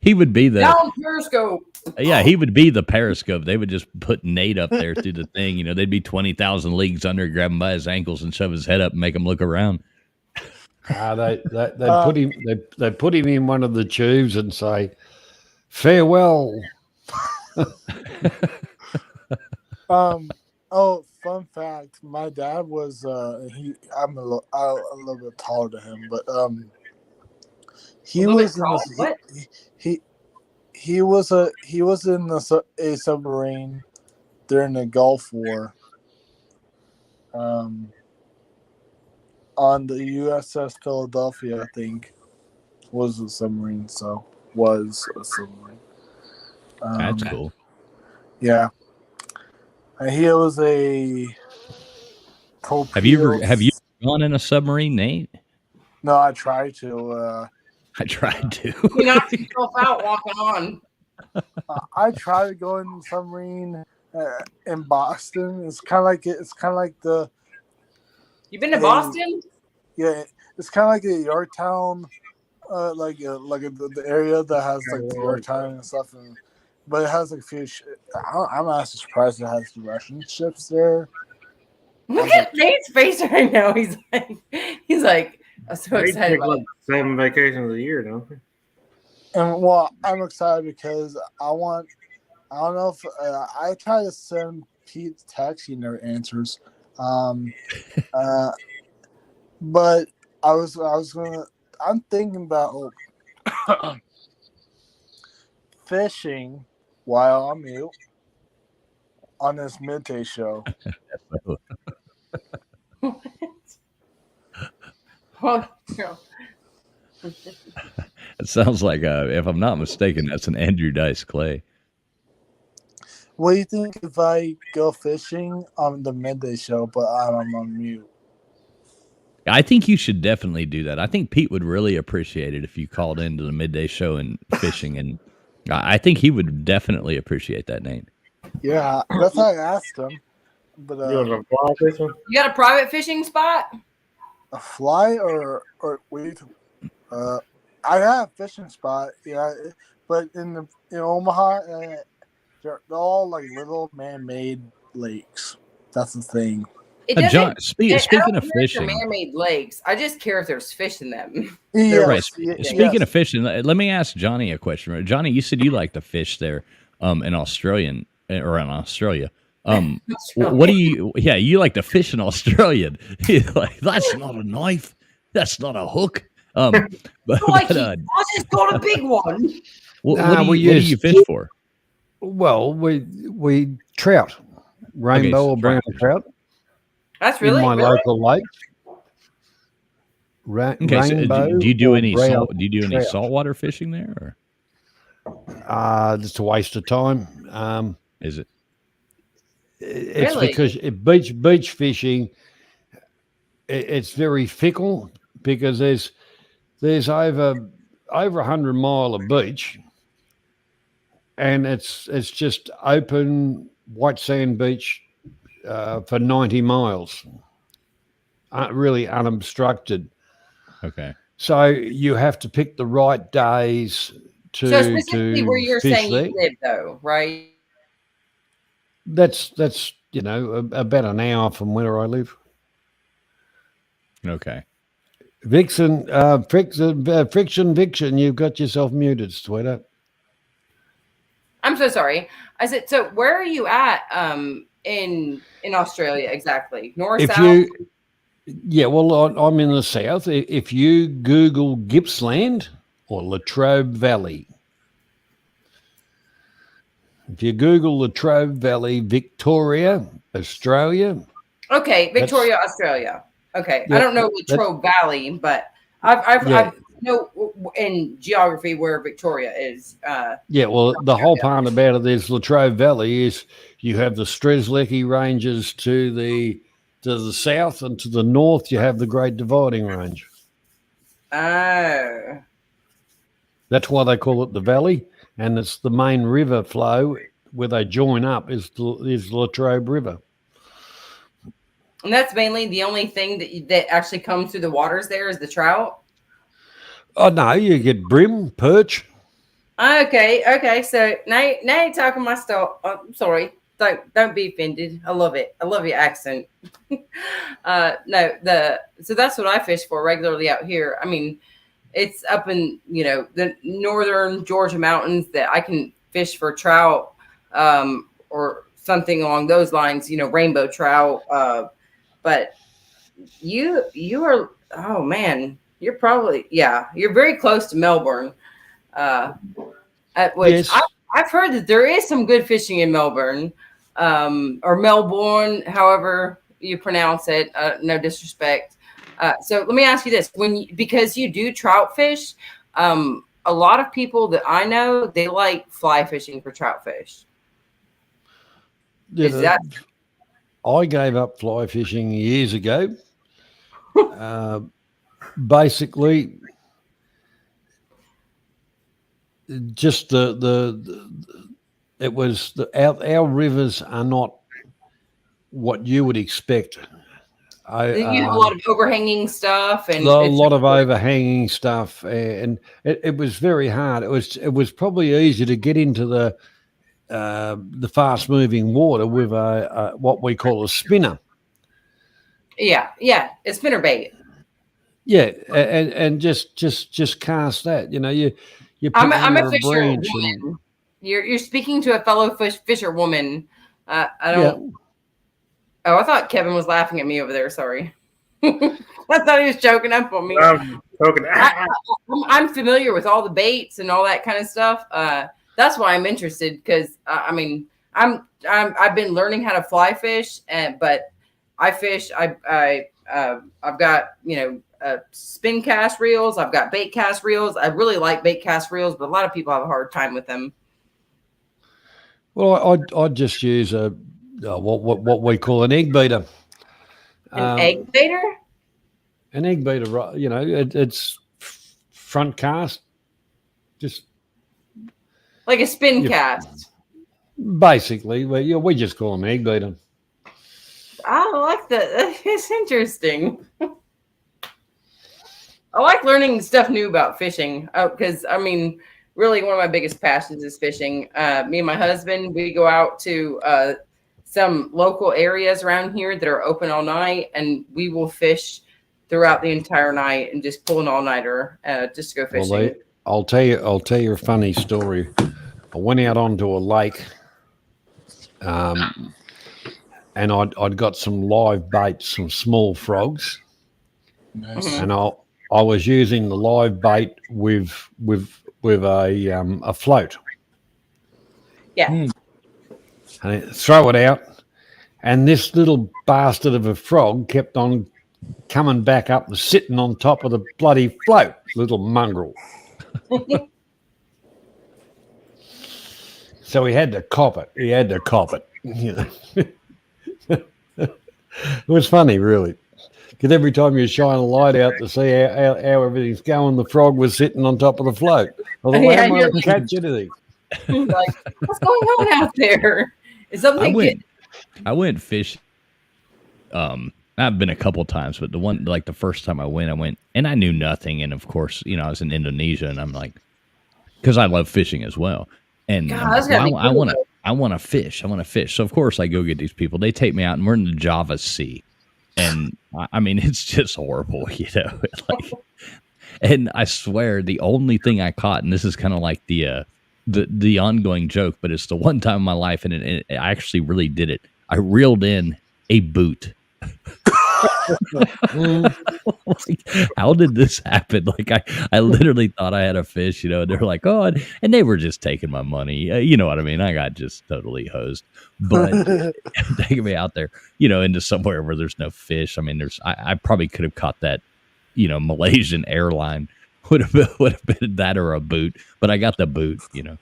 He would be the Down Periscope. he would be the Periscope. They would just put Nate up there through the thing. They'd be 20,000 leagues under, grab him by his ankles and shove his head up and make him look around. They put him in one of the tubes and say, "Farewell." Oh, fun fact: my dad was I'm a little bit taller than him, but he was he was in a submarine during the Gulf War. On the USS Philadelphia, I think, was a submarine. So was a submarine. That's cool. Yeah. And he was a torpedo. Have you gone in a submarine, Nate? No, I tried to. I tried to. He knocked himself out walking on. I tried to go in the submarine in Boston. It's kind of like the. You been to Boston? Yeah, it's kind of like the Yorktown, the area that has like the Yorktown and stuff, but it has like a few. I'm actually surprised it has Russian ships there. Look at Nate's face right now. He's like, I'm so They excited take about like it. 7 vacations a year, don't they? And well, I'm excited because I don't know if I try to send Pete text, he never answers. But I'm thinking about fishing while I'm mute on this midday show. Oh, no. It sounds like, if I'm not mistaken, that's an Andrew Dice Clay. What do you think if I go fishing on the midday show, but I'm on mute? I think you should definitely do that. I think Pete would really appreciate it if you called into the midday show and fishing, and I think he would definitely appreciate that, Nate. Yeah, that's how I asked him. But You want to fly fishing? You got a private fishing spot? a fly or wait, I have a fishing spot, yeah, but in Omaha, they're all like little man-made lakes. That's the thing. It doesn't. John, I speaking don't of care if they're fishing, man-made lakes. I just care if there's fish in them. Yes, right? Speaking yes. of fishing, let me ask Johnny a question. Johnny, you said you like to fish there, in Australia. What do you? Yeah, you like to fish in Australian. You're like, that's not a knife. That's not a hook. Like, I just got a big one. What do you fish for? Well, we trout, rainbow or brown trout. That's really in my local lake. Okay, so do you do any saltwater fishing there? Or? It's a waste of time. Is it? It's Really? because beach fishing, it's very fickle because there's over 100 mile of beach, and it's just open white sand beach for 90 miles, really unobstructed. Okay. So you have to pick the right days to So specifically where you're fish saying there. you live, though, right? That's about an hour from where I live. Okay. Vixen, Vixen, you've got yourself muted, sweetheart. I'm so sorry. I said, so where are you at in Australia exactly? North, south? I'm in the south. If you Google Gippsland or Latrobe Valley, Victoria, Australia. Okay, Victoria, Australia. Okay, I don't know Latrobe Valley, but I know in geography where Victoria is. The whole part about it is Latrobe Valley is you have the Strzelecki Ranges to the south, and to the north you have the Great Dividing Range. Oh. That's why they call it the valley, and it's the main river flow where they join up is Latrobe River. And that's mainly the only thing that actually comes through the waters there is the trout? Oh, no, you get brim, perch. Okay. So now you're talking my stuff. I'm sorry. Don't be offended. I love it. I love your accent. So that's what I fish for regularly out here. I mean, it's up in, the northern Georgia mountains that I can fish for trout, or something along those lines, rainbow trout. But you are, oh man, you're probably, you're very close to Melbourne. Which I've heard that there is some good fishing in Melbourne, or Melbourne, however you pronounce it. No disrespect. So let me ask you this: because you do trout fish, a lot of people that I know, they like fly fishing for trout fish. Yeah, Is that I gave up fly fishing years ago. Basically, just our rivers are not what you would expect. you have a lot of overhanging stuff and a it's lot of overhanging stuff, and it was very hard. It was probably easier to get into the fast moving water with a what we call a spinner. yeah, it's spinner bait. Yeah, and just cast that. You know, you put I'm a under fisher branch woman. You're speaking to a fellow fisher woman. I don't. Yeah. Oh, I thought Kevin was laughing at me over there. Sorry. I thought he was joking up on me. I'm familiar with all the baits and all that kind of stuff. That's why I'm interested because I mean I've been learning how to fly fish, but I fish. I've got spin cast reels. I've got bait cast reels. I really like bait cast reels, but a lot of people have a hard time with them. Well, I'd just use what we call an egg beater. An egg beater? An egg beater, you know, it's front cast, just like a spin cast. Basically, we just call them egg beater. I like that. It's interesting. I like learning stuff new about fishing because, I mean, really one of my biggest passions is fishing. Me and my husband, we go out to some local areas around here that are open all night, and we will fish throughout the entire night and just pull an all-nighter just to go fishing. Well, I'll tell you a funny story. I went out onto a lake, and I'd got some live bait, some small frogs. Nice. And I was using the live bait with a float. Yeah. And I throw it out, and this little bastard of a frog kept on coming back up and sitting on top of the bloody float, little mongrel. So he had to cop it. You know. It was funny, really. Because every time you shine a light out to see how everything's going, the frog was sitting on top of the float. I thought, why am I going to catch anything? Like, what's going on out there? Is something I went fishing. I've been a couple times, but the first time I went and I knew nothing. And of course, you know, I was in Indonesia, and I'm like, because I love fishing as well. And God, I want to fish. So of course I go get these people. They take me out, and we're in the Java Sea. And I mean, it's just horrible, you know. Like, and I swear, the only thing I caught, and this is kind of like the ongoing joke, but it's the one time in my life, and I actually really did it. I reeled in a boot. Like, how did this happen? Like, I literally thought I had a fish, you know. And they're like, oh, and they were just taking my money. You know what I mean? I got just totally hosed. But taking me out there, you know, into somewhere where there's no fish. I mean, I probably could have caught that, you know, Malaysian airline would have been that or a boot, but I got the boot, you know.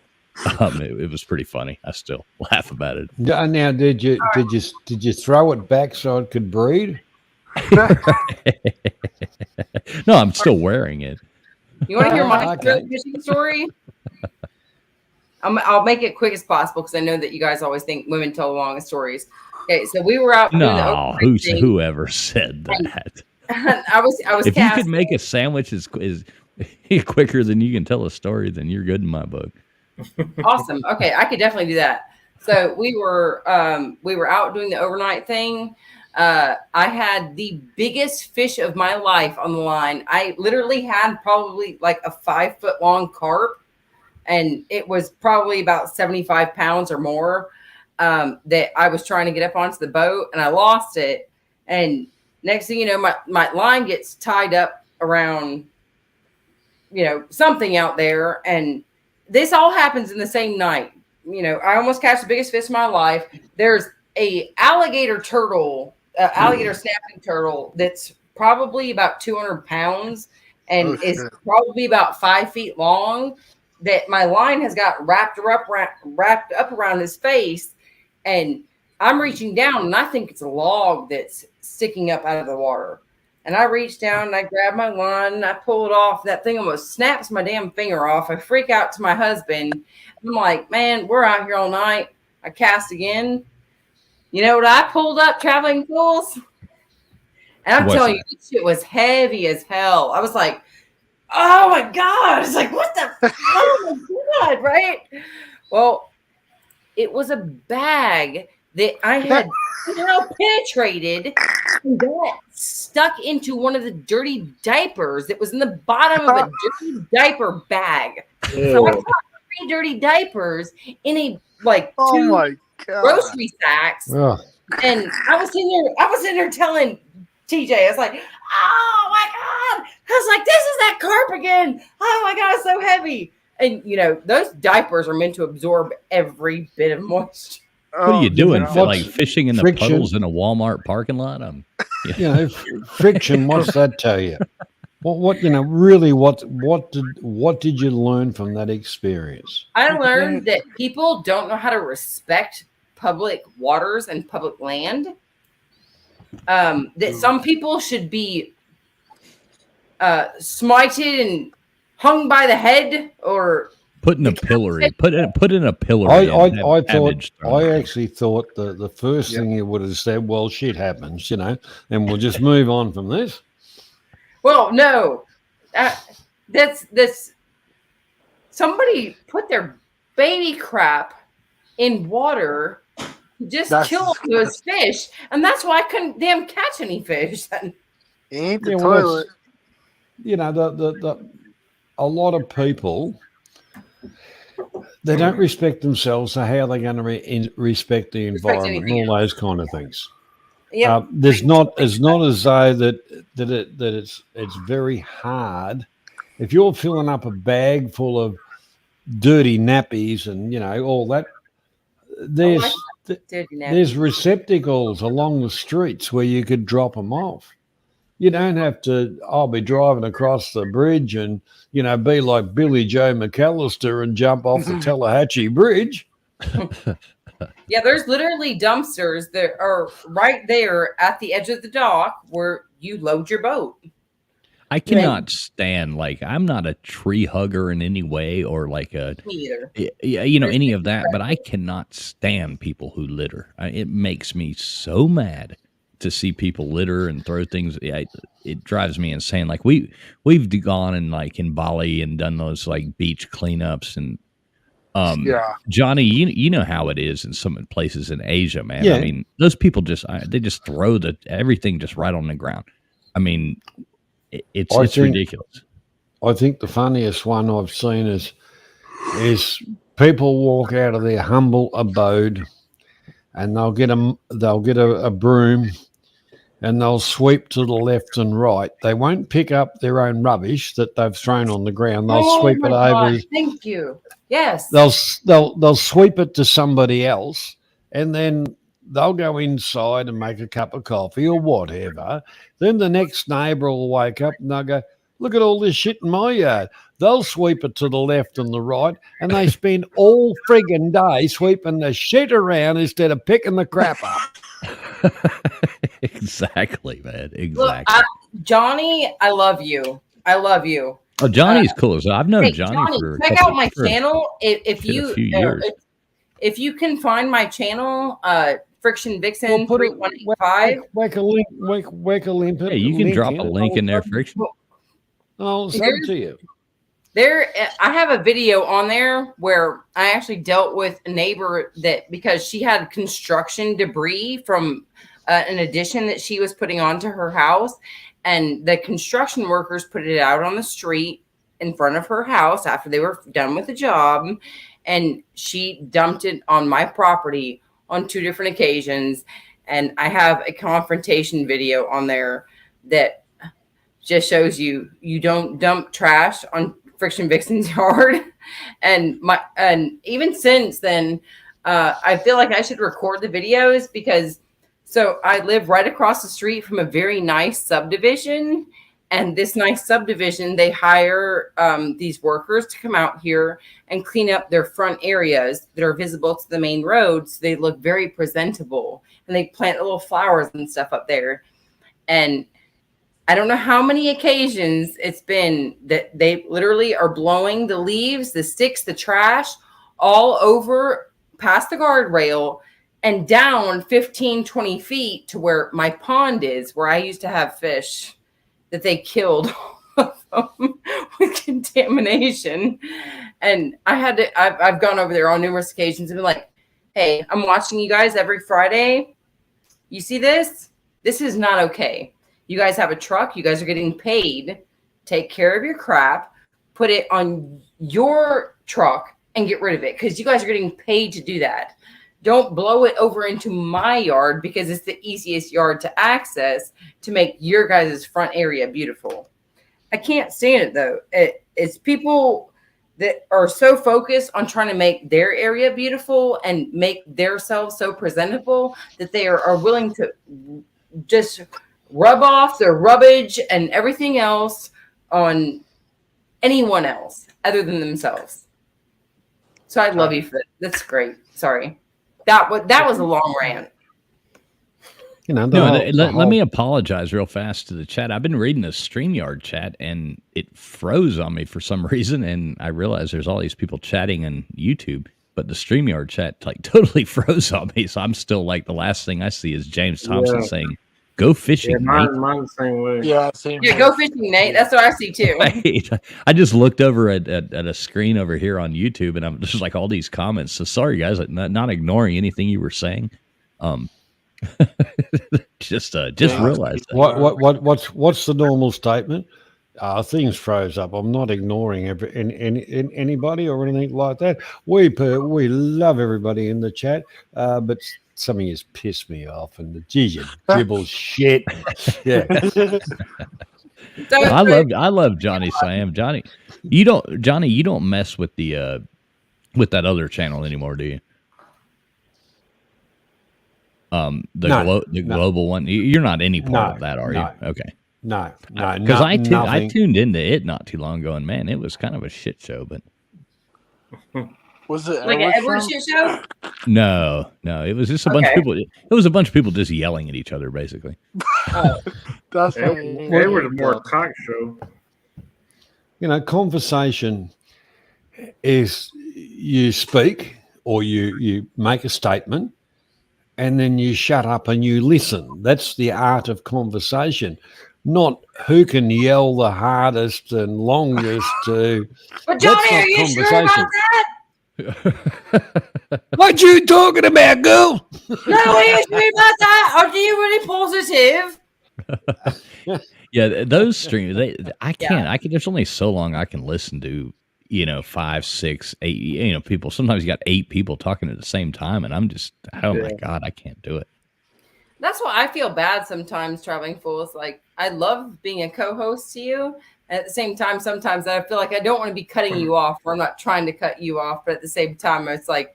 It was pretty funny. I still laugh about it. Now, did you throw it back so it could breed? No, I'm still wearing it. You want to hear my fishing story? I'll make it quick as possible because I know that you guys always think women tell the longest stories. Okay, so we were out. No, whoever said that? I was. If you could make a sandwich is quicker than you can tell a story, then you're good in my book. Awesome. Okay, I could definitely do that. So we were out doing the overnight thing. I had the biggest fish of my life on the line. I literally had probably like a 5-foot long carp, and it was probably about 75 pounds or more that I was trying to get up onto the boat, and I lost it. And next thing you know, my line gets tied up around, you know, something out there, and this all happens in the same night. You know, I almost catch the biggest fish of my life. There's a alligator snapping turtle that's probably about 200 pounds, and Oh, it's shit. probably about 5 feet long. That my line has got wrapped up around his face, and I'm reaching down, and I think it's a log that's sticking up out of the water. And I reach down and I grab my line and I pull it off. That thing almost snaps my damn finger off. I freak out to my husband. I'm like, man, we're out here all night. I cast again. You know what I pulled up, Traveling Fools? And I'm What's telling you, this shit was heavy as hell. I was like, oh my God. It's like, what the? Oh my God, right? Well, it was a bag that I had somehow penetrated and got stuck into one of the dirty diapers that was in the bottom of a dirty diaper bag. So I Ew. got 3 dirty diapers in a like Oh 2 my god. grocery sacks. Oh, And I was in there telling TJ, I was like, oh my God. I was like, this is that carp again. Oh my God, it's so heavy. And you know, those diapers are meant to absorb every bit of moisture. What are you doing? God. Like fishing in the Friction. puddles in a Walmart parking lot? you know, friction. What's that tell you? What you know? Really, what did you learn from that experience? I learned that people don't know how to respect public waters and public land. That some people should be smited and hung by the head, or Put in a pillory. Put in a pillory. I and have cabbage thrown I at it. actually thought the first thing you would have said, well, shit happens, you know, and we'll just move on from this. well, no, that's somebody put their baby crap in water to just That's- kill those fish, and that's why I couldn't damn catch any fish. It ain't the Yeah, well, toilet. You know, the a lot of people, they don't respect themselves, so how are they going to respect the environment and anything all those kind of things? Yep. It's not as though that it's very hard. If you're filling up a bag full of dirty nappies and you know all that, there's there's receptacles along the streets where you could drop them off. You don't have to. I'll be driving across the bridge and you know be like Billy Joe McAllister and jump off the Tallahatchie Bridge. Yeah, there's literally dumpsters that are right there at the edge of the dock where you load your boat. I cannot stand, like, I'm not a tree hugger in any way or like a, Me either. you know, any of that, but I cannot stand people who litter. It makes me so mad to see people litter and throw things. It drives me insane. Like we've gone and like in Bali and done those like beach cleanups and Yeah. Johnny, you know how it is in some places in Asia, man. Yeah. I mean, those people they just throw everything just right on the ground. I mean, it's I think- ridiculous. I think the funniest one I've seen is people walk out of their humble abode and they'll get a broom and they'll sweep to the left and right. They won't pick up their own rubbish that they've thrown on the ground. They'll sweep my it God, over. Thank you. Yes. They'll sweep it to somebody else, and then they'll go inside and make a cup of coffee or whatever. Then the next neighbour will wake up and they'll go, look at all this shit in my yard. They'll sweep it to the left and the right, and they spend all friggin' day sweeping the shit around instead of picking the crap up. Exactly, man. Look, Exactly. Johnny, I love you. I love you. Oh, Johnny's cool. So I've known Hey, Johnny for a check couple- out my for a- channel. If been a you few years. if you can find my channel, Friction Vixen Well, put it- 3185. Whack a link. Whack a link. Yeah, you can drop a link in there, Friction. I'll sub to you. I have a video on there where I actually dealt with a neighbor that because she had construction debris from an addition that she was putting onto her house, and the construction workers put it out on the street in front of her house after they were done with the job, and she dumped it on my property on 2 different occasions. And I have a confrontation video on there that just shows you don't dump trash on Friction Vixen's yard. And even since then, I feel like I should record the videos because I live right across the street from a very nice subdivision, And this nice subdivision, they hire these workers to come out here and clean up their front areas that are visible to the main road, so they look very presentable. And they plant little flowers and stuff up there. And I don't know how many occasions it's been that they literally are blowing the leaves, the sticks, the trash all over past the guardrail and down 15, 20 feet to where my pond is, where I used to have fish that they killed with contamination. And I've gone over there on numerous occasions and been like, hey, I'm watching you guys every Friday. You see this? This is not okay. You guys have a truck. You guys are getting paid. Take care of your crap. Put it on your truck and get rid of it, because you guys are getting paid to do that. Don't blow it over into my yard because it's the easiest yard to access to make your guys' front area beautiful. I can't stand it, though. It's people that are so focused on trying to make their area beautiful and make themselves so presentable that they are willing to just rub off their rubbish and everything else on anyone else other than themselves. So I love you for that. That's great. Sorry. That was a long rant. You know, let me apologize real fast to the chat. I've been reading the StreamYard chat and it froze on me for some reason, and I realized there's all these people chatting on YouTube, but the StreamYard chat like totally froze on me. So I'm still like, the last thing I see is James Thompson saying, "Go fishing." Yeah, mine the same way. Yeah, same. Yeah, go fishing, Nate. That's what I see too. Right. I just looked over at a screen over here on YouTube, and I'm just like all these comments. So sorry, guys, not ignoring anything you were saying. Just realized that. What's the normal statement? Things froze up. I'm not ignoring anybody or anything like that. We love everybody in the chat, but some of you pissed me off, and geez, you dribble shit. Yeah. I love Johnny Siam. Johnny, you don't mess with the with that other channel anymore, do you? The global one. You're not any part of that, are you? Okay. No. Because I tuned into it not too long ago, and man, it was kind of a shit show. But was it like an Edward shit show? No, it was just a bunch of people. It was a bunch of people just yelling at each other, basically. That's they were the more cock show. You know, conversation is you speak or you make a statement, and then you shut up and you listen. That's the art of conversation, not who can yell the hardest and longest. But Johnny, are you sure about that? What you talking about, girl? No, are you sure about that? Are you really positive? Yeah, those streams. I can't. There's only so long I can listen to. 5, 6, 8. People. Sometimes you got 8 people talking at the same time, and I'm just, oh my god, I can't do it. That's why I feel bad sometimes traveling full. It's like I love being a co-host to you. And at the same time, sometimes I feel like I don't want to be cutting you off, or I'm not trying to cut you off. But at the same time, it's like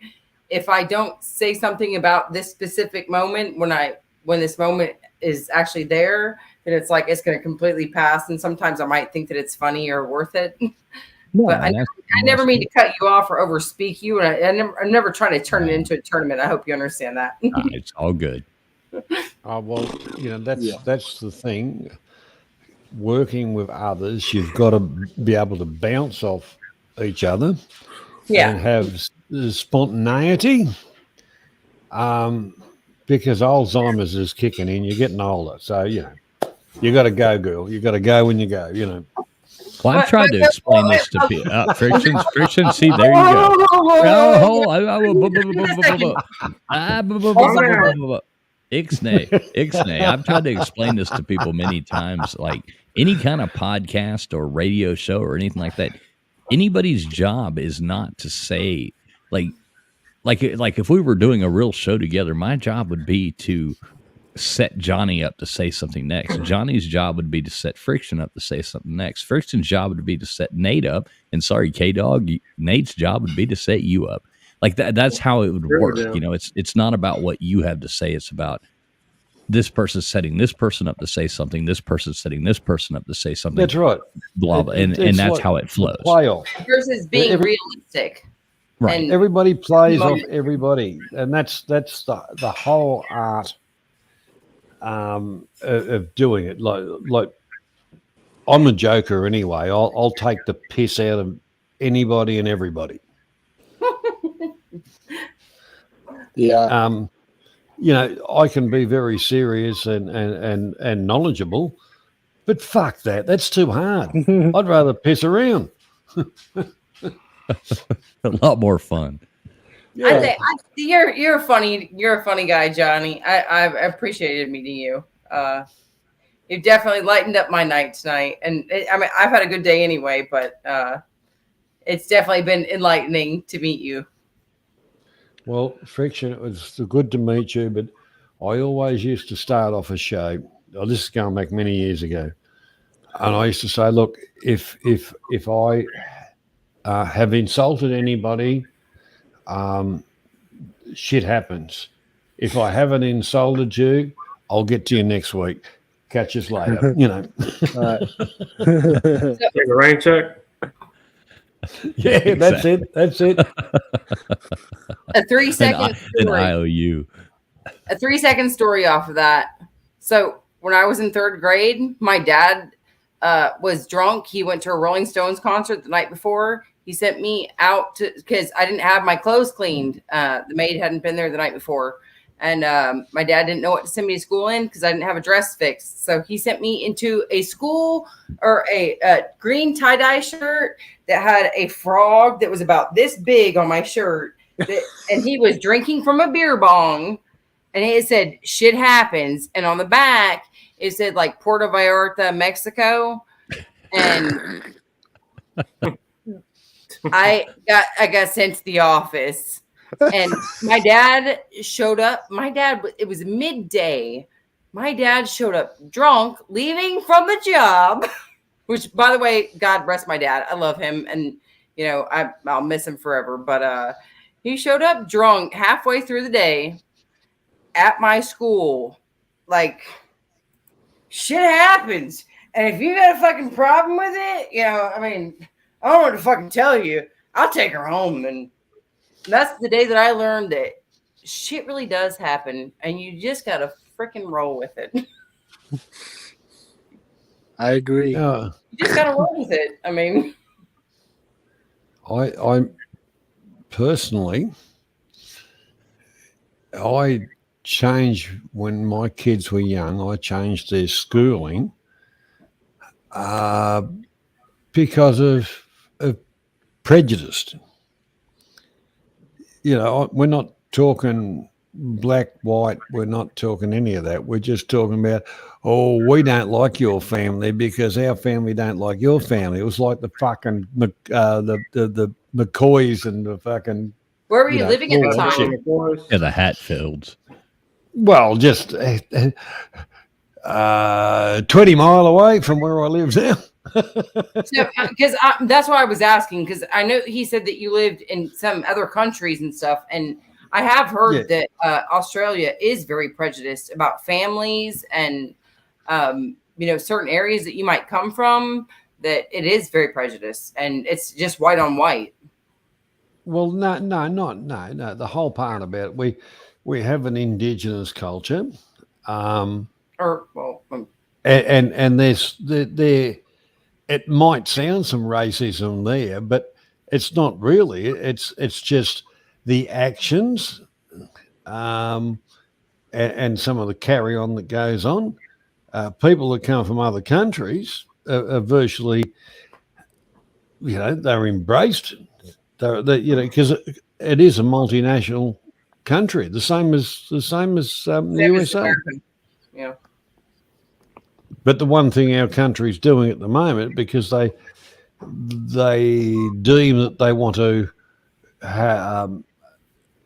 if I don't say something about this specific moment when this moment is actually there, then it's like it's going to completely pass. And sometimes I might think that it's funny or worth it. But I never mean to cut you off or overspeak you, and I'm never trying to turn it into a tournament. I hope you understand that. It's all good. Well, that's the thing. Working with others, you've got to be able to bounce off each other, and have spontaneity. Because Alzheimer's is kicking in. You're getting older, so you got to go, girl. You got to go when you go. Well, I've tried to explain this to people. Friction. See, there you go. Ixnay. I've tried to explain this to people many times. Like any kind of podcast or radio show or anything like that, anybody's job is not to say like if we were doing a real show together, my job would be to set Johnny up to say something next. Johnny's job would be to set Friction up to say something next. Friction's job would be to set Nate up. And sorry, K-Dog, Nate's job would be to set you up. Like that's how it would work. It's not about what you have to say. It's about this person's setting this person up to say something. This person's setting this person up to say something. That's right. Blah blah, and It's that's like how it flows. Playoff. Versus being realistic. Right. And Everybody plays off everybody, and that's the whole art of doing it. Like I'm a joker anyway. I'll take the piss out of anybody and everybody. Yeah. You know, I can be very serious and knowledgeable, but fuck that. That's too hard. I'd rather piss around. A lot more fun. I think you're a funny guy, Johnny. I've appreciated meeting you. You've definitely lightened up my night tonight, and I mean I've had a good day anyway, but it's definitely been enlightening to meet you. Well, Friction, it was good to meet you, but I always used to start off a show. Oh, this is going back many years ago, and I used to say, look, if I have insulted anybody, shit happens. If I haven't insulted you, I'll get to you next week. Catch us later. You know. Take a rain check. Yeah, that's it. That's it. A 3-second An story. IOU. A 3-second story off of that. So when I was in 3rd grade, my dad was drunk. He went to a Rolling Stones concert the night before. He sent me out because I didn't have my clothes cleaned. The maid hadn't been there the night before. And my dad didn't know what to send me to school in because I didn't have a dress fixed. So he sent me into a school or a green tie-dye shirt that had a frog that was about this big on my shirt. And he was drinking from a beer bong. And it said, shit happens. And on the back, it said like Puerto Vallarta, Mexico. And I got sent to the office. And my dad showed up. It was midday. My dad showed up drunk, leaving from the job, which, by the way, God rest my dad. I love him. And, you know, I'll miss him forever. But he showed up drunk halfway through the day at my school. Like, shit happens. And if you got a fucking problem with it, you know, I mean, I don't know what to fucking tell you. I'll take her home. And that's the day that I learned that shit really does happen, and you just gotta freaking roll with it. I agree. You just gotta roll with it. I mean, I personally, I changed when my kids were young. I changed their schooling because of prejudice. You know, we're not talking black, white. We're not talking any of that. We're just talking about, oh, we don't like your family because our family don't like your family. It was like the fucking the McCoys and the fucking. Where were you living at the time? Yeah, the Hatfields. Well, just 20 mile away from where I live now. So, because that's why I was asking, because I know he said that you lived in some other countries and stuff, and I have heard that Australia is very prejudiced about families and you know, certain areas that you might come from. That it is very prejudiced, and it's just white on white. Well, no. The whole part about it, we have an indigenous culture, and there's there. It might sound some racism there, but it's not really. It's just the actions and some of the carry on that goes on. People that come from other countries are virtually, you know, they're embraced. They're you know, because it is a multinational country, the same as the USA. Yeah. But the one thing our country's doing at the moment, because they deem that they want to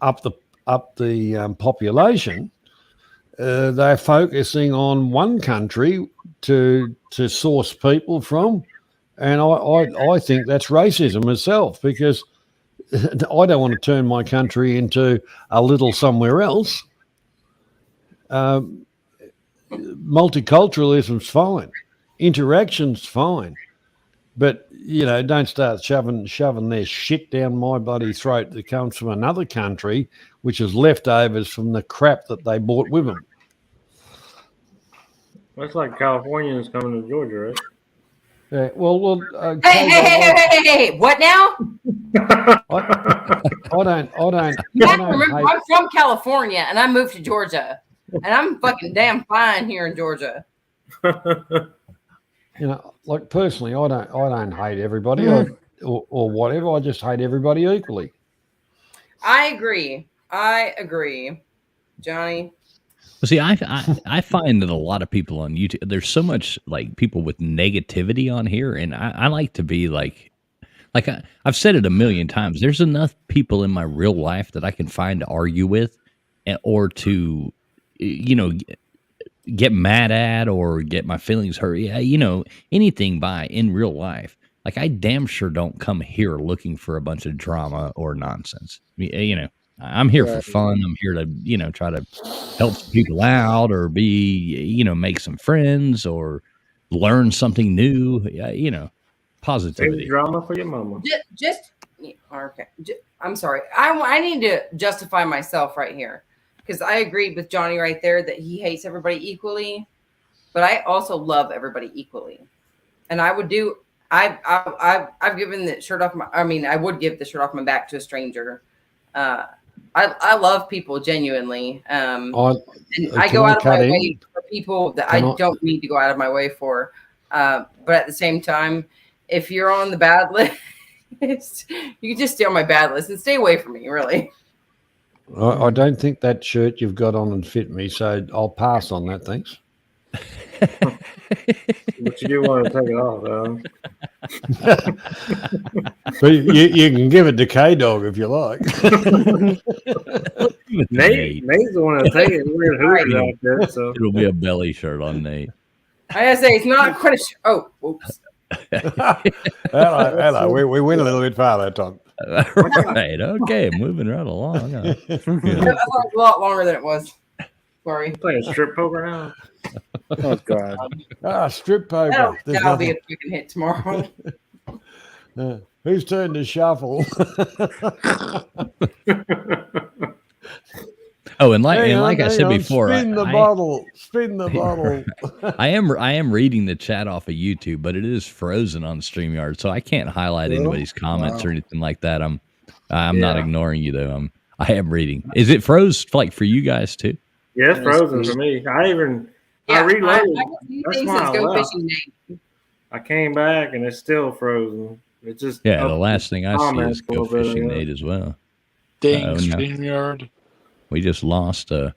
up the population, they're focusing on one country to source people from, and I think that's racism itself, because I don't want to turn my country into a little somewhere else. multiculturalism's fine, interaction's fine, but don't start shoving their shit down my bloody throat that comes from another country, which is leftovers from the crap that they brought with them. That's like Californians coming to Georgia, right? Yeah, well, Hey, what now? I don't. You have to remember, I'm from California and I moved to Georgia, and I'm fucking damn fine here in Georgia. Like personally, I don't hate everybody or whatever. I just hate everybody equally. I agree, Johnny. Well, see, I find that a lot of people on YouTube, there's so much like people with negativity on here, and I like to be like I've said it a million times. There's enough people in my real life that I can find to argue with, or to, get mad at or get my feelings hurt. Yeah, anything by in real life. Like I damn sure don't come here looking for a bunch of drama or nonsense. I'm here for fun. I'm here to, try to help people out or be, make some friends or learn something new. Positivity. Save drama for your mama. Okay. I'm sorry. I need to justify myself right here, because I agree with Johnny right there that he hates everybody equally, but I also love everybody equally, and I would do. I've given the shirt off I would give the shirt off my back to a stranger. I love people genuinely. And I go out of my way for people that I don't need to go out of my way for. But at the same time, if you're on the bad list, you can just stay on my bad list and stay away from me, really. I don't think that shirt you've got on and fit me, so I'll pass on that, thanks. But you do want to take it off, though. But you can give it to K-Dog if you like. Nate's the one to take it. Weird hooters out there, so It'll be a belly shirt on Nate. I gotta say, it's not quite a oh, oops. Hello. We went a little bit far that time. Right. Okay. Moving right along. That was a lot longer than it was. Sorry. Playing strip poker now. Oh God. Strip poker. That'll be a freaking hit tomorrow. Whose turn to shuffle? Oh, and like I said before, spin the bottle. I am reading the chat off of YouTube, but it is frozen on StreamYard, so I can't highlight anybody's comments or anything like that. I'm not ignoring you though. I am reading. Is it froze like for you guys too? Yeah, it's frozen for me. I reloaded. That's why I left. I came back and it's still frozen. It just the last thing I see is Go Fishing Nate as well. Dang, StreamYard. We just lost. Oh,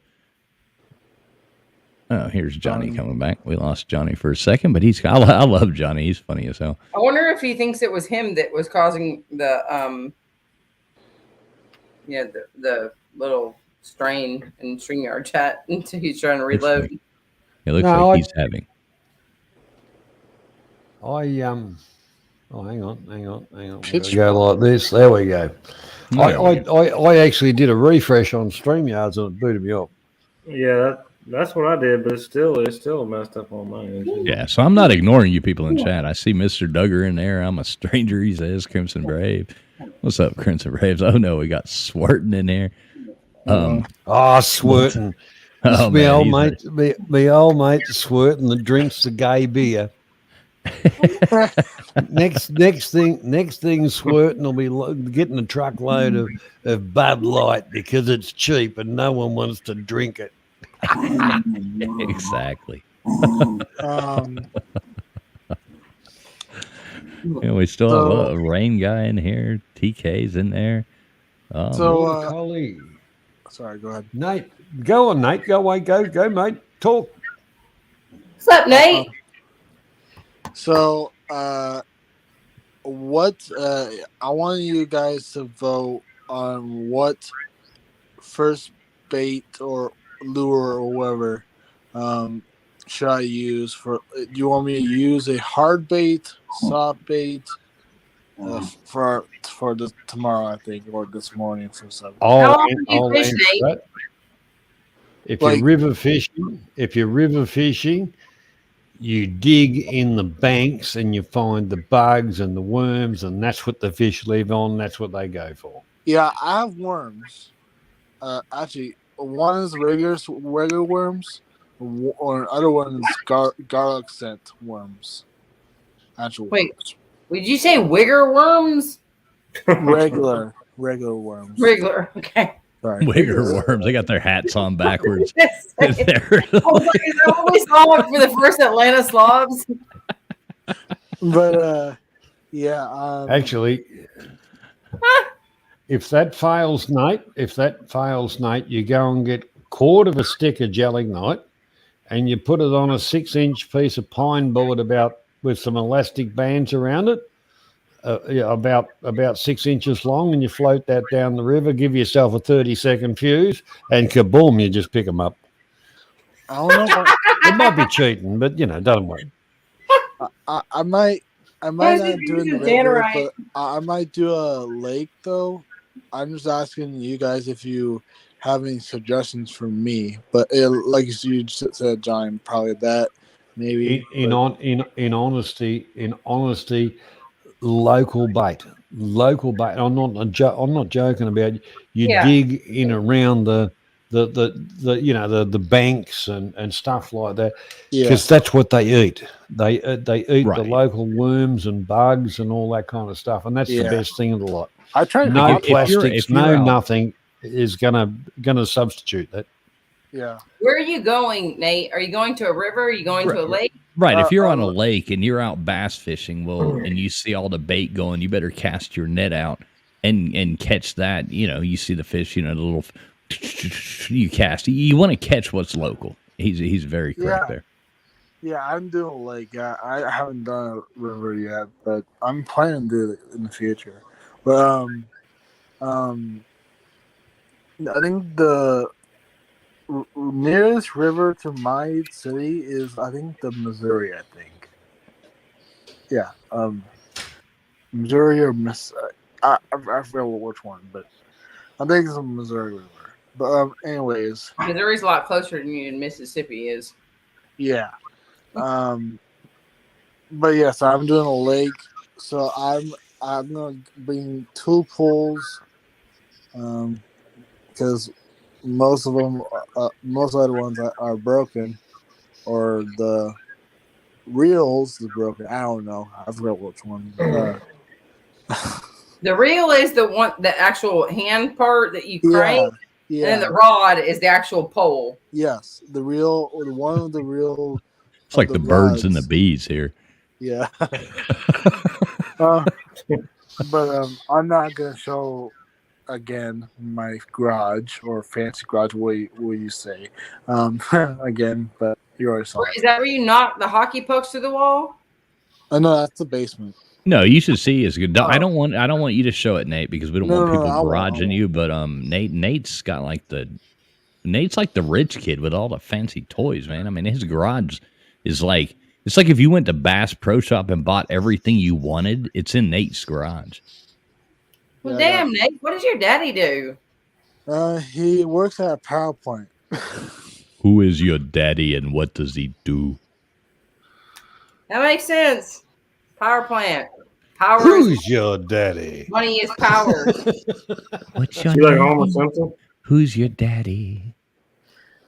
here's Johnny coming back. We lost Johnny for a second, but I love Johnny. He's funny as hell. I wonder if he thinks it was him that was causing the the little strain in StreamYard chat until he's trying to reload. It looks like he's having. Oh, hang on. Go like this. There we go. I actually did a refresh on StreamYards and it booted me up. Yeah, that's what I did, but it's still messed up on mine. Yeah, so I'm not ignoring you people in chat. I see Mr. Duggar in there. I'm a stranger, he says. Crimson Brave. What's up, Crimson Braves? Oh no, we got Swertin in there. Swertin. Oh, my old mate Swertin that drinks the gay beer. next thing Swertin will be getting a truckload of Bud Light because it's cheap and no one wants to drink it. Exactly. We still have a Rain guy in here. TK's in there. Sorry, go ahead. Nate, go on, Nate. Go away. Go, mate. Talk. What's up, Nate? So, what I want you guys to vote on what first bait or lure or whatever should I use for? Do you want me to use a hard bait, soft bait for the tomorrow? I think, or this morning for 7. How often do you fish, Nate? If Like- you're river fishing, you dig in the banks and you find the bugs and the worms, and that's what the fish live on. That's what they go for. Yeah, I have worms. Actually, one is regular worms, or other one is garlic scent worms. Actual Wait. worms. Did you say wigger worms? regular worms. Regular. Okay. Sorry. Wigger worms. They got their hats on backwards. I They're was like, is that what we saw for the first Atlanta Slavs? But yeah. Actually, if that fails, Nate, you go and get a quarter of a stick of gelignite and you put it on a 6-inch piece of pine board with some elastic bands around it, about 6 inches long, and you float that down the river, give yourself a 30-second fuse, and kaboom, you just pick them up. I don't know. It might be cheating, but don't worry. I might Guys, not you're do it in the using river, Tannerite. but I might do a lake though. I'm just asking you guys if you have any suggestions for me. But like you said, John, probably that maybe. In honesty, local bait. I'm not joking about it. You Yeah. dig in around the banks and stuff like that, Yeah, because that's what they eat. They eat the Right. local worms and bugs and all that kind of stuff, and that's the Yeah. best thing of the lot. I tried. No If you're- plastics, if you're no out- nothing is gonna substitute that. Yeah, Where are you going, Nate? Are you going to a river? Are you going to a lake? Right. If you're on a Uh, lake and you're out bass fishing, and you see all the bait going, you better cast your net out and catch that. You see the fish, the little you cast. You want to catch what's local. He's very correct Yeah. there. yeah. I'm doing a lake. I haven't done a river yet, but I'm planning to do it in the future. But I think the nearest river to my city is, I think, the Missouri. I think. Yeah. Missouri or I forget which one, but I think it's the Missouri River. But anyways, Missouri's a lot closer than you, and Mississippi is. yeah. But yeah, so I'm doing a lake. So I'm gonna bring 2 poles, because most of them, most other ones are broken, or the reels is broken. I don't know. I forgot which one. The reel is the actual hand part that you Yeah, crank, and yeah. then the rod is the actual pole. Yes, the reel, or one of the reel. It's like the birds and the rods. bees here. Yeah. But I'm not gonna show again my garage, or fancy garage. What you say? Again, but you already saw Is it. that where you knock the hockey pucks through the wall? I know that's the basement. No, you should see it's good. I don't want you to show it, Nate, because we don't No, want no, people I won't, garaging you. But Nate's got Nate's like the rich kid with all the fancy toys, man. I mean, his garage is like, it's like if you went to Bass Pro Shop and bought everything you wanted, it's in Nate's garage. Well, Yeah, damn, Nate, what does your daddy do? He works at a power plant. Who is your daddy and what does he do? That makes sense. Power plant. Power is Who's your daddy? money is power. What's your You like Homer Simpson? Who's your daddy?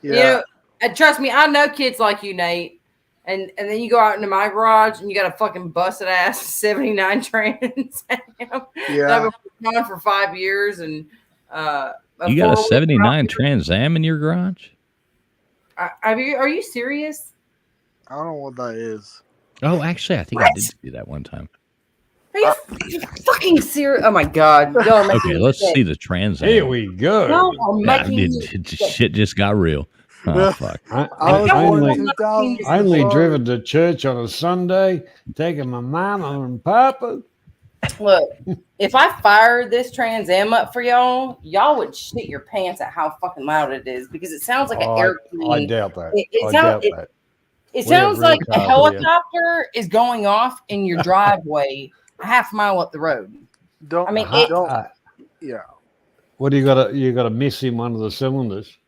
Yeah. You know, and trust me, I know kids like you, Nate. And then you go out into my garage and you got a fucking busted ass 79 Trans Am that Yeah. I've been on for 5 years, and You got a four-wheel 79 drive. Trans Am in your garage? Are you serious? I don't know what that is. Oh, actually, I think I did see that one time. Are you fucking serious? Oh my god! Y'all are making Okay, me let's sick. see the Trans Am. Here we go. Y'all are Yeah, making me shit just got real. Oh, fuck. I I was born in only 2000. I only driven to church on a Sunday, taking my mama and papa. Look, if I fired this Trans Am up for y'all, y'all would shit your pants at how fucking loud it is, because it sounds like an I airplane. doubt that. It I sound- doubt that. It We have sounds real like a cars here. helicopter is going off in your driveway a half mile up the road. Don't. I mean, don't. Yeah. What do you got? You got a miss in one of the cylinders.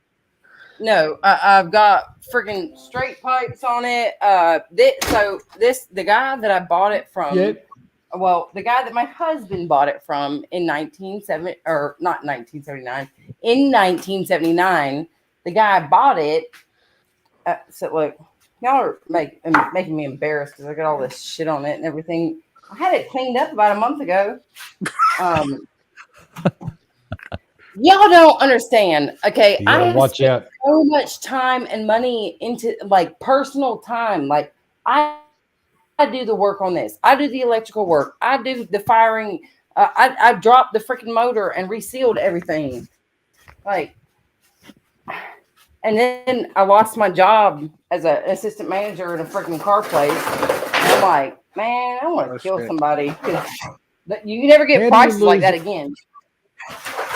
No, I've got freaking straight pipes on it. The guy that I bought it from, well, the guy that my husband bought it from in 1979, the guy I bought it. So look, y'all are making me embarrassed because I got all this shit on it and everything. I had it cleaned up about a month ago. Y'all don't understand. Okay, I have watch spent out. so much time and money into like personal time. Like I do the work on this. I do the electrical work. I do the firing. I dropped the freaking motor and resealed everything. Like, and then I lost my job as an assistant manager in a freaking car place. And I'm like, man, I want to kill somebody. You never get prices like that again.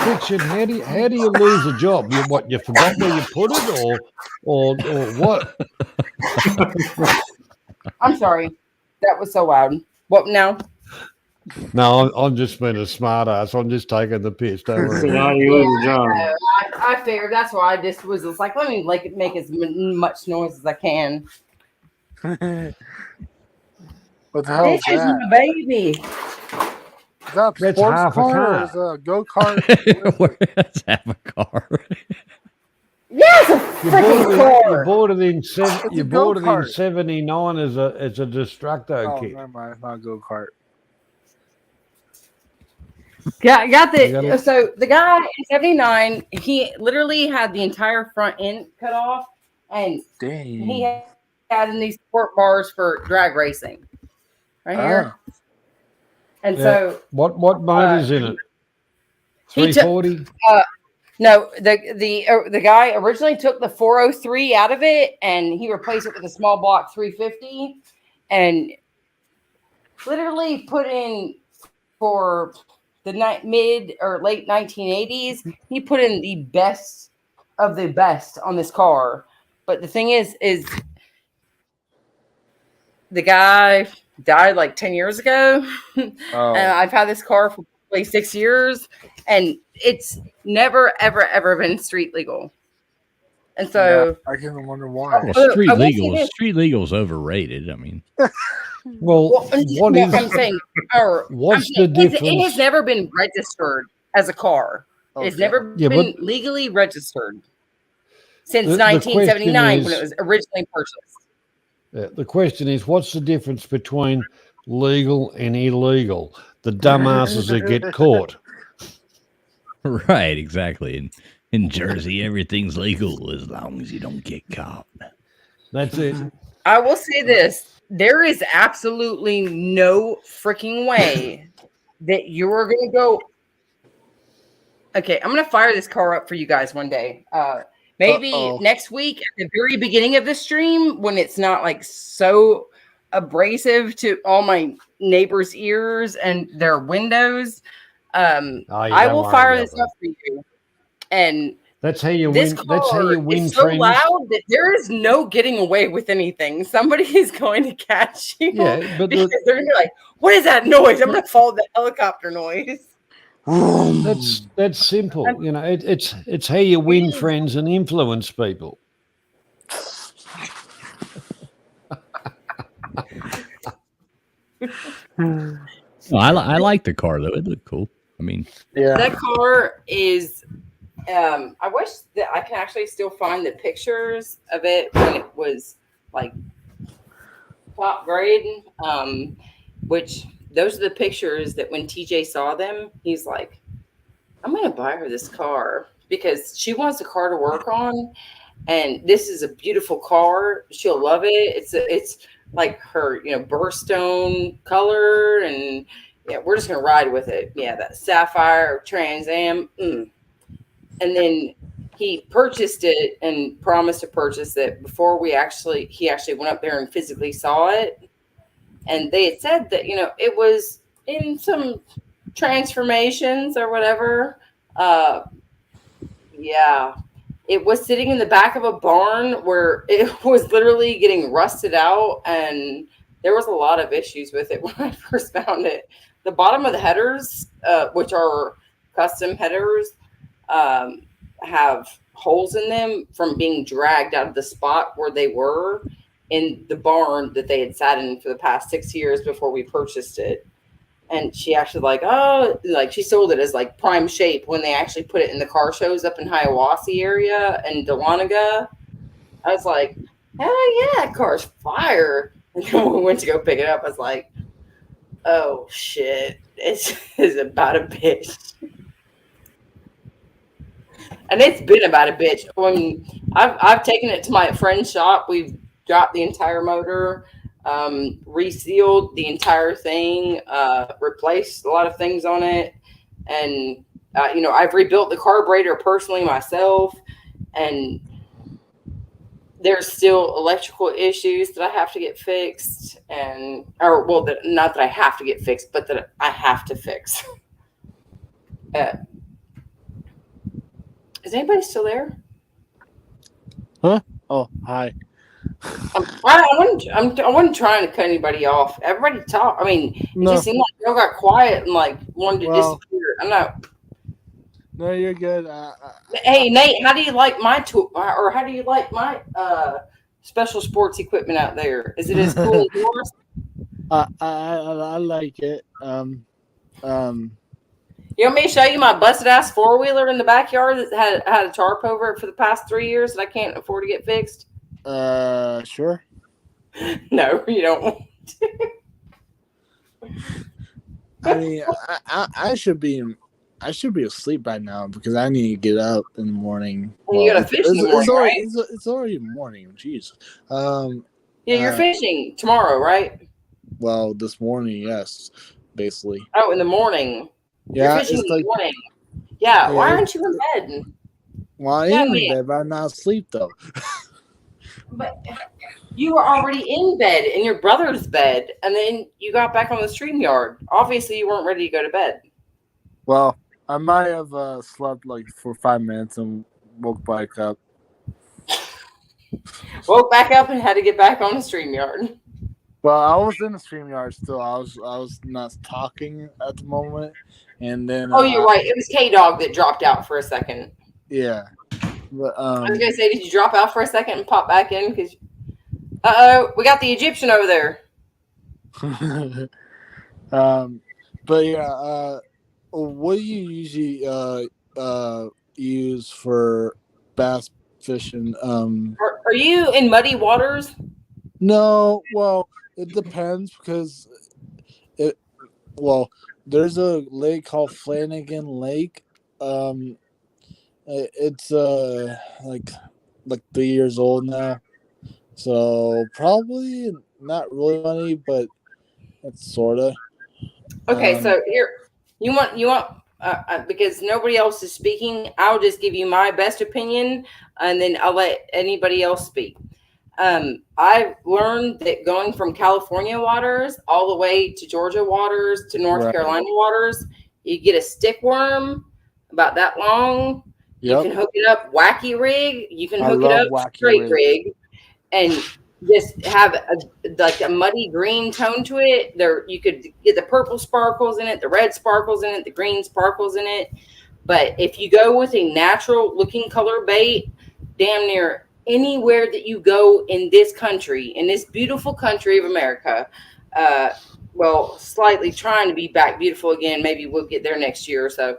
Richard, how do you lose a job? You forgot where you put it, or what? I'm sorry, that was so loud. What now? No, I'm just being a smart ass. I'm just taking the piss. Don't worry. I figured that's why I just was like, let me make as much noise as I can. What the hell is This is that? my baby. Is that a That's sports half a car or car. is that a go-kart? That's half a car. Yes, a freaking car. You bought it in a bought it in go-kart. 79 as a Destructo Oh, kit. never mind. It's not a go-kart. Got the so the guy in 79, he literally had the entire front end cut off, and Dang. he had in these sport bars for drag racing right here. And so what motor's in it? he took 340. no, the guy originally took the 403 out of it and he replaced it with a small block 350 and literally put in for the mid or late 1980s. He put in the best of the best on this car. But the thing is the guy died like 10 years ago. And I've had this car for probably 6 years and it's never, ever been street legal. And so I can wonder why. Well, street legal is overrated. I mean, well, I'm saying, what's the difference? It has never been registered as a car. It's never been legally registered since 1979 when it was originally purchased. The question is, what's the difference between legal and illegal? The dumbasses that get caught. Right, exactly. In Jersey, everything's legal as long as you don't get caught. That's it. I will say this. There is absolutely no freaking way that you're going to go. Okay, I'm going to fire this car up for you guys one day. Maybe next week at the very beginning of the stream when it's not like so abrasive to all my neighbors' ears and their windows. I will fire this up for you. And that's how you win. That's how you win. It's so loud that there is no getting away with anything. Somebody is going to catch you. Yeah, but because they're gonna be like, "What is that noise?" I'm going to follow the helicopter noise. That's simple. You know, it's how you win friends and influence people. I like the car though; it looked cool. I mean, that car is. I wish that I can actually still find the pictures of it when it was like top grade. Which those are the pictures that when TJ saw them, he's like, "I'm going to buy her this car because she wants a car to work on, and this is a beautiful car. She'll love it. It's like her, birthstone color, and yeah, we're just going to ride with it. Yeah, that Sapphire Trans Am." And then he purchased it and promised to purchase it before he actually went up there and physically saw it. And they had said that, it was in some transformations or whatever. Yeah, it was sitting in the back of a barn where it was literally getting rusted out. And there was a lot of issues with it when I first found it. The bottom of the headers, which are custom headers, have holes in them from being dragged out of the spot where they were in the barn that they had sat in for the past 6 years before we purchased it. And she actually she sold it as like prime shape when they actually put it in the car shows up in Hiawassee area and Dahlonega. I was like, hell yeah, that car's fire. And then when we went to go pick it up, I was like, oh shit, it's about a bitch. And it's been about a bitch. When I've taken it to my friend's shop, we've dropped the entire motor, resealed the entire thing, replaced a lot of things on it, and I've rebuilt the carburetor personally myself, and there's still electrical issues that I have to get fixed, not that I have to get fixed, but that I have to fix. Is anybody still there? Huh? Oh, hi. I wasn't trying to cut anybody off. Everybody talk. I mean, it just seemed like y'all got quiet and like wanted to disappear. I'm not. No, you're good. Hey, Nate, how do you like my tool, or how do you like my special sports equipment out there? Is it as cool as yours? I like it. You want me to show you my busted ass 4-wheeler in the backyard that had a tarp over it for the past 3 years that I can't afford to get fixed? Sure. No, you don't want to. I mean, I should be asleep by now because I need to get up in the morning. Well, you got to fish in the morning, right? It's already morning. Jeez. Yeah, you're fishing tomorrow, right? Well, this morning, yes, basically. Oh, in the morning. Yeah, you're fishing in the morning. Yeah, why aren't you in bed? Well, I am in bed, but I'm not asleep though. But you were already in bed, in your brother's bed, and then you got back on the StreamYard. Obviously, you weren't ready to go to bed. Well, I might have slept like for 5 minutes and woke back up. Woke back up and had to get back on the StreamYard. Well, I was in the StreamYard still. I was not talking at the moment, and then. Oh, you're right. It was K-Dog that dropped out for a second. Yeah. But, I was gonna say, did you drop out for a second and pop back in? Because, we got the Egyptian over there. But yeah, what do you usually use for bass fishing? Are you in muddy waters? No, well, it depends because there's a lake called Flanagan Lake. It's like 3 years old now, so probably not really muddy, but it's sorta. Okay, so here you want because nobody else is speaking, I'll just give you my best opinion, and then I'll let anybody else speak. I've learned that going from California waters all the way to Georgia waters to North Carolina waters, you get a stick worm about that long. Yep. You can hook it up wacky rig. You can hook it up straight rig, and just have a muddy green tone to it. There, you could get the purple sparkles in it, the red sparkles in it, the green sparkles in it. But if you go with a natural looking color bait, damn near anywhere that you go in this country, in this beautiful country of America, slightly trying to be back beautiful again. Maybe we'll get there next year or so.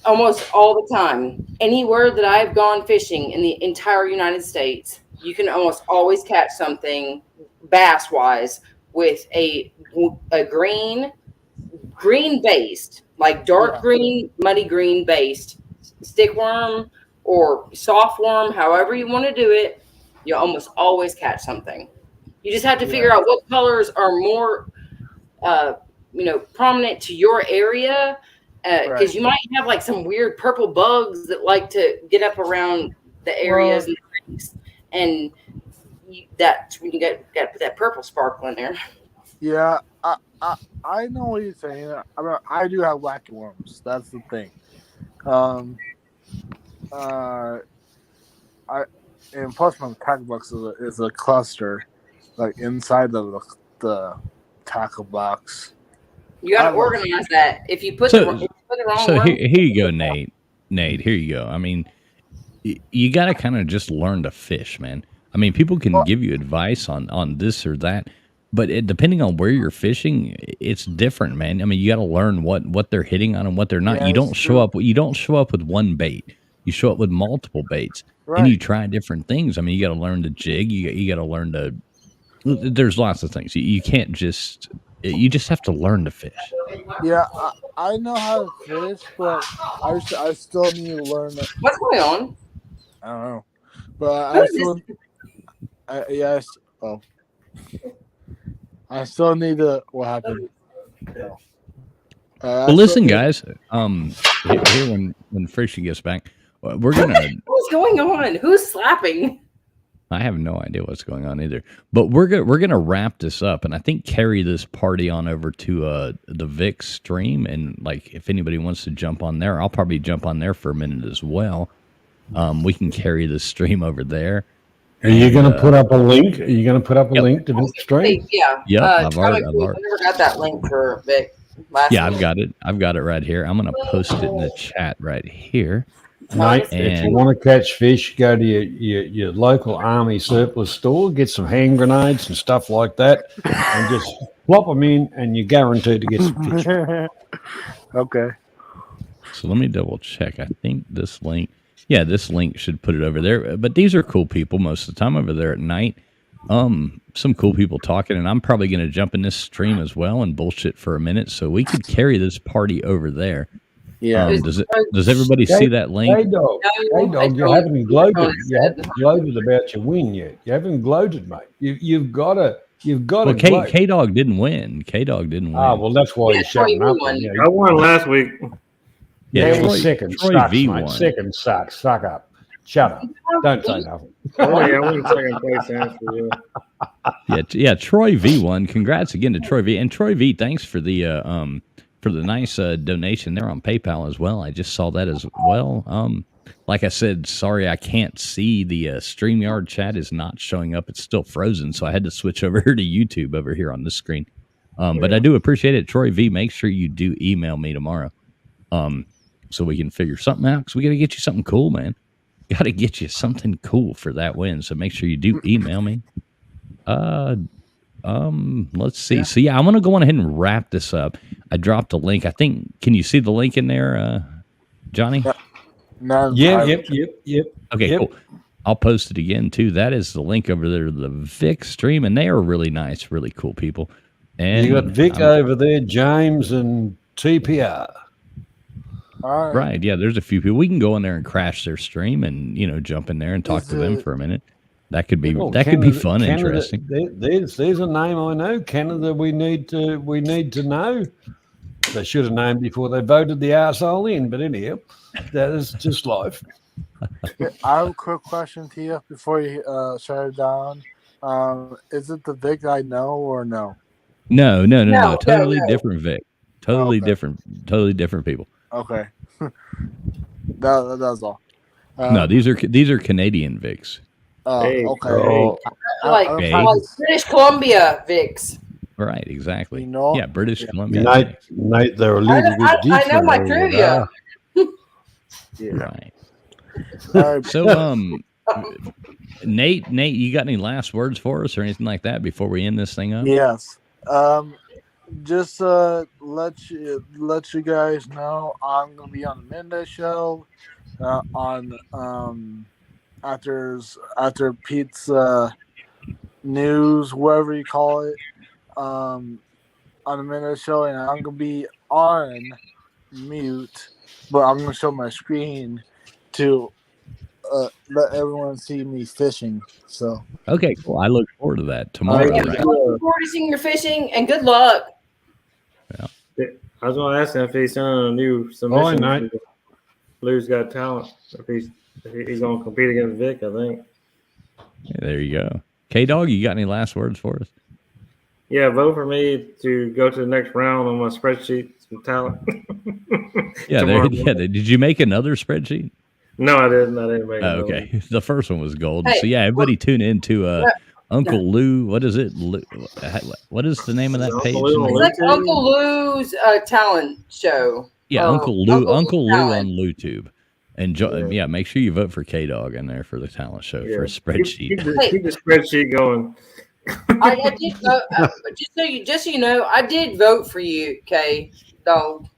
Almost all the time, anywhere that I've gone fishing in the entire United States, you can almost always catch something bass wise with a green based, like dark green, muddy green based stick worm or soft worm, however you want to do it. You almost always catch something. You just have to figure out what colors are more prominent to your area, because you might have like some weird purple bugs that like to get up around the areas and that's when you got to put that purple sparkle in there. Yeah, I know what you're saying. I mean, I do have wacky worms. That's the thing. And plus my tackle box is a cluster, like inside the tackle box. You got to organize that. If you put the Put it wrong So one. here you go, Nate. Nate, here you go. I mean, you got to kind of just learn to fish, man. I mean, people can give you advice on this or that, but depending on where you're fishing, it's different, man. I mean, you got to learn what they're hitting on and what they're not. Yeah, You don't it's show true. up. You don't show up with one bait. You show up with multiple baits, and you Right. try different things. I mean, you got to learn to jig. You got to learn to. There's lots of things. You can't just. You just have to learn to fish. Yeah, I know how to fish, but I still need to learn. What's going on? I don't know, but Who I is still. Yes. Oh. I still need to. What happened? Well, listen, guys. Here when Friction gets back, we're gonna. What's going on? Who's slapping? I have no idea what's going on either. But we're gonna wrap this up, and I think carry this party on over to the Vic stream, and like if anybody wants to jump on there, I'll probably jump on there for a minute as well. We can carry the stream over there. Are you going to put up a link? Are you going to put up a link to this stream? Yeah. Yep, I've already- I never got that link for Vic. Yeah, I've got it. I've got it right here. I'm gonna post it in the chat right here. Mate, if you And want to catch fish, go to your local Army surplus store, get some hand grenades and stuff like that, and just plop them in, and you're guaranteed to get some fish. Okay. so let me double check. I think this link, this link should put it over there. But these are cool people most of the time over there at night. Some cool people talking, and I'm probably going to jump in this stream as well and bullshit for a minute, so we could carry this party over there. Yeah. Does everybody see that link? Hey dog, you haven't gloated. You haven't gloated about your win yet. You haven't gloated, mate. You've got to. Well, K Dog didn't win. K Dog didn't win. Ah, well, that's why you're shutting up. won. I won last week. Yeah, Troy, second Troy sucks, V mate. won. Second sucks. Suck up. Shut up. Don't say nothing. Oh yeah, I won second place answer. Yeah, Troy V won. Congrats again to Troy V. And Troy V, thanks for the nice donation there on PayPal as well. I just saw that as well. Like I said, sorry I can't see the StreamYard chat is not showing up. It's still frozen, so I had to switch over here to YouTube over here on this screen. But I do appreciate it, Troy V. Make sure you do email me tomorrow, so we can figure something out. Because we got to get you something cool, man. Got to get you something cool for that win. So make sure you do email me. Let's see. So yeah, I'm gonna go on ahead and wrap this up. I dropped a link. I think. Can you see the link in there, Johnny? No. Yep. Okay, cool. I'll post it again too. That is the link over there to the Vic stream, and they are really nice, really cool people. And You got Vic over there, James, and TPR. All right. right, yeah. There's a few people. We can go in there and crash their stream, and jump in there and talk to them for a minute. That could be Well, that could be Canada- fun, Canada- interesting. There's a name I know, Canada. We need to know. They should have known before they voted the arsehole in. But anyhow, that is just life. I have a quick question to you before you shut it down. Is it the Vic I know or no? No. Totally no. different Vic. Totally Okay. different people. Okay. That's all. No, these are Canadian Vics. Hey, Okay. Oh, Like, Okay. like British Columbia Vicks. Right, exactly. You know? Yeah, British Columbia. Nate, they're a little bit I different. know my over trivia. there. Right. All right. So, Nate, you got any last words for us or anything like that before we end this thing up? Yes. Just let you guys know I'm gonna be on the midday show on after Pete's news, whatever you call it, on the midday show, and I'm gonna be on mute, but I'm gonna show my screen to let everyone see me fishing. So Okay, cool. I look forward to that tomorrow. Yeah. Right? Looking forward to seeing your fishing, and good luck. I was gonna ask him if he's sending a new Hi, submission. Nate. to Blues Got Talent. If he's gonna compete against Vic, I think. Yeah, there you go. K Dog, you got any last words for us? Yeah, vote for me to go to the next round on my spreadsheet. Some talent. Yeah, Tomorrow. Did you make another spreadsheet? No, I didn't. I didn't make it. Oh, okay. The first one was gold. Hey, So yeah, everybody tune in to Uncle Lou. What is it? What is the name of that page? Uncle Lou. It's like Uncle Lou's talent show. Yeah, Uncle Lou Talent. on LouTube. And yeah, make sure you vote for K Dog in there for the talent show for a spreadsheet. Keep the spreadsheet going. I did vote, just so you know, I did vote for you, K Dog.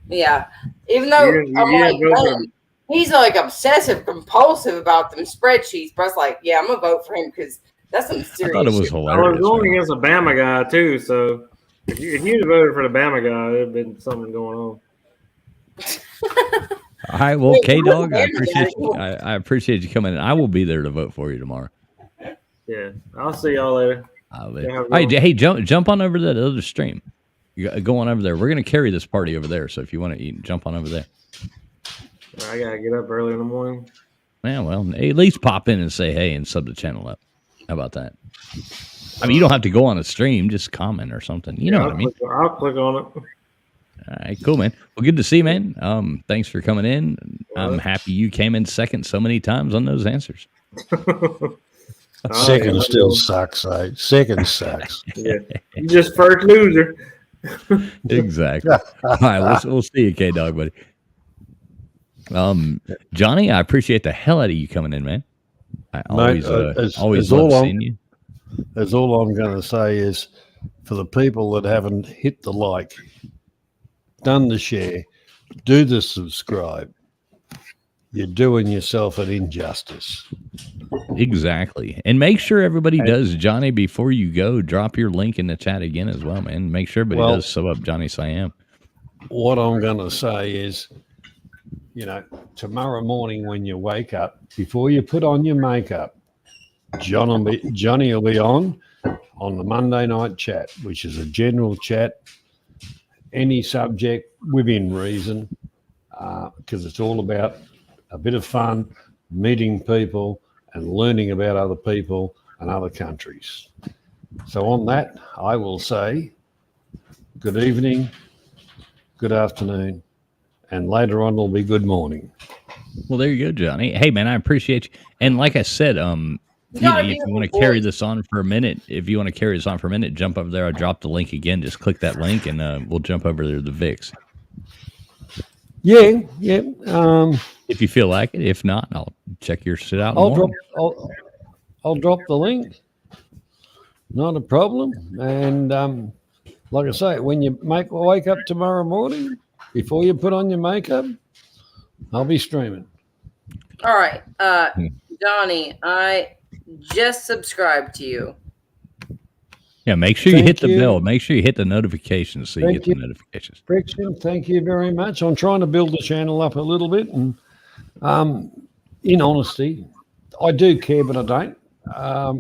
Yeah. Even though man, he's like obsessive compulsive about them spreadsheets, but I was like, yeah, I'm gonna vote for him because that's some serious. I thought it was hilarious. I was going against a Bama guy too, so if you'd have voted for the Bama guy, there'd been something going on. All right, well, K Dog, I appreciate you. I appreciate you coming in. I will be there to vote for you tomorrow. Yeah, I'll see y'all later. Hey, jump on over to that other stream. You go on over there. We're gonna carry this party over there. So if you want to eat, jump on over there. I gotta get up early in the morning. Yeah, well, at least pop in and say hey and sub the channel up. How about that? I mean, you don't have to go on a stream. Just comment or something. You know what I mean? I'll click on it. All right, cool, man. Well, good to see you, man. Thanks for coming in. I'm happy you came in second so many times on those answers. Second still sucks, eh? Second sucks. Yeah, you just first loser. Exactly. All right, we'll see you, K Dog, buddy. Johnny, I appreciate the hell out of you coming in, man. I always love seeing you. That's all I'm going to say is, for the people that haven't hit the like, done the share, do the subscribe, you're doing yourself an injustice. Exactly. And make sure everybody does, Johnny, before you go, drop your link in the chat again as well, man. Make sure everybody does sub up Johnny Siam. What I'm going to say is, tomorrow morning when you wake up, before you put on your makeup, Johnny will be on the Monday night chat, which is a general chat, any subject within reason, because it's all about a bit of fun, meeting people and learning about other people and other countries. So on that, I will say good evening, good afternoon, and later on will be good morning. Well, there you go, Johnny. Hey, man, I appreciate you. And like I said, if you want to carry this on for a minute, jump over there. I dropped the link again. Just click that link, and we'll jump over there to the VIX. Yeah. If you feel like it. If not, I'll check your shit out. I'll drop the link. Not a problem. And like I say, when you wake up tomorrow morning, before you put on your makeup, I'll be streaming. All right, Johnny, I just subscribed to you. Yeah, make sure you hit the bell. Make sure you hit the notifications so you get the notifications. Friction, thank you very much. I'm trying to build the channel up a little bit, and in honesty, I do care, but I don't.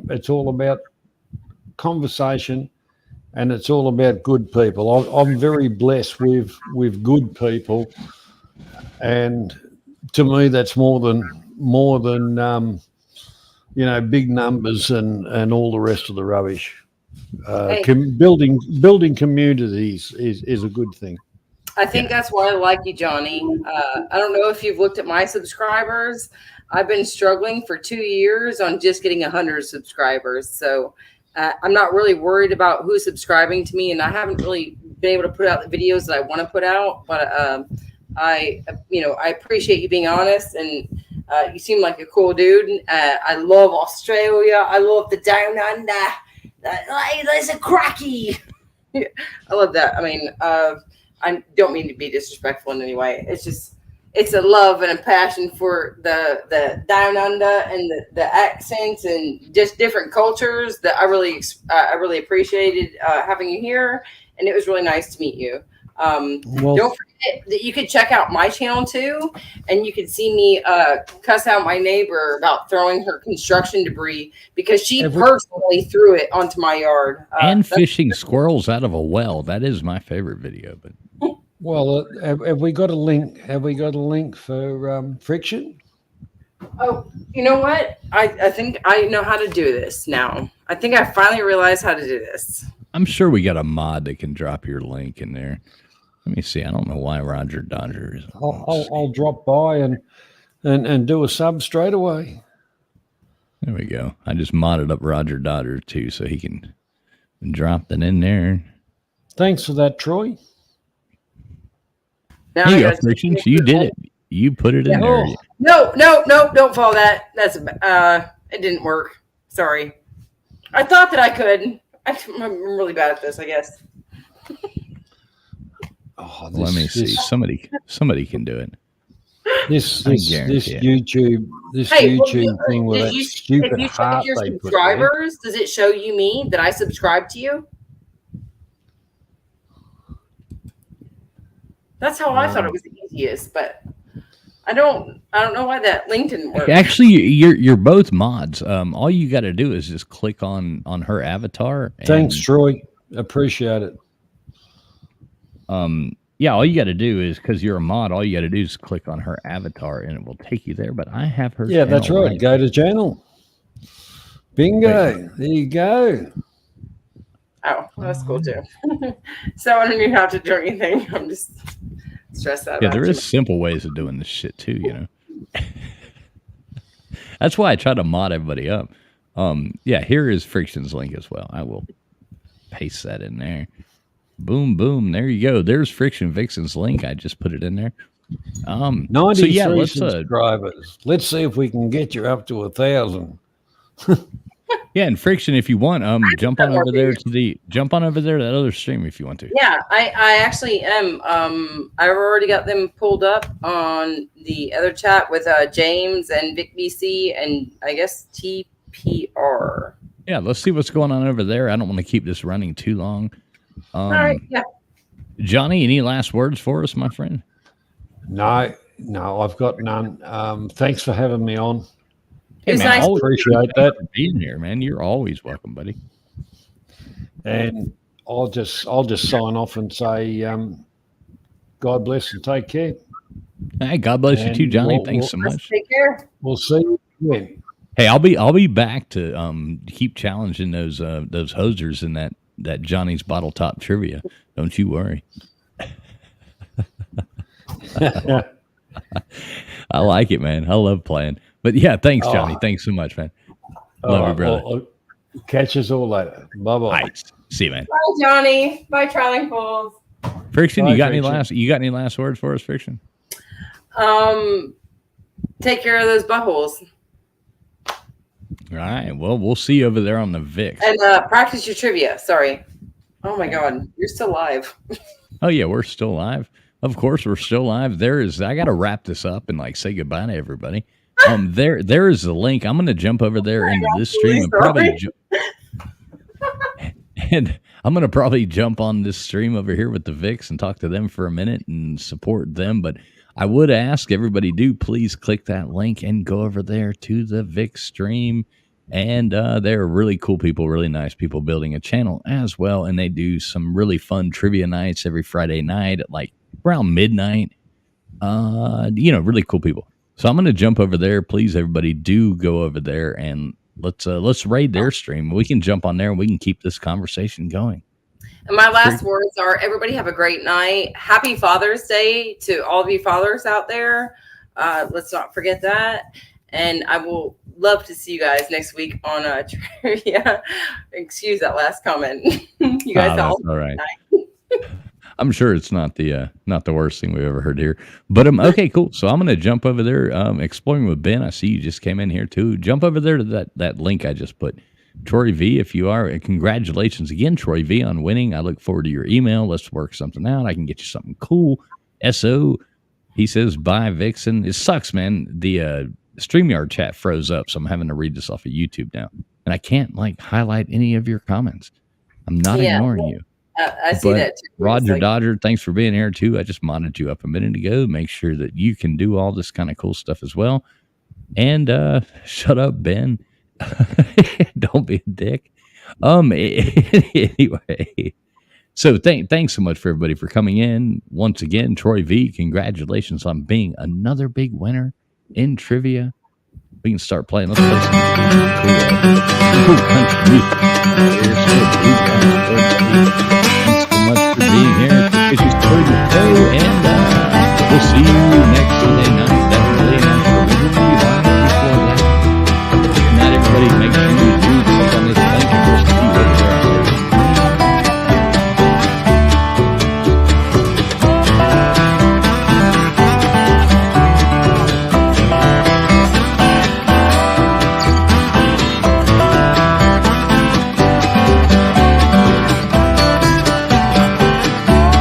It's all about conversation, and it's all about good people. I'm very blessed with good people, and to me, that's more than big numbers and all the rest of the rubbish. Building communities is a good thing. I think that's why I like you, Johnny. I don't know if you've looked at my subscribers. I've been struggling for 2 years on just getting 100 subscribers. So I'm not really worried about who's subscribing to me, and I haven't really been able to put out the videos that I want to put out. But I appreciate you being honest, and you seem like a cool dude. I love Australia. I love the Down Under. There's a cracky. I love that. I mean, I don't mean to be disrespectful in any way. It's a love and a passion for the Down Under and the accents and just different cultures that I really appreciated having you here, and it was really nice to meet you. Don't forget that you could check out my channel too, and you could see me cuss out my neighbor about throwing her construction debris because she personally threw it onto my yard. And fishing squirrels out of a well. That is my favorite video. But have we got a link? Have we got a link for Friction? Oh, you know what? I think I know how to do this now. I think I finally realized how to do this. I'm sure we got a mod that can drop your link in there. Let me see. I don't know why Roger Dodger is. I'll drop by and do a sub straight away. There we go. I just modded up Roger Dodger too, so he can drop that in there. Thanks for that, Troy. Now There I you go, gotta Friction. So you did it. You put it in there. No, don't follow that. That's it didn't work. Sorry. I thought that I could. I'm really bad at this, I guess. Oh, Let me see. Somebody can do it. This guarantee it. YouTube thing with that stupid if heart your they put there. subscribers, does it show you me that I subscribe to you? That's how I thought it was the easiest, but I don't know why that link didn't work. Actually, you're both mods. All you got to do is just click on her avatar. Thanks, Troy. Appreciate it. Yeah, all you got to do is, because you're a mod, all you got to do is click on her avatar and it will take you there. But I have her. Yeah, that's channel right. Go to channel. Bingo. There you go. Oh, well, that's cool too. So I don't even have to do anything. I'm just stressed out. Yeah, about there too is simple ways of doing this shit too, you know. That's why I try to mod everybody up. Yeah, here is Friction's link as well. I will paste that in there. Boom, boom. There you go. There's Friction Vixen's link. I just put it in there. 93 so yeah, let's subscribers. Let's see if we can get you up to 1,000. Yeah, and Friction, if you want, jump on over there to that other stream if you want to. Yeah, I actually am. I've already got them pulled up on the other chat with James and Vic BC and I guess TPR. Yeah, let's see what's going on over there. I don't want to keep this running too long. All right, yeah. Johnny, any last words for us, my friend? No, I've got none. Thanks for having me on. Hey, man, nice. I Appreciate that. being here, man. You're always welcome, buddy. And I'll just sign off and say, God bless and take care. Hey, God bless you too, Johnny. Thanks so Let's much. take care. We'll see you again. Hey, I'll be back to keep challenging those hosers in that Johnny's bottle top trivia. Don't you worry. I like it, man. I love playing. But yeah, thanks, Johnny. Thanks so much, man. Love you, brother. I'll catch us all later. Bye-bye. Right. See you, man. Bye, Johnny. Bye, Trolling Fools. Friction, Bye, you got Friction. any last words for us, Friction? Take care of those buttholes. All right. Well, we'll see you over there on the VIX. And practice your trivia. Sorry. Oh my God, you're still live. Oh yeah, we're still live. Of course, we're still live. I got to wrap this up and say goodbye to everybody. There is the link. I'm going to jump over there into this stream and I'm going to probably jump on this stream over here with the VIX and talk to them for a minute and support them. But I would ask everybody, do please click that link and go over there to the VIX stream. And they're really cool people, really nice people building a channel as well. And they do some really fun trivia nights every Friday night at around midnight. Really cool people. So I'm going to jump over there. Please, everybody, do go over there and let's raid their stream. We can jump on there and we can keep this conversation going. And my last words are: everybody have a great night. Happy Father's Day to all of you fathers out there. Let's not forget that. And I will love to see you guys next week on trivia. Excuse that last comment. You guys all right. I'm sure it's not the worst thing we've ever heard here. But okay, cool. So I'm gonna jump over there, exploring with Ben. I see you just came in here too. Jump over there to that link I just put. Troy V, if you are, and congratulations again, Troy V, on winning. I look forward to your email. Let's work something out. I can get you something cool. SO, he says, bye, Vixen. It sucks, man. The StreamYard chat froze up, so I'm having to read this off of YouTube now. And I can't highlight any of your comments. I'm not ignoring you. I see that too. Roger Dodger, thanks for being here too. I just modded you up a minute ago. Make sure that you can do all this kind of cool stuff as well. And shut up, Ben. Don't be a dick. Anyway, so thanks so much for everybody for coming in. Once again, Troy V, congratulations on being another big winner in trivia. We can start playing. Let's play some cool country music.